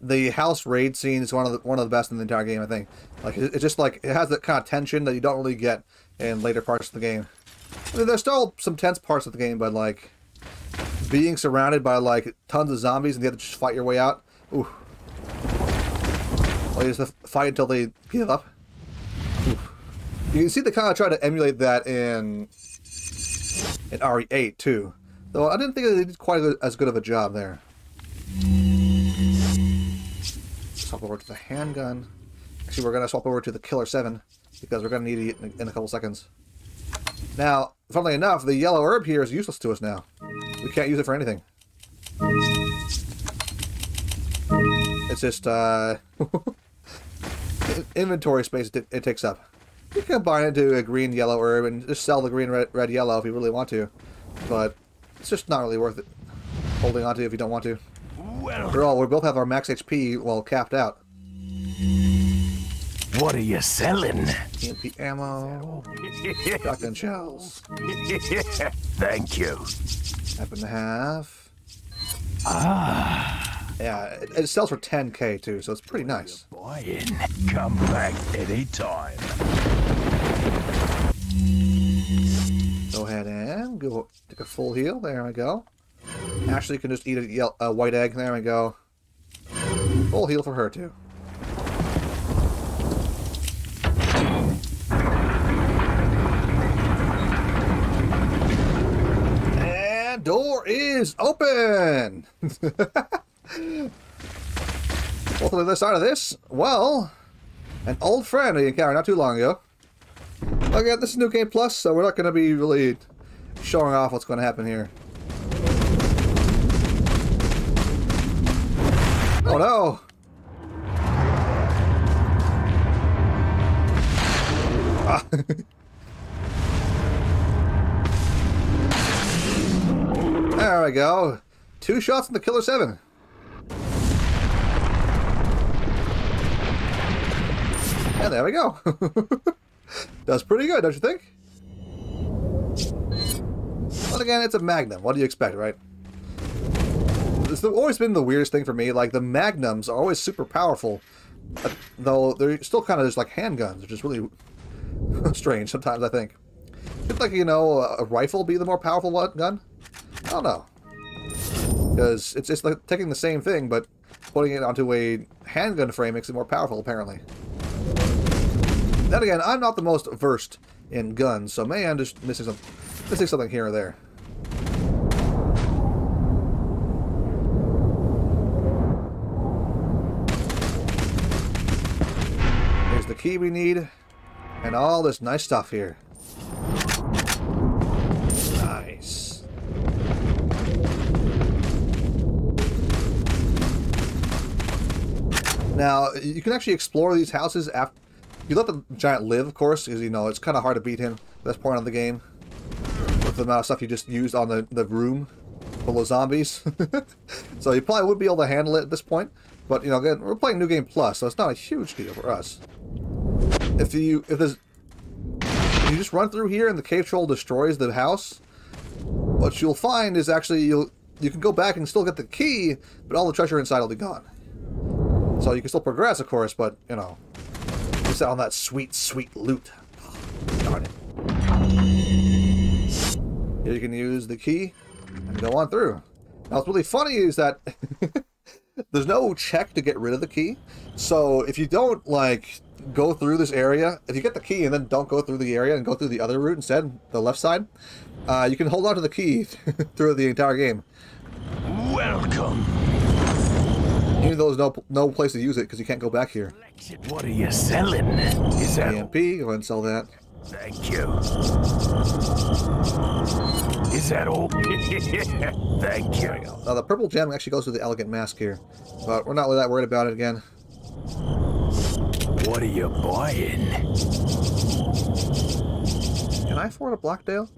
The house raid scene is one of the best in the entire game, I think. Like it's just like it has that kind of tension that you don't really get in later parts of the game. I mean, there's still some tense parts of the game, but like being surrounded by like tons of zombies and you have to just fight your way out. Ooh. Well, you just have to fight until they give up. Ooh. You can see they kind of try to emulate that in RE8 too, though I didn't think they did quite as good of a job there. Swap over to the handgun. Actually, we're going to swap over to the Killer 7 because we're going to need it in a couple seconds. Now, funnily enough, the yellow herb here is useless to us now. We can't use it for anything. It's just inventory space it takes up. You can combine it to a green yellow herb and just sell the green red yellow if you really want to, but it's just not really worth it holding on to if you don't want to. After all, we both have our max HP, well, capped out. What are you selling? EMP ammo. Shotgun shells. Thank you. Happen to have. Ah. Yeah, it sells for 10k too, so it's pretty nice. Buying. Come back anytime. Go ahead and go take a full heal. There we go. Ashley can just eat a white egg. There we go. Full heal for her too. And door is open. Both on the other side of this, well, an old friend we encountered not too long ago. Again, this is New Game Plus, so we're not going to be really showing off what's going to happen here. Oh no! There we go. 2 shots in the Killer 7. And there we go. That's pretty good, don't you think? But again, it's a Magnum. What do you expect, right? It's always been the weirdest thing for me. Like, the Magnums are always super powerful, though they're still kind of just like handguns, which is really strange sometimes, I think. Should, like, you know, a rifle be the more powerful gun? I don't know. Because it's just like taking the same thing, but putting it onto a handgun frame makes it more powerful, apparently. Then again, I'm not the most versed in guns, so maybe I'm just missing something here or there. Here's the key we need, and all this nice stuff here. Nice. Now, you can actually explore these houses after... You let the giant live, of course, because, you know, it's kind of hard to beat him at this point of the game. With the amount of stuff you just used on the room full of zombies. So you probably would be able to handle it at this point. But, you know, again, we're playing New Game Plus, so it's not a huge deal for us. If you just run through here and the cave troll destroys the house, what you'll find is actually you can go back and still get the key, but all the treasure inside will be gone. So you can still progress, of course, but, you know, miss out on that sweet, sweet loot. Oh, darn it. Here you can use the key and go on through. Now, what's really funny is that there's no check to get rid of the key. So if you don't, like, go through this area, if you get the key and then don't go through the area and go through the other route instead, the left side, you can hold on to the key through the entire game. Welcome. Even though there's no place to use it because you can't go back here. What are you selling? Is that EMP? Go ahead and sell that. Thank you. Is that all? Thank you. Now the purple gem actually goes with the elegant mask here, but we're not really that worried about it again. What are you buying? Can I afford a Blacktail?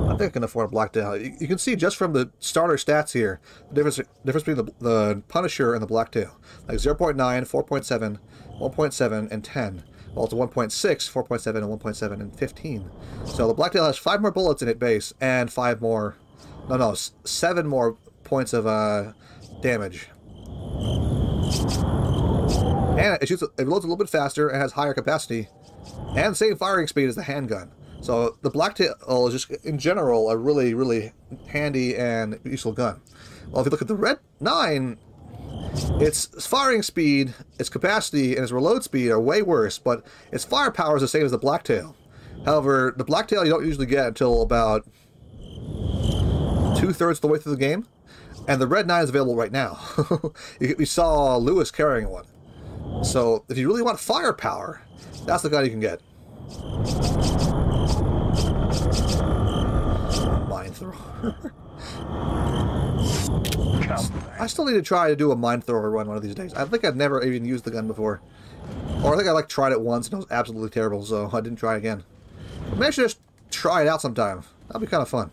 I think I can afford a Blacktail. You can see just from the starter stats here the difference between the Punisher and the Blacktail. Like 0.9, 4.7, 1.7, and 10. Well, it's 1.6, 4.7, and 1.7, and 15. So the Blacktail has 5 more bullets in it base, and 7 more points of damage. And it loads a little bit faster and has higher capacity, and same firing speed as the handgun. So the Blacktail is just, in general, a really, really handy and useful gun. Well, if you look at the Red 9, its firing speed, its capacity, and its reload speed are way worse, but its firepower is the same as the Blacktail. However, the Blacktail you don't usually get until about 2/3 of the way through the game, and the Red 9 is available right now. We saw Lewis carrying one. So, if you really want firepower, that's the gun you can get. Mine thrower. I still need to try to do a mine thrower run one of these days. I think I've never even used the gun before. Or I think I tried it once and it was absolutely terrible, so I didn't try again. But maybe I should just try it out sometime. That'll be kind of fun.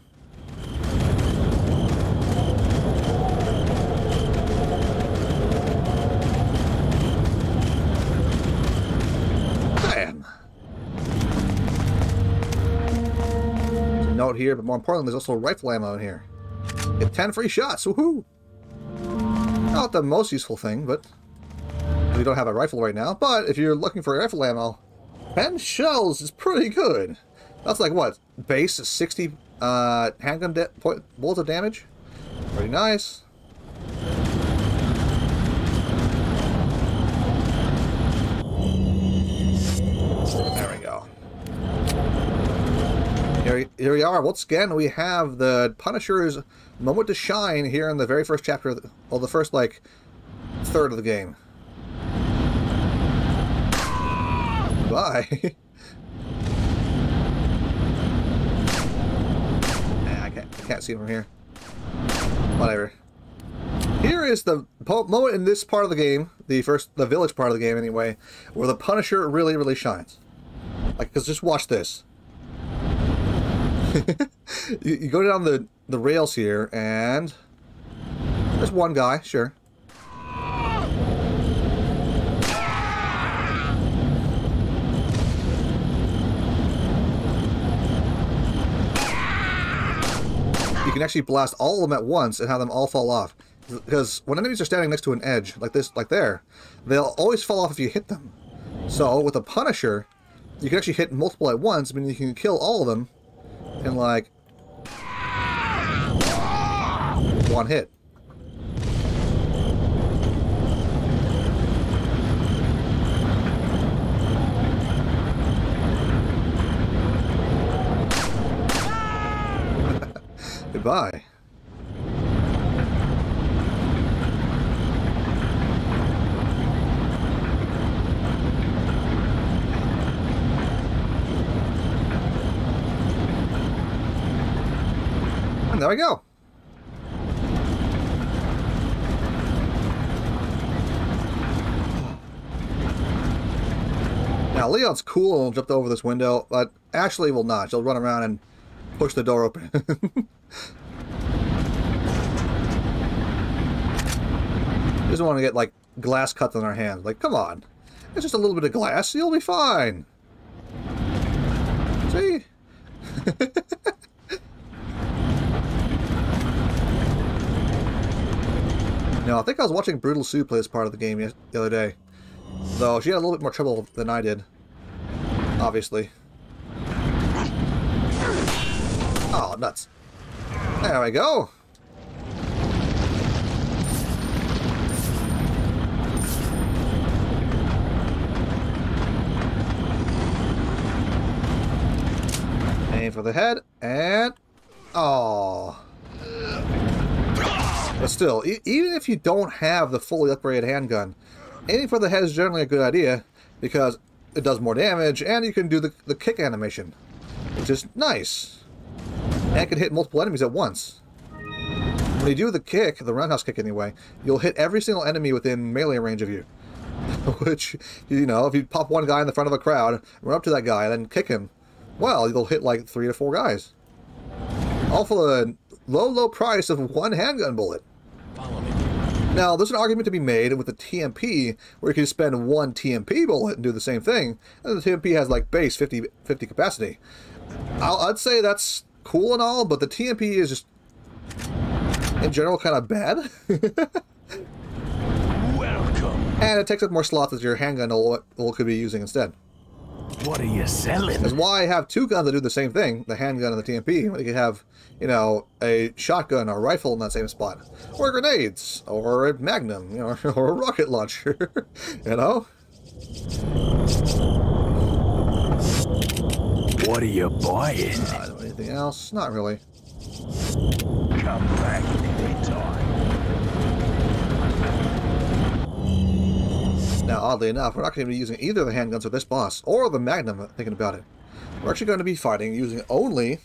Bam! There's a note here, but more importantly, there's also rifle ammo in here. Get 10 free shots, woohoo! Not the most useful thing, but we don't have a rifle right now. But if you're looking for rifle ammo, 10 shells is pretty good. That's like what? Base 60 handgun bullets of damage? Pretty nice. There we go. Here we are. Once again, we have the Punisher's moment to shine here in the very first chapter, or the first, like, third of the game. Bye. Nah, I can't see him from here. Whatever. Here is the moment in this part of the game, the village part of the game anyway, where the Punisher really, really shines. Like, because just watch this. you go down the rails here, and there's one guy, sure. You can actually blast all of them at once and have them all fall off. Because when enemies are standing next to an edge, like this, like there, they'll always fall off if you hit them. So with a Punisher, you can actually hit multiple at once, meaning you can kill all of them in like one hit. Goodbye. And there we go. Now, Leon's cool and jumped over this window, but Ashley will not. She'll run around and push the door open. Doesn't want to get, like, glass cuts on our hands. Like, come on. It's just a little bit of glass. You'll be fine. See? No, I think I was watching Brutal Sue play this part of the game the other day. Though she had a little bit more trouble than I did. Obviously. Oh, nuts. There we go. Aim for the head, and... Oh. But still, even if you don't have the fully upgraded handgun, aiming for the head is generally a good idea, because it does more damage, and you can do the kick animation, which is nice. And it can hit multiple enemies at once. When you do the kick, the roundhouse kick anyway, you'll hit every single enemy within melee range of you. Which, you know, if you pop one guy in the front of a crowd, run up to that guy, and then kick him, well, you'll hit like 3 to 4 guys. All for the low, low price of one handgun bullet. Follow me. Now, there's an argument to be made with the TMP, where you can spend one TMP bullet and do the same thing, and the TMP has like base 50 capacity. I'd say that's cool and all, but the TMP is just, in general, kind of bad. Welcome. And it takes up more slots as your handgun could be using instead. What are you selling? That's why I have 2 guns that do the same thing, the handgun and the TMP. You can have, you know, a shotgun or a rifle in that same spot. Or grenades, or a magnum, you know, or a rocket launcher, you know? What are you buying? Anything else? Not really. Come back anytime. Now, oddly enough, we're not going to be using either of the handguns with this boss, or the Magnum, thinking about it. We're actually going to be fighting using only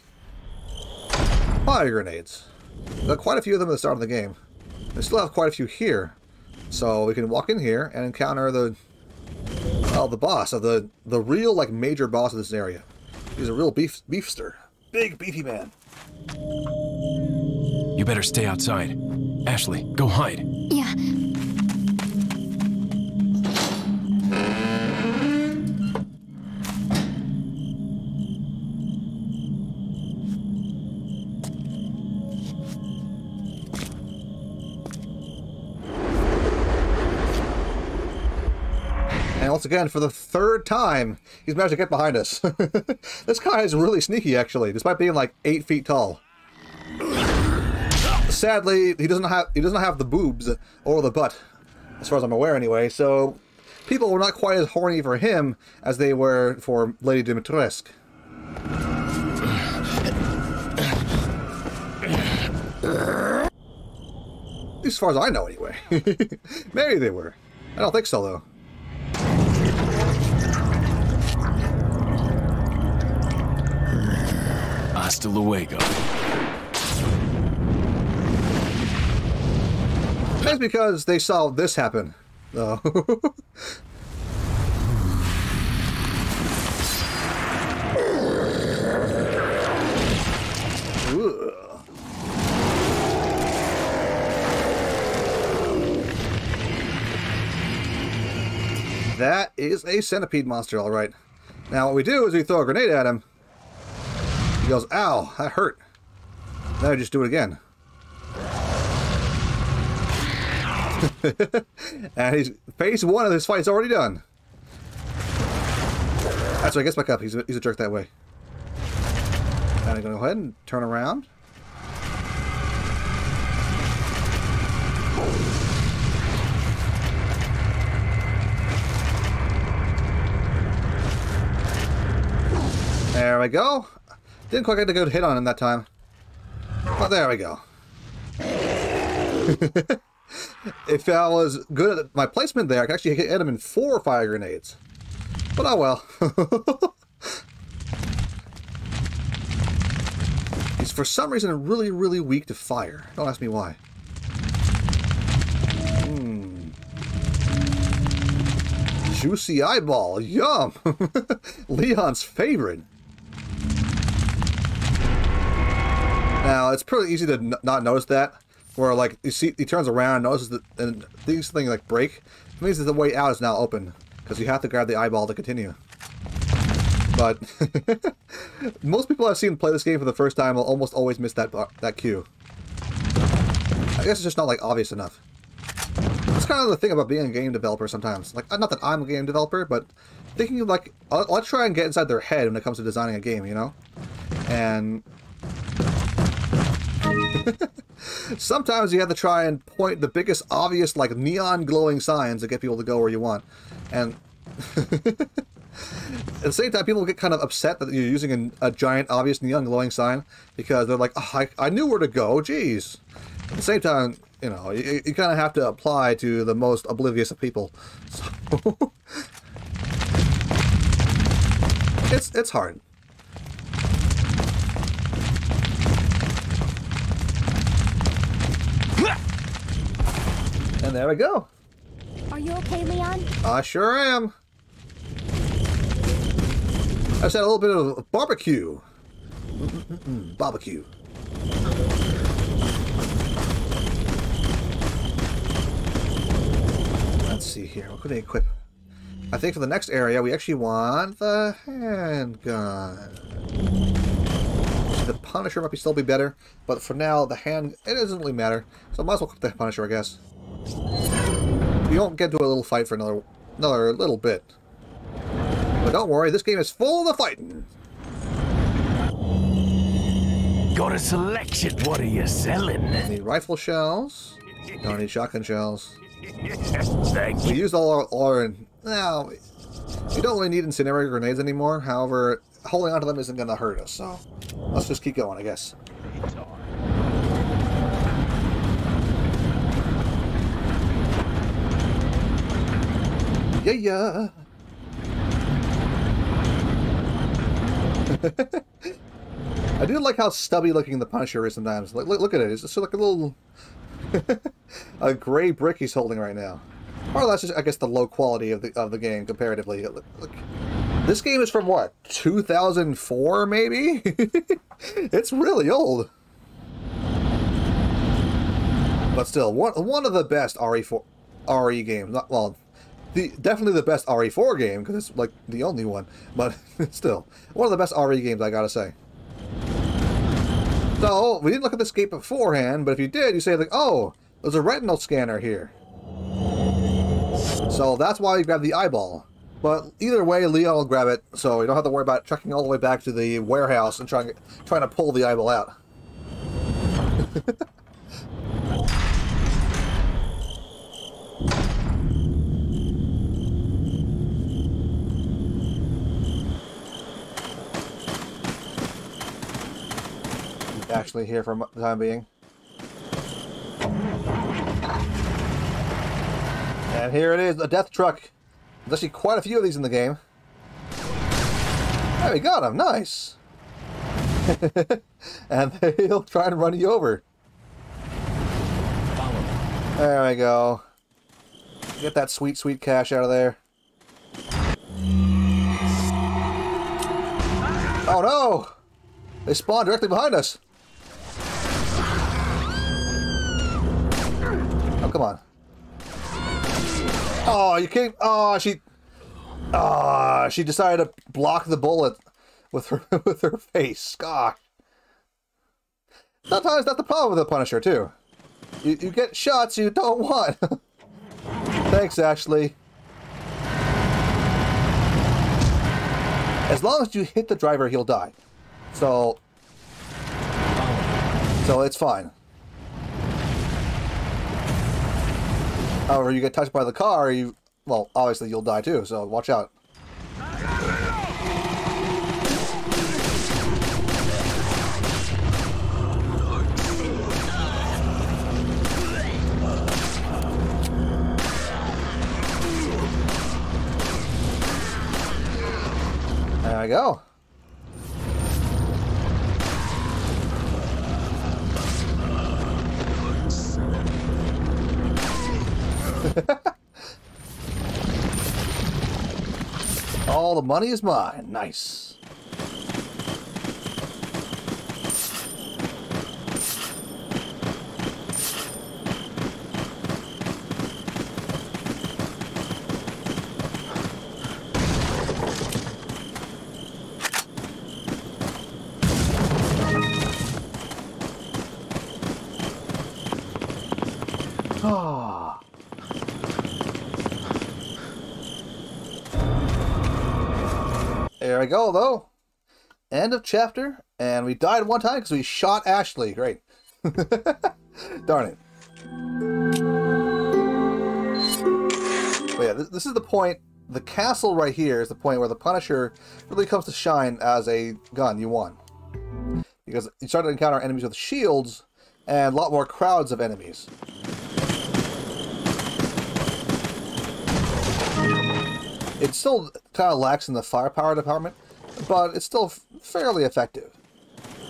fire grenades. We've got quite a few of them at the start of the game. We still have quite a few here. So we can walk in here and encounter the boss of the real, like, major boss of this area. He's a real beefster. Big, beefy man. You better stay outside. Ashley, go hide. Yeah. And once again, for the 3rd time, he's managed to get behind us. This guy is really sneaky, actually, despite being like 8 feet tall. Sadly, he doesn't have the boobs or the butt, as far as I'm aware, anyway. So people were not quite as horny for him as they were for Lady Dimitrescu. At least as far as I know, anyway. Maybe they were. I don't think so, though. Hasta luego. That's because they saw this happen, though. That is a centipede monster, all right. Now what we do is we throw a grenade at him. He goes, ow, that hurt. Then I just do it again. And he's phase 1 of this fight's already done. That's right, gets back up. He's a jerk that way. And I'm going to go ahead and turn around. There we go. Didn't quite get a good hit on him that time. But there we go. If I was good at my placement there, I could actually hit him in 4 fire grenades. But oh well. He's for some reason really, really weak to fire. Don't ask me why. Juicy eyeball. Yum! Leon's favorite. Now, it's pretty easy to not notice that. Where, like, you see, he turns around, notices that, and these things, like, break. It means that the way out is now open. Because you have to grab the eyeball to continue. But, most people I've seen play this game for the first time will almost always miss that cue. I guess it's just not, like, obvious enough. That's kind of the thing about being a game developer sometimes. Like, not that I'm a game developer, but thinking of, like, let's try and get inside their head when it comes to designing a game, you know? And sometimes you have to try and point the biggest obvious, like, neon glowing signs to get people to go where you want. And At the same time, people get kind of upset that you're using a giant, obvious neon glowing sign because they're like, oh, I knew where to go, jeez. At the same time, you know, you kind of have to apply to the most oblivious of people. So it's hard. And there we go. Are you okay, Leon? I sure am. I just had a little bit of barbecue. Barbecue. Let's see here. What could I equip? I think for the next area, we actually want the handgun. The Punisher might still be better, but for now, the hand, it doesn't really matter. So I might as well equip the Punisher, I guess. We won't get into a little fight for another little bit. But don't worry, this game is full of fighting. Got a selection. What are you selling? Need rifle shells. Don't need shotgun shells. Thank you. We used all our now, we don't really need incendiary grenades anymore. However, holding onto them isn't going to hurt us, so let's just keep going, I guess. Yeah. I do like how stubby looking the Punisher is sometimes. Look at it. It's just like a little a gray brick he's holding right now. Or that's just, I guess, the low quality of the game comparatively. Look. This game is from what, 2004 maybe? It's really old. But still, one of the best RE games. Well, definitely the best RE4 game, because it's like the only one. But still, one of the best RE games, I gotta say. So, we didn't look at this gate beforehand, but if you did, you say like, oh, there's a retinal scanner here. So that's why you grab the eyeball. But either way, Leon will grab it, so you don't have to worry about trekking all the way back to the warehouse and trying to pull the eyeball out. Actually here for the time being. And here it is, a death truck. There's actually quite a few of these in the game. There we got him, nice. And they'll try and run you over. There we go. Get that sweet, sweet cash out of there. Oh no! They spawned directly behind us. Oh, come on. Oh, you can't. Oh, she decided to block the bullet with her face. Gosh. Sometimes that's the problem with the Punisher too. You get shots you don't want. Thanks, Ashley. As long as you hit the driver, he'll die. So it's fine. However, you get touched by the car, well, obviously you'll die too, so watch out. There we go. All the money is mine. Nice. Ah. There we go, though. End of chapter. And we died one time because we shot Ashley. Great. Darn it. But yeah, this is the point the castle right here is the point where the Punisher really comes to shine as a gun. You won. Because you start to encounter enemies with shields and a lot more crowds of enemies. It still kind of lacks in the firepower department, but it's still fairly effective.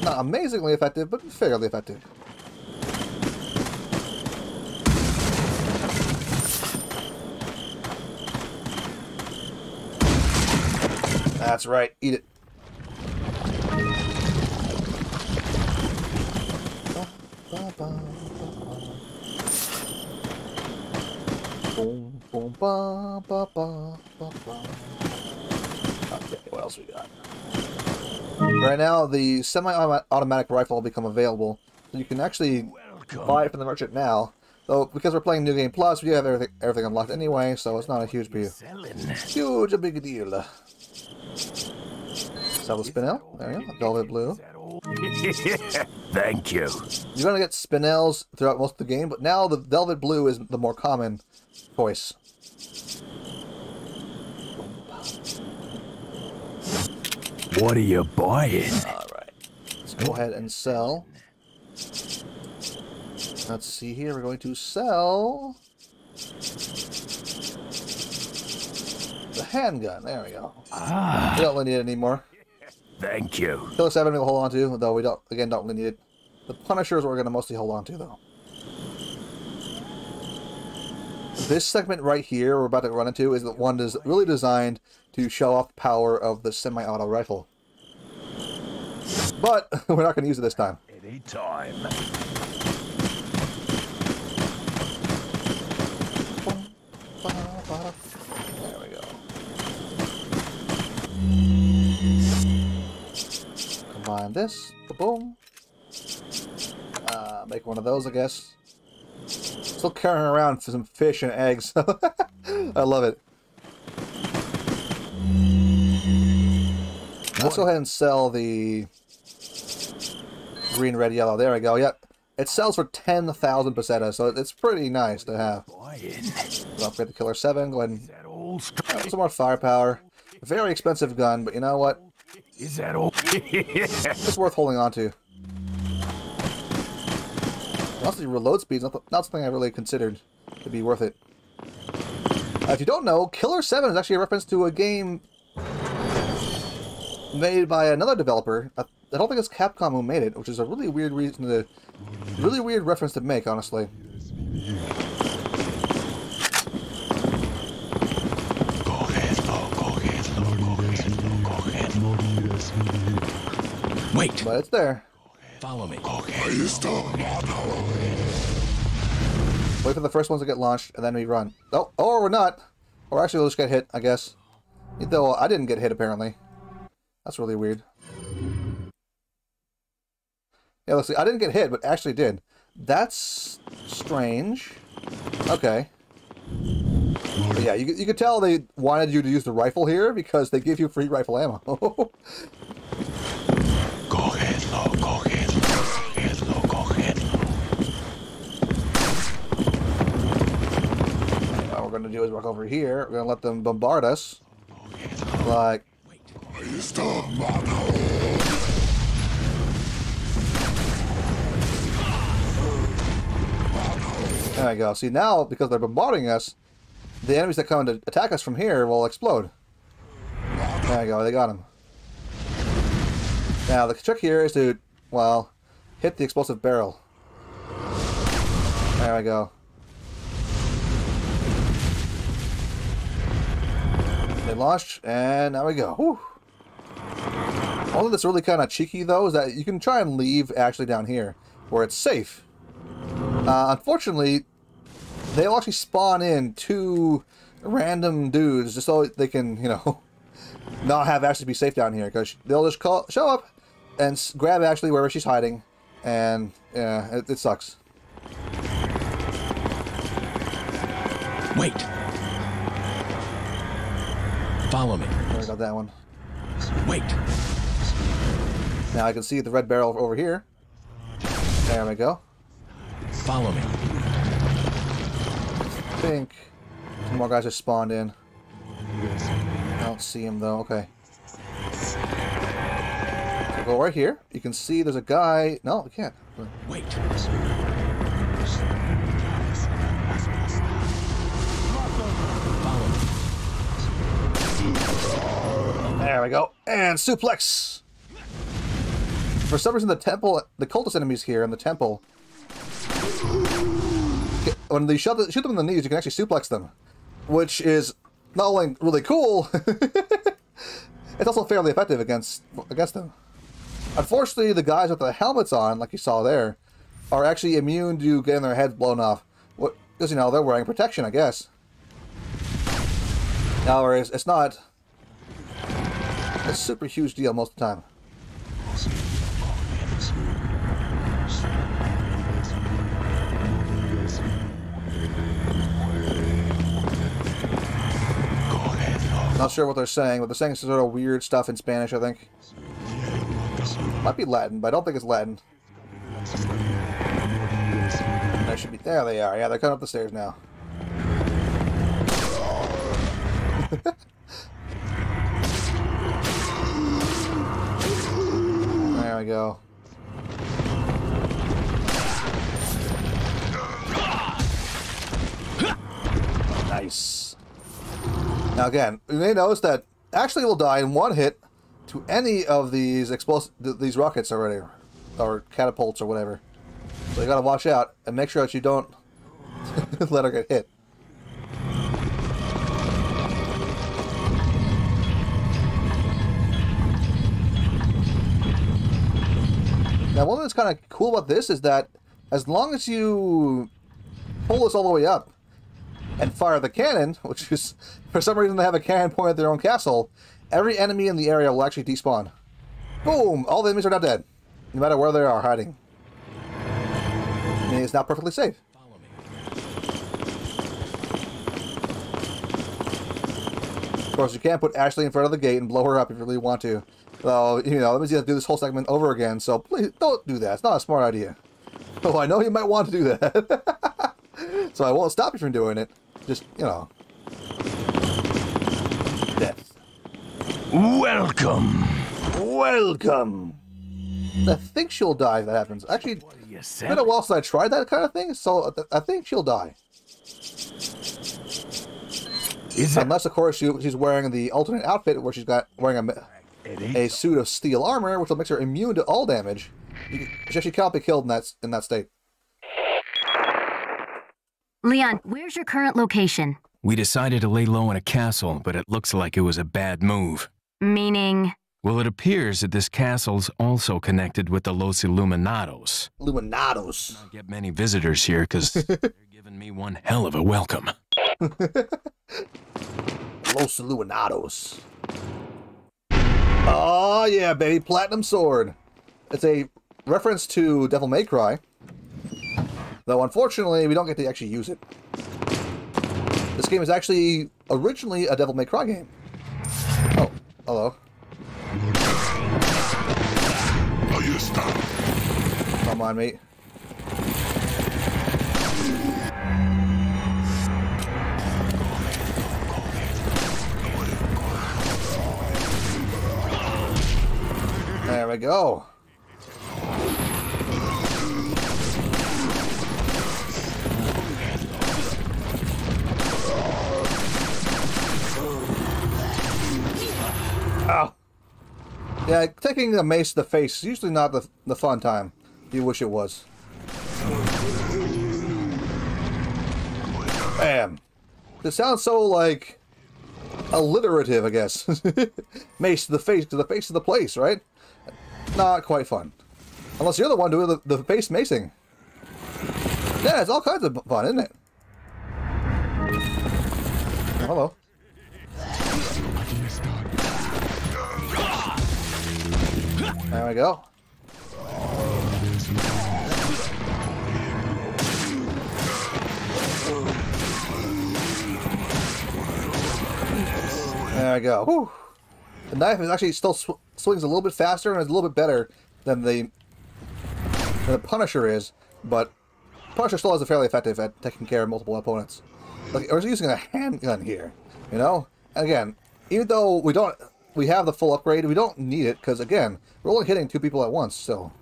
Not amazingly effective, but fairly effective. That's right, eat it. Boom, boom, ba, ba, ba, ba, ba. Okay, what else we got? Right now, the semi-automatic rifle will become available. So you can actually buy it from the merchant now. Though, because we're playing New Game Plus, we have everything unlocked anyway, so it's not a huge big deal. Sell the Spinel. There you go. Velvet Blue. Thank you. You're going to get Spinels throughout most of the game, but now the Velvet Blue is the more common choice. What are you buying? Alright. Let's go ahead and sell. Let's see here. We're going to sell the handgun. There we go. Ah. We don't really need it anymore. Thank you. Killer 7 we'll hold on to, though we don't really need it. The Punisher is what we're going to mostly hold on to, though. This segment right here we're about to run into is the one that's really designed to show off the power of the semi-auto rifle. But we're not going to use it this time. Anytime. There we go. Combine this. Boom. Make one of those, I guess. Still carrying around some fish and eggs. I love it. Let's go ahead and sell the green, red, yellow. There we go. Yep. It sells for 10,000 pesetas, so it's pretty nice to have. So upgrade the Killer 7. Go ahead and some more firepower. Very expensive gun, but you know what? Is that all? It's worth holding on to. Honestly, reload speed's not something I really considered to be worth it. If you don't know, Killer 7 is actually a reference to a game made by another developer. I don't think it's Capcom who made it, which is a really weird reference to make, honestly. Wait. But it's there. Follow me. Wait for the first ones to get launched, and then we run. Oh, or we're not. Or actually, we'll just get hit, I guess. Though I didn't get hit, apparently. That's really weird. Yeah, let's see. I didn't get hit, but actually did. That's strange. Okay. But yeah, you could tell they wanted you to use the rifle here because they give you free rifle ammo. What we're going to do is walk over here. We're going to let them bombard us. Like... There we go. See, now, because they're bombarding us, the enemies that come to attack us from here will explode. There we go. They got him. Now, the trick here is to, well, hit the explosive barrel. There we go. They launched, and now we go. Whew. All of that's really kind of cheeky, though, is that you can try and leave actually down here, where it's safe. Unfortunately, they'll actually spawn in 2 random dudes just so they can, you know, not have Ashley be safe down here, because they'll just show up and grab Ashley wherever she's hiding, and yeah, it sucks. Wait. Follow me. There, I got that one. Wait. Now I can see the red barrel over here. There we go. Follow me. I think some more guys just spawned in. I don't see him though. Okay. So go right here. You can see there's a guy. No, we can't. Wait. There we go. And suplex. For some reason, the temple, the cultist enemies here in the temple, when they shoot them in the knees, you can actually suplex them, which is not only really cool, it's also fairly effective against them. Unfortunately, the guys with the helmets on, like you saw there, are actually immune to getting their heads blown off. Because, you know, they're wearing protection, I guess. Now, whereas it's not a super huge deal most of the time. Not sure what they're saying, but they're saying some sort of weird stuff in Spanish, I think. Might be Latin, but I don't think it's Latin. There should be. There they are. Yeah, they're coming up the stairs now. There we go. Nice. Now again, you may notice that actually will die in one hit to any of these these rockets already, or catapults or whatever. So you gotta watch out and make sure that you don't let her get hit. Now one thing that's kind of cool about this is that as long as you pull this all the way up and fire the cannon, which is, for some reason they have a cannon pointed at their own castle, every enemy in the area will actually despawn. Boom! All the enemies are now dead, no matter where they are hiding. Meaning it's now perfectly safe. Of course, you can't put Ashley in front of the gate and blow her up if you really want to. So, you know, that means you have to do this whole segment over again, so please don't do that. It's not a smart idea. Oh, I know you might want to do that. So I won't stop you from doing it. Just, you know. Death. Welcome. Welcome. I think she'll die if that happens. Actually, it's been a while since I tried that kind of thing, so I think she'll die. Unless, of course, she's wearing the alternate outfit where she's wearing a suit of steel armor, which will make her immune to all damage. She actually cannot be killed in that state. Leon, where's your current location? We decided to lay low in a castle, but it looks like it was a bad move. Meaning? Well, it appears that this castle's also connected with the Los Illuminados. Illuminados. I don't get many visitors here because they're giving me one hell of a welcome. Los Illuminados. Oh, yeah, baby. Platinum Sword. It's a reference to Devil May Cry. Though, unfortunately, we don't get to actually use it. This game is actually originally a Devil May Cry game. Oh, hello. Come on, mate. There we go. Ow. Yeah, taking a mace to the face is usually not the fun time. You wish it was. Bam. It sounds so, like, alliterative, I guess. Mace to the face of the place, right? Not quite fun. Unless you're the one doing the face macing. Yeah, it's all kinds of fun, isn't it? Oh, hello. There we go. There we go. Whew. The knife is actually still swings a little bit faster and is a little bit better than the Punisher is, but Punisher still is fairly effective at taking care of multiple opponents. Like, I was using a handgun here, you know? Again, even though we have the full upgrade, we don't need it, because again, we're only hitting 2 people at once, so...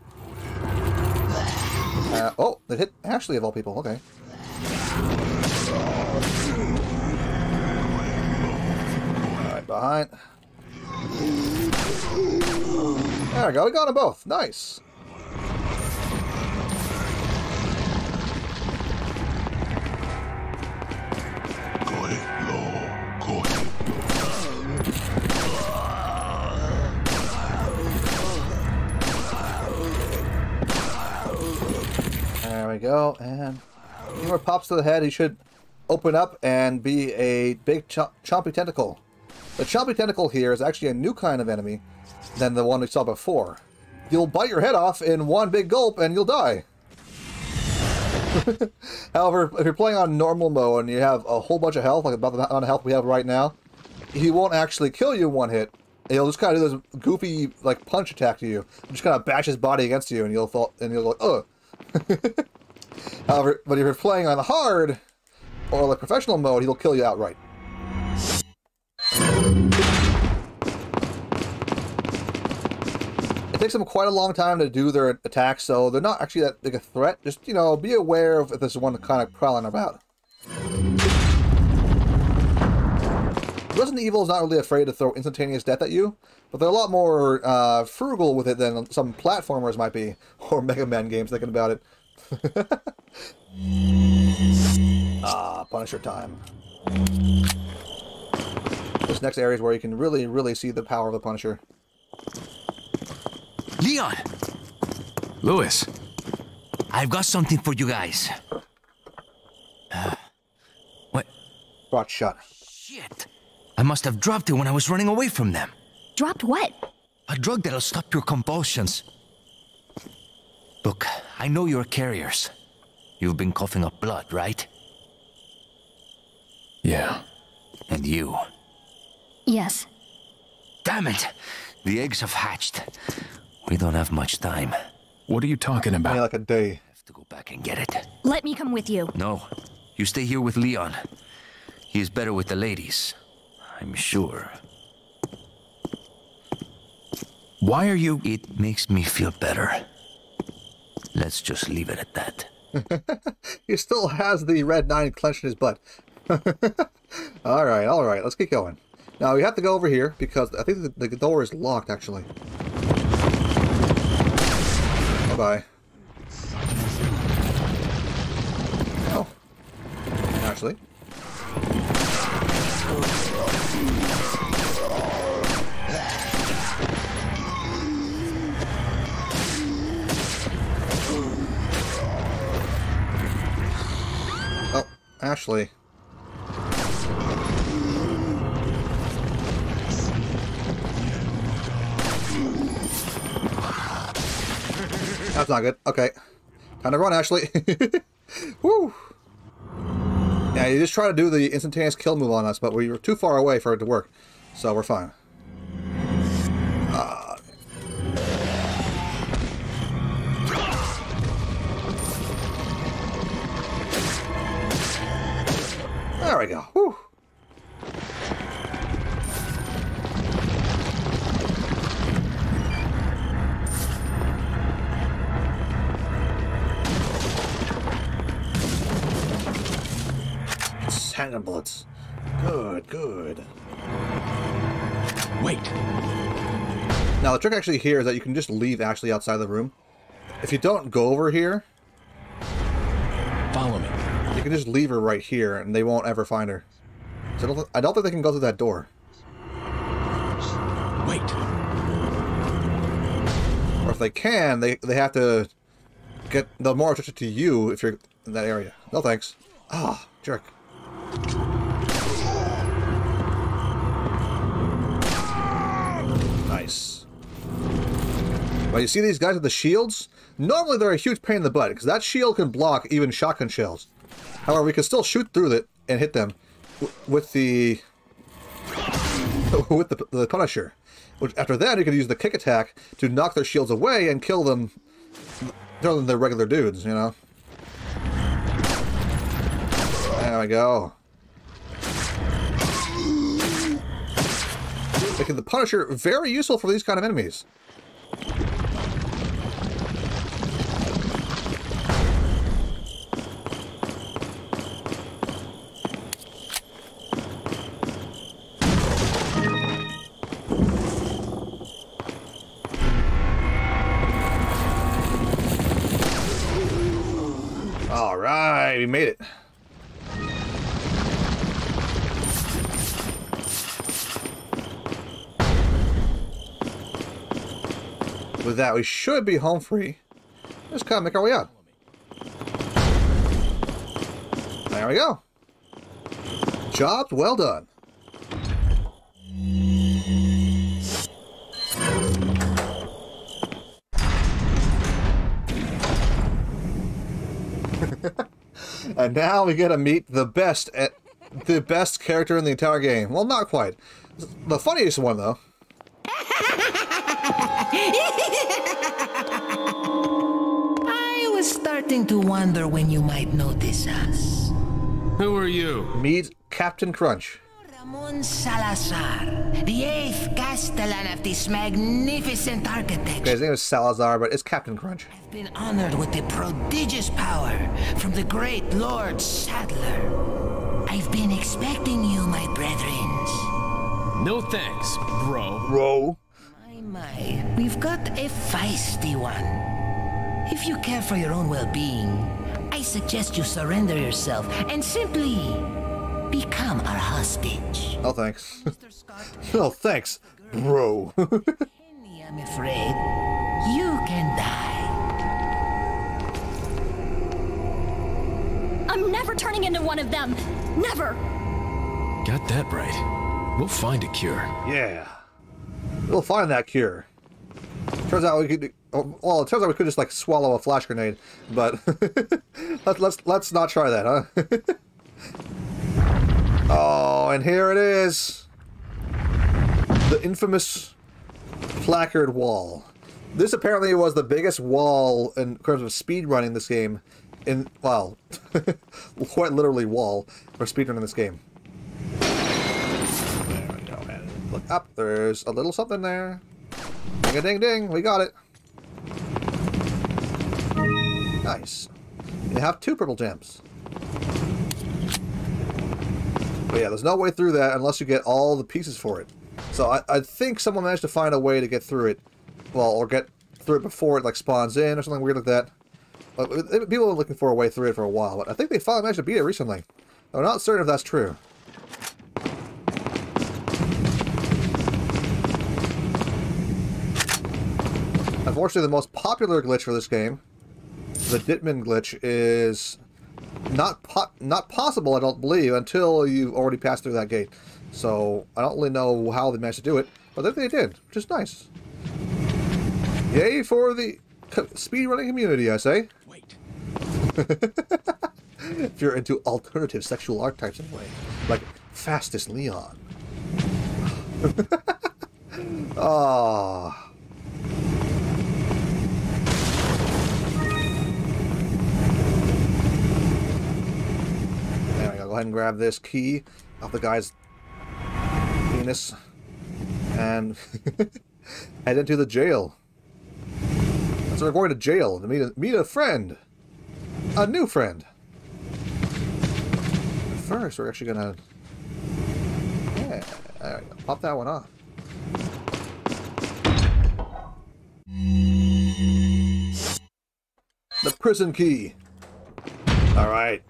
oh, they hit Ashley of all people, okay. Alright, behind. There we go, we got them both. Nice. There we go, and where pops to the head, he should open up and be a big chompy tentacle. The chompy tentacle here is actually a new kind of enemy than the one we saw before. You'll bite your head off in one big gulp and you'll die. However, if you're playing on normal mode and you have a whole bunch of health, like about the amount of health we have right now, he won't actually kill you in one hit. He'll just kind of do this goofy, like, punch attack to you. Just kind of bash his body against you and you'll fall, and you'll go, ugh. However, but if you're playing on hard or like professional mode, he'll kill you outright. It takes them quite a long time to do their attacks, so they're not actually that big a threat. Just, you know, be aware of if there's one kind of prowling about. Resident Evil is not really afraid to throw instantaneous death at you, but they're a lot more frugal with it than some platformers might be, or Mega Man games, thinking about it. Punisher time. This next area is where you can really, really see the power of the Punisher. Leon! Louis! I've got something for you guys. What? Brought shot. Shit! I must have dropped it when I was running away from them. Dropped what? A drug that'll stop your convulsions. Look, I know you're carriers. You've been coughing up blood, right? Yeah. And you? Yes. Damn it! The eggs have hatched. We don't have much time. What are you talking about? Only like a day. I have to go back and get it. Let me come with you. No. You stay here with Leon. He is better with the ladies. I'm sure. Why are you... It makes me feel better. Let's just leave it at that. He still has the red 9 clenched in his butt. Alright, let's get going. Now, we have to go over here, because I think the door is locked, actually. Bye-bye. Oh. Actually. Oh, Ashley. That's not good. Okay. Time to run, Ashley. Woo! Yeah, you just try to do the instantaneous kill move on us, but we were too far away for it to work. So we're fine. There we go. Woo! Handgun bullets. Good, good. Wait. Now, the trick actually here is that you can just leave Ashley outside the room. If you don't go over here... Follow me. You can just leave her right here, and they won't ever find her. So I don't think they can go through that door. Wait. Or if they can, they have to get... They're more attracted to you if you're in that area. No thanks. Ah, jerk. Nice. Well, you see these guys with the shields? Normally they're a huge pain in the butt, because that shield can block even shotgun shells. However, we can still shoot through it and hit them with the Punisher. Which after that, you can use the kick attack to knock their shields away and kill them, other than their regular dudes, you know. There we go. making the Punisher very useful for these kind of enemies. Alright, we made it. With that, we should be home free. Just kind of make our way out. There we go. Job well done. And now we get to meet the best character in the entire game. Well, not quite. The funniest one, though. I was starting to wonder when you might notice us. Who are you? Meet Captain Crunch. Ramon Salazar, the 8th Castellan of this magnificent architecture. Okay, his name is Salazar, but it's Captain Crunch. I've been honored with the prodigious power from the great Lord Sadler. I've been expecting you, my brethrens. No thanks, bro. Bro. My, we've got a feisty one. If you care for your own well-being, I suggest you surrender yourself and simply become our hostage. Oh, thanks. Oh, thanks, bro. I'm afraid you can die. I'm never turning into one of them. Never. Got that right. We'll find a cure. Yeah. We'll find that cure. Turns out we could. Well, it turns out we could just like swallow a flash grenade, but let's not try that, huh? Oh, and here it is, the infamous placard wall. This apparently was the biggest wall in terms of speedrunning this game. Well, quite literally wall for speedrunning this game. There we go. And look up. There's a little something there. Ding a ding ding. We got it. Nice. You have 2 purple gems. But yeah, there's no way through that unless you get all the pieces for it. So I think someone managed to find a way to get through it. Well, or get through it before it like spawns in or something weird like that. But people have been looking for a way through it for a while, but I think they finally managed to beat it recently. I'm not certain if that's true. Unfortunately, the most popular glitch for this game, the Ditman glitch, is not possible, I don't believe, until you've already passed through that gate. So I don't really know how they managed to do it, but I think they did, which is nice. Yay for the speedrunning community, I say. Wait. If you're into alternative sexual archetypes in a way, like Fastest Leon. Ah. There we go. Go ahead and grab this key off the guy's penis and head into the jail. So we're going to jail to meet a friend, a new friend. First, we're actually gonna, yeah, there we go. Pop that one off. The prison key. All right.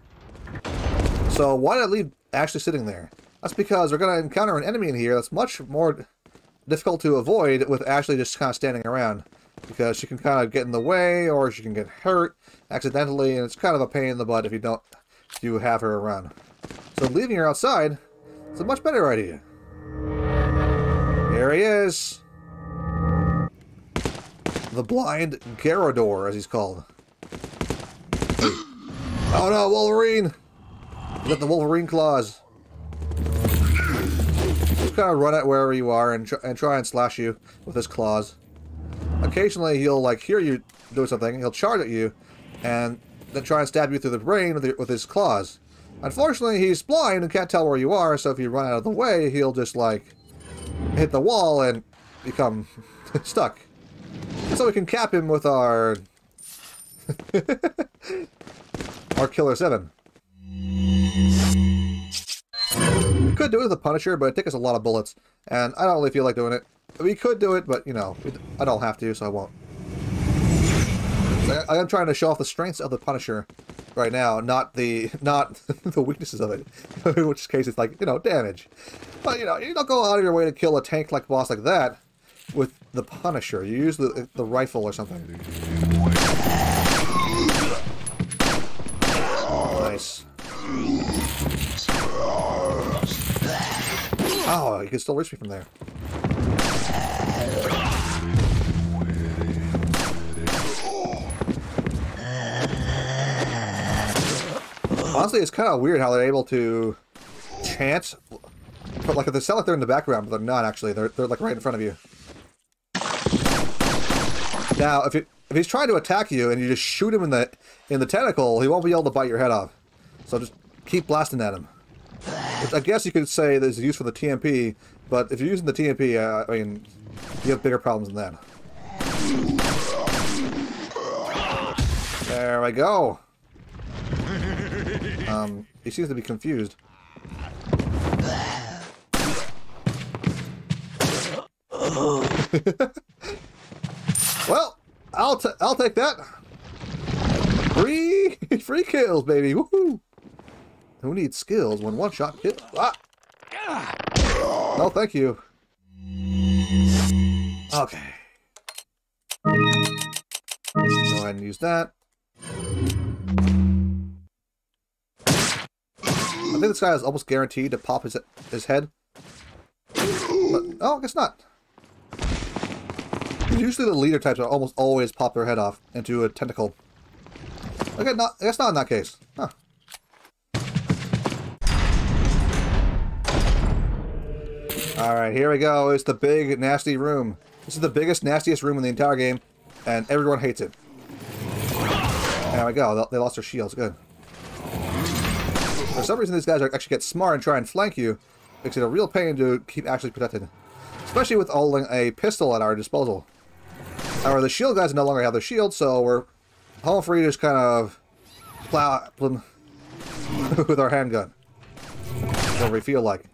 So why did I leave Ashley sitting there? That's because we're gonna encounter an enemy in here that's much more difficult to avoid with Ashley just kind of standing around, because she can kind of get in the way, or she can get hurt accidentally, and it's kind of a pain in the butt if you have her around. So leaving her outside is a much better idea. Here he is. The blind Garador, as he's called. Oh no, Wolverine! You got the Wolverine claws. Just kind of run at wherever you are and try and slash you with his claws. Occasionally he'll like hear you do something, he'll charge at you, and then try and stab you through the brain with his claws. Unfortunately, he's blind and can't tell where you are, so if you run out of the way, he'll just like hit the wall and become stuck. So we can cap him with our our Killer 7. We could do it with the Punisher, but it'd take us a lot of bullets, and I don't really feel like doing it. We could do it, but, you know, I don't have to, so I won't. So I'm trying to show off the strengths of the Punisher right now, not the weaknesses of it. In which case it's like, you know, damage. But, you know, you don't go out of your way to kill a tank-like boss like that with the Punisher. You use the rifle or something. Nice. Oh, you can still reach me from there. Honestly, it's kind of weird how they're able to chant, but like they sound like they're in the background, but they're not actually. They're like right in front of you. Now, if he's trying to attack you and you just shoot him in the tentacle, he won't be able to bite your head off. So just keep blasting at him. Which I guess you could say this is used for the TMP, but if you're using the TMP, I mean, you have bigger problems than that. There we go. He seems to be confused. Well, I'll take that. Free kills, baby. Woohoo! Who needs skills when one shot hit? Ah! No, thank you. Okay. Go ahead and use that. I think this guy is almost guaranteed to pop his head. But, oh, I guess not. Usually the leader types are almost always pop their head off into a tentacle. Okay, I guess not in that case. Huh. Alright, here we go. It's the big, nasty room. This is the biggest, nastiest room in the entire game, and everyone hates it. There we go. They lost their shields. Good. For some reason, these guys actually get smart and try and flank you. Makes it a real pain to keep actually protected. Especially with holding a pistol at our disposal. However, the shield guys no longer have their shield, so we're home free to just kind of plow them with our handgun. Whatever we feel like.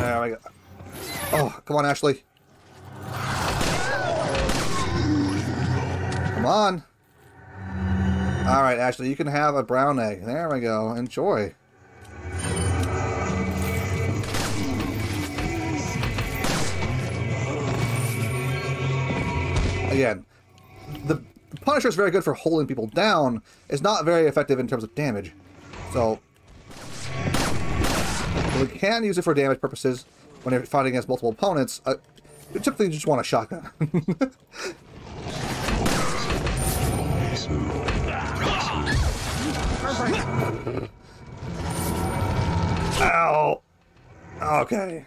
There we go. Oh, come on, Ashley. Come on. Alright, Ashley, you can have a brown egg. There we go. Enjoy. Again, the Punisher is very good for holding people down. It's not very effective in terms of damage. So, we can use it for damage purposes when you're fighting against multiple opponents. You typically just want a shotgun. Ow! Okay.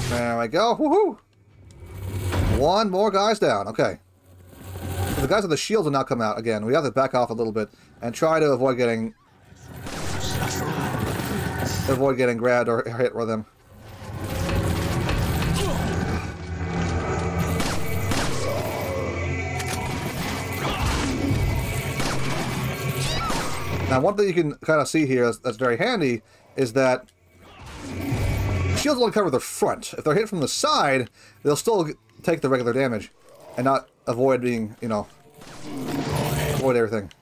There we go. Woohoo! One more guy's down. Okay. So the guys with the shields will now come out again. We have to back off a little bit and try to avoid getting grabbed or hit with them. Now, one thing you can kind of see here that's very handy is that shields only cover the front. If they're hit from the side, they'll still take the regular damage and not avoid being, you know, avoid everything.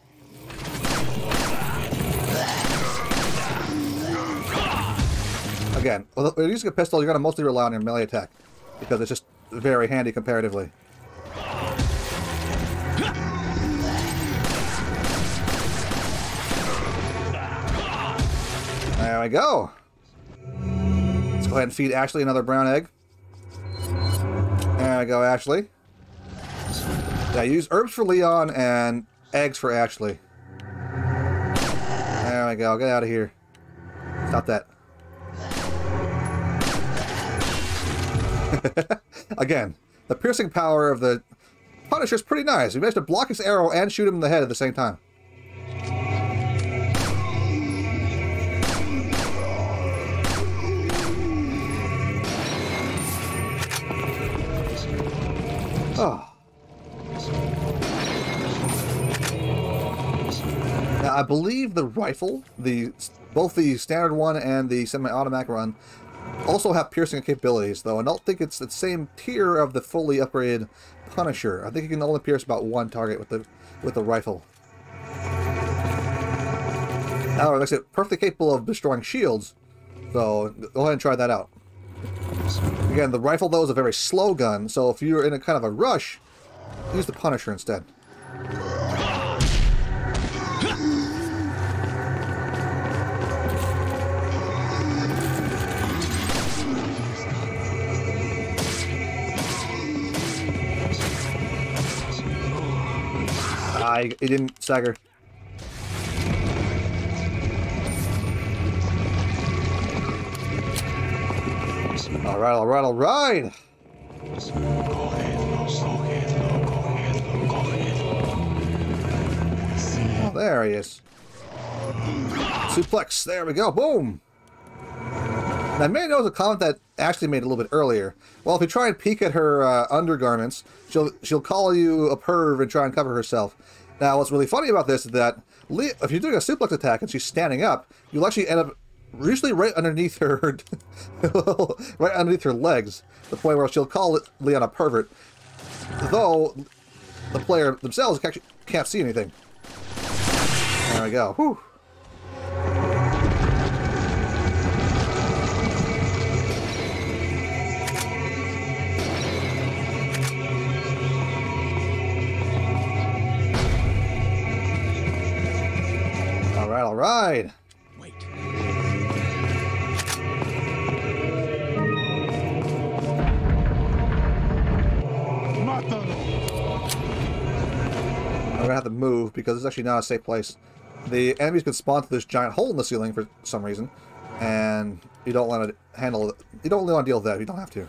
Again, when you're using a pistol, you're going to mostly rely on your melee attack because it's just very handy comparatively. There we go. Let's go ahead and feed Ashley another brown egg. There we go, Ashley. Yeah, use herbs for Leon and eggs for Ashley. There we go. Get out of here. Stop that. Again, the piercing power of the Punisher's pretty nice. We managed to block his arrow and shoot him in the head at the same time. Oh. Now, I believe the rifle, both the standard one and the semi-automatic one, also have piercing capabilities, though I don't think it's the same tier of the fully upgraded Punisher. I think you can only pierce about one target with the rifle. However, it makes it perfectly capable of destroying shields, so go ahead and try that out. Again, the rifle, though, is a very slow gun, so if you're in a kind of a rush, use the Punisher instead. He didn't stagger. Alright, alright, alright! Oh, there he is. Suplex, there we go, boom! Now, I may notice a comment that Ashley made a little bit earlier. Well, if you try and peek at her undergarments, she'll call you a perv and try and cover herself. Now, what's really funny about this is that if you're doing a suplex attack and she's standing up, you'll actually end up usually right underneath her, right underneath her legs, the point where she'll call Leon a pervert, though the player themselves actually can't see anything. There we go. Whew. All right. Wait. I'm gonna have to move because it's actually not a safe place. The enemies can spawn through this giant hole in the ceiling for some reason, and you don't want to handle it. You don't really want to deal with that if you don't have to.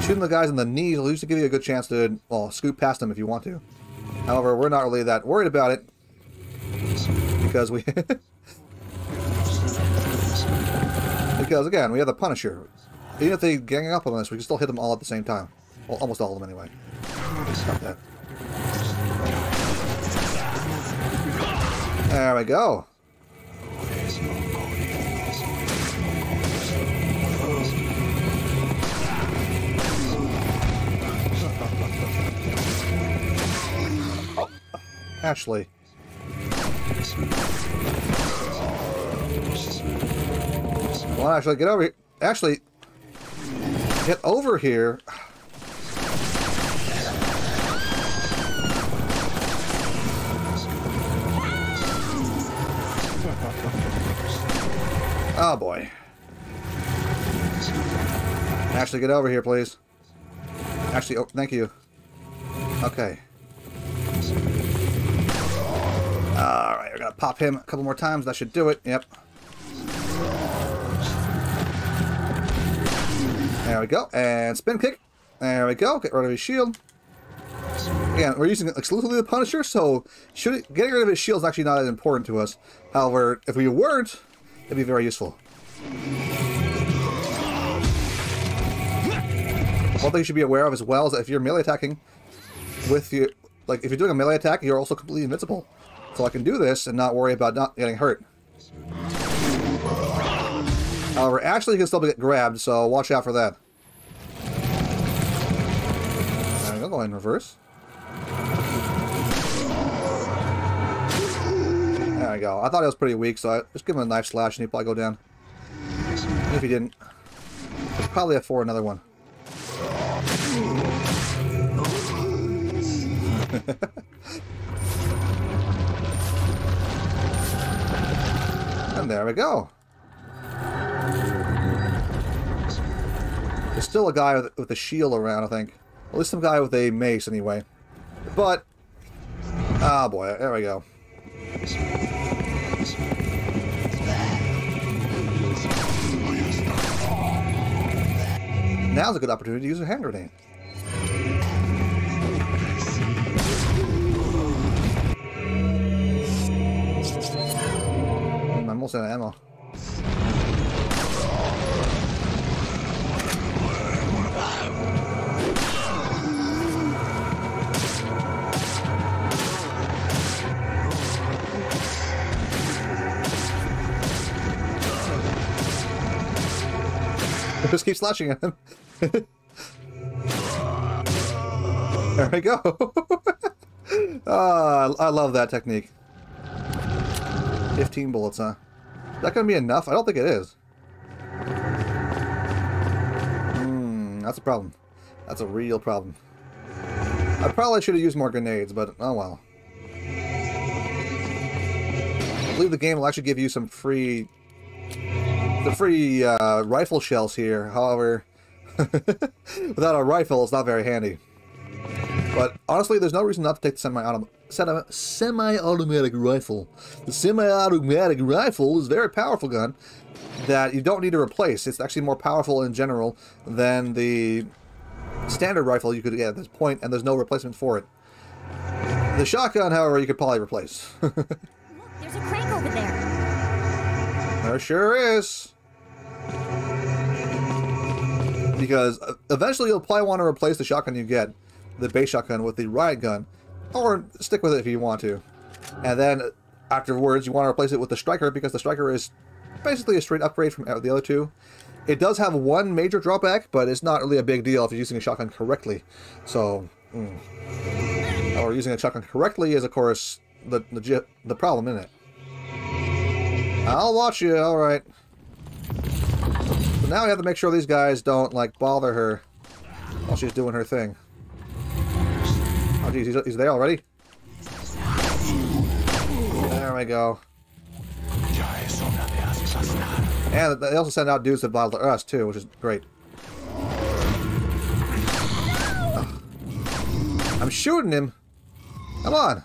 Shooting the guys in the knees will usually give you a good chance to, well, scoot past them if you want to. However, we're not really that worried about it because we because again, we have the Punisher. Even if they gang up on us, we can still hit them all at the same time. Well, almost all of them anyway. Stop that. There we go. Oh, Ashley. Come on, Ashley, get over here. Ashley, get over here. Oh boy. Ashley, get over here, please. Ashley, oh, thank you. Okay. Alright, we're gonna pop him a couple more times. That should do it. Yep. There we go. And spin kick. There we go. Get rid of his shield. Again, we're using exclusively the Punisher, so getting rid of his shield is actually not as important to us. However, if we weren't, it'd be very useful. One thing you should be aware of as well is that if you're melee attacking with your, like if you're doing a melee attack, you're also completely invincible. So I can do this and not worry about not getting hurt. However, Ashley can still get grabbed, so watch out for that. There we go, go in reverse. There we go. I thought he was pretty weak, so I just give him a knife slash and he'd probably go down. And if he didn't, he'd probably have for another one. And there we go. There's still a guy with a shield around, I think. At least some guy with a mace, anyway. But, oh boy, there we go. Now's a good opportunity to use a hand grenade. almost out of ammo. Just keep slashing at him. There we go. I love that technique. 15 bullets, huh? Is that going to be enough? I don't think it is. That's a problem. That's a real problem. I probably should have used more grenades, but oh well. I believe the game will actually give you some free rifle shells here. However, without a rifle, it's not very handy. But honestly, there's no reason not to take the semi-automatic rifle. The semi-automatic rifle is a very powerful gun that you don't need to replace. It's actually more powerful in general than the standard rifle you could get at this point, and there's no replacement for it. The shotgun, however, you could probably replace. Look, there's a crank over there. There sure is. Because eventually you'll probably want to replace the shotgun you get, the base shotgun, with the riot gun, or stick with it if you want to. And then afterwards you want to replace it with the striker, because the striker is basically a straight upgrade from the other two. It does have one major drawback, but it's not really a big deal if you're using a shotgun correctly. So, or using a shotgun correctly is, of course, the problem, isn't it? I'll watch you, alright. So now we have to make sure these guys don't, like, bother her while she's doing her thing. Oh, geez, he's there already? There we go. And they also send out dudes that bother us, too, which is great. Ugh. I'm shooting him! Come on!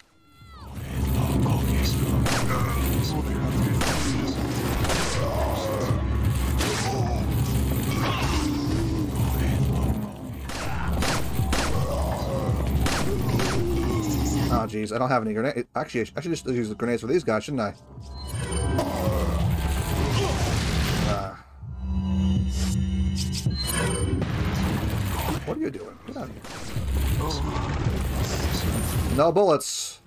Oh, jeez, I don't have any grenades. Actually, I should just use the grenades for these guys, shouldn't I? What are you doing? Get out of here. No bullets.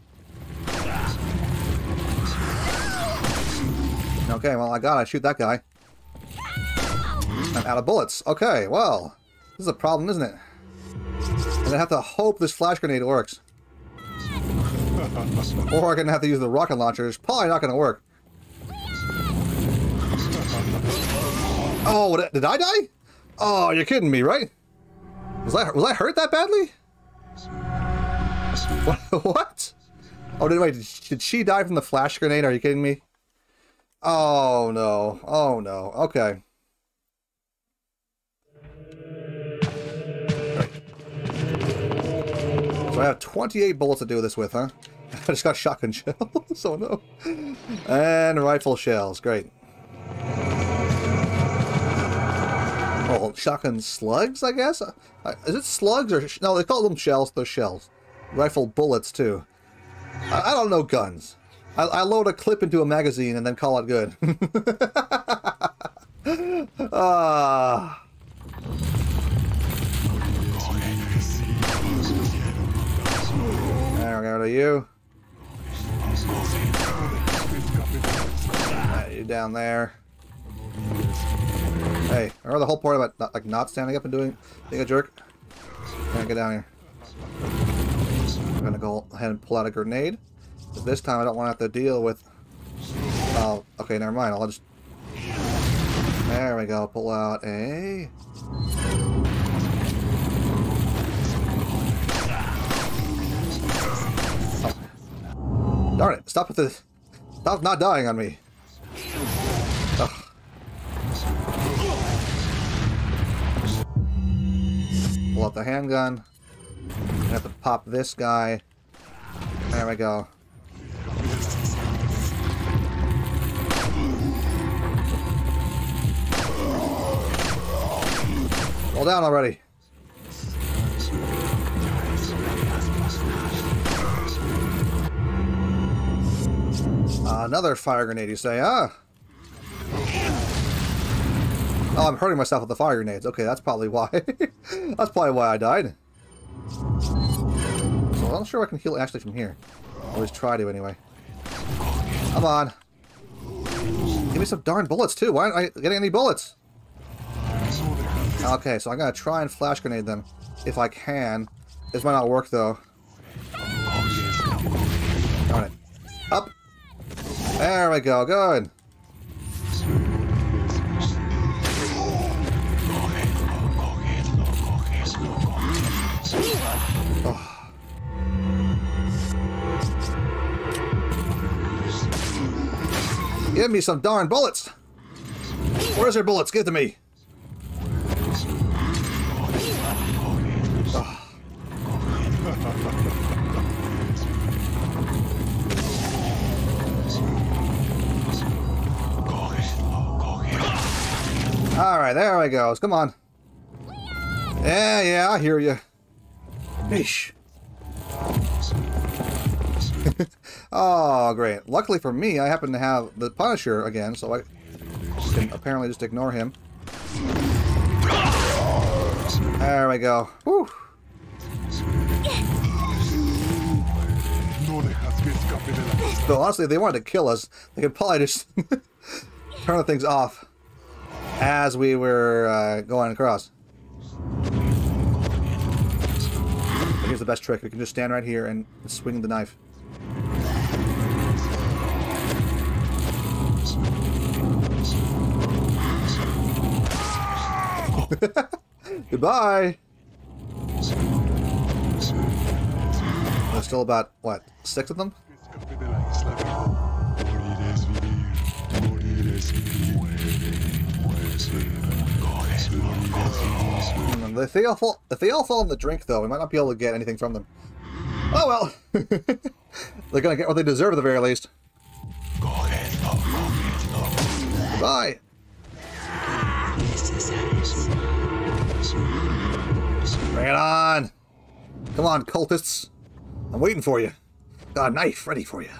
Okay, well, I gotta shoot that guy. I'm out of bullets. Okay, well, this is a problem, isn't it? And I have to hope this flash grenade works. Or I'm gonna have to use the rocket launcher. It's probably not gonna work. Oh, did I die? Oh, you're kidding me, right? Was I hurt that badly? What? Oh, did she die from the flash grenade? Are you kidding me? Oh no. Oh no. Okay. Right. So I have 28 bullets to do this with, huh? I just got shotgun shells. Oh no. And rifle shells. Great. Oh, shotgun slugs, I guess? Is it slugs or... No, they call them shells. They're shells. Rifle bullets, too. I don't know guns. I load a clip into a magazine and then call it good. There we go to you. You down there. Hey, remember the whole part about not standing up and being a jerk? Get down here. I'm gonna go ahead and pull out a grenade. But this time I don't want to have to deal with... Oh, okay, never mind. I'll just... There we go. Pull out a... Oh. Darn it! Stop with this! Stop not dying on me! Ugh. Pull out the handgun. I have to pop this guy. There we go. Roll down already. Another fire grenade, you say, huh? Oh, I'm hurting myself with the fire grenades. Okay, that's probably why. That's probably why I died. So I'm not sure I can heal Ashley from here. Always try to anyway. Come on. Give me some darn bullets too. Why aren't I getting any bullets? Okay, so I'm gonna try and flash grenade them if I can. This might not work though. Alright. Up. There we go. Good. Oh. Give me some darn bullets! Where's your bullets? Give to me! Oh. Alright, there we go. Come on. Yeah, I hear you. Yeesh. Oh, great. Luckily for me, I happen to have the Punisher again, so I can apparently just ignore him. There we go. Whew. So honestly, if they wanted to kill us, they could probably just turn the things off as we were going across. But here's the best trick. We can just stand right here and swing the knife. Goodbye! There's still about, what, 6 of them? If they all fall in the drink, though, we might not be able to get anything from them. Oh well! They're gonna get what they deserve at the very least. Goodbye! Bring it on! Come on, cultists! I'm waiting for you. Got a knife ready for you.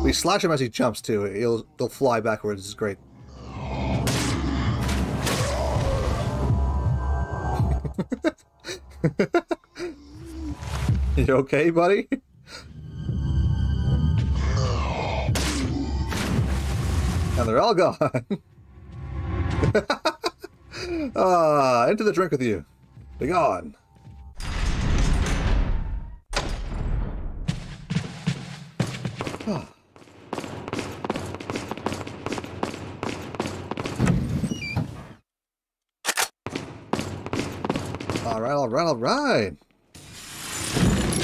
We slash him as he jumps too. He'll fly backwards. This is great. You okay, buddy? And they're all gone. Into the drink with you. Be gone. Alright.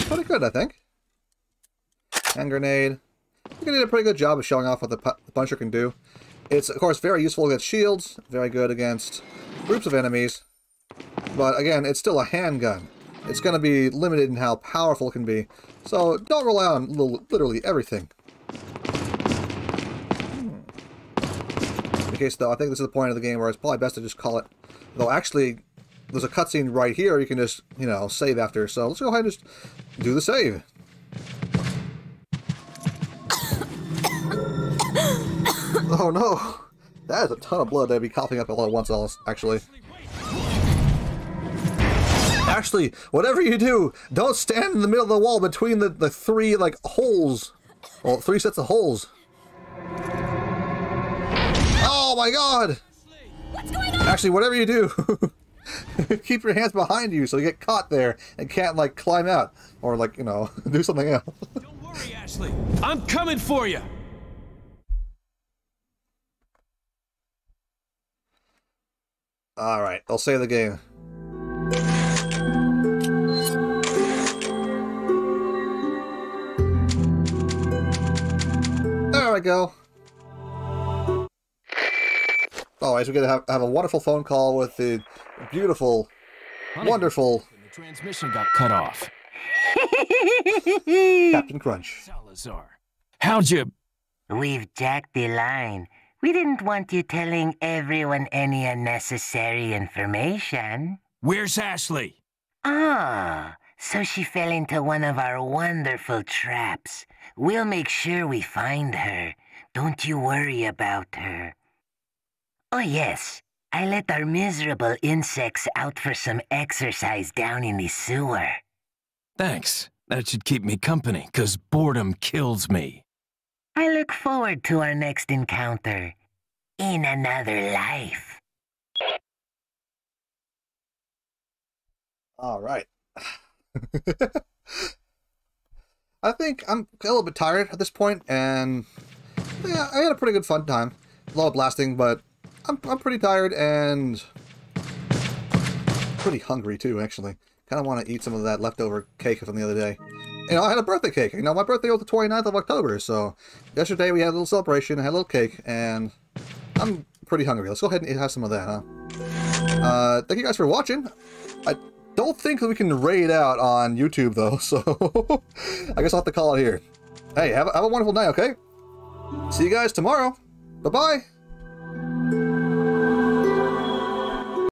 Pretty good, I think. Hand grenade. I think I did a pretty good job of showing off what the Punisher can do. It's, of course, very useful against shields, very good against groups of enemies. But, again, it's still a handgun. It's going to be limited in how powerful it can be. So, don't rely on literally everything. In case, though, I think this is the point of the game where it's probably best to just call it. Though, actually, there's a cutscene right here you can just, you know, save after. So, let's go ahead and just do the save. Oh no! That is a ton of blood to be coughing up all at once, actually. Actually, whatever you do, don't stand in the middle of the wall between the 3, like, holes. Well, 3 sets of holes. Oh my god! What's going on? Actually, whatever you do, keep your hands behind you so you get caught there and can't, like, climb out. Or, like, you know, do something else. Don't worry, Ashley. I'm coming for you. Alright, I'll save the game. There we go. Alright, so we're gonna have a wonderful phone call with the beautiful, wonderful... The transmission got cut off. Captain Crunch. Salazar, how'd you... We've jacked the line. We didn't want you telling everyone any unnecessary information. Where's Ashley? Ah, So she fell into one of our wonderful traps. We'll make sure we find her. Don't you worry about her. Oh yes, I let our miserable insects out for some exercise down in the sewer. Thanks. That should keep me company, 'cause boredom kills me. I look forward to our next encounter. In another life. All right. I think I'm a little bit tired at this point, and yeah, I had a pretty good fun time. A lot of blasting, but I'm pretty tired and pretty hungry too, actually. Kind of want to eat some of that leftover cake from the other day. You know, I had a birthday cake. You know, my birthday was the 29th of October, so yesterday we had a little celebration, I had a little cake, and I'm pretty hungry. Let's go ahead and have some of that, huh? Thank you guys for watching. I don't think that we can raid out on YouTube, though, so I guess I'll have to call it here. Hey, have a wonderful night, okay? See you guys tomorrow. Bye-bye.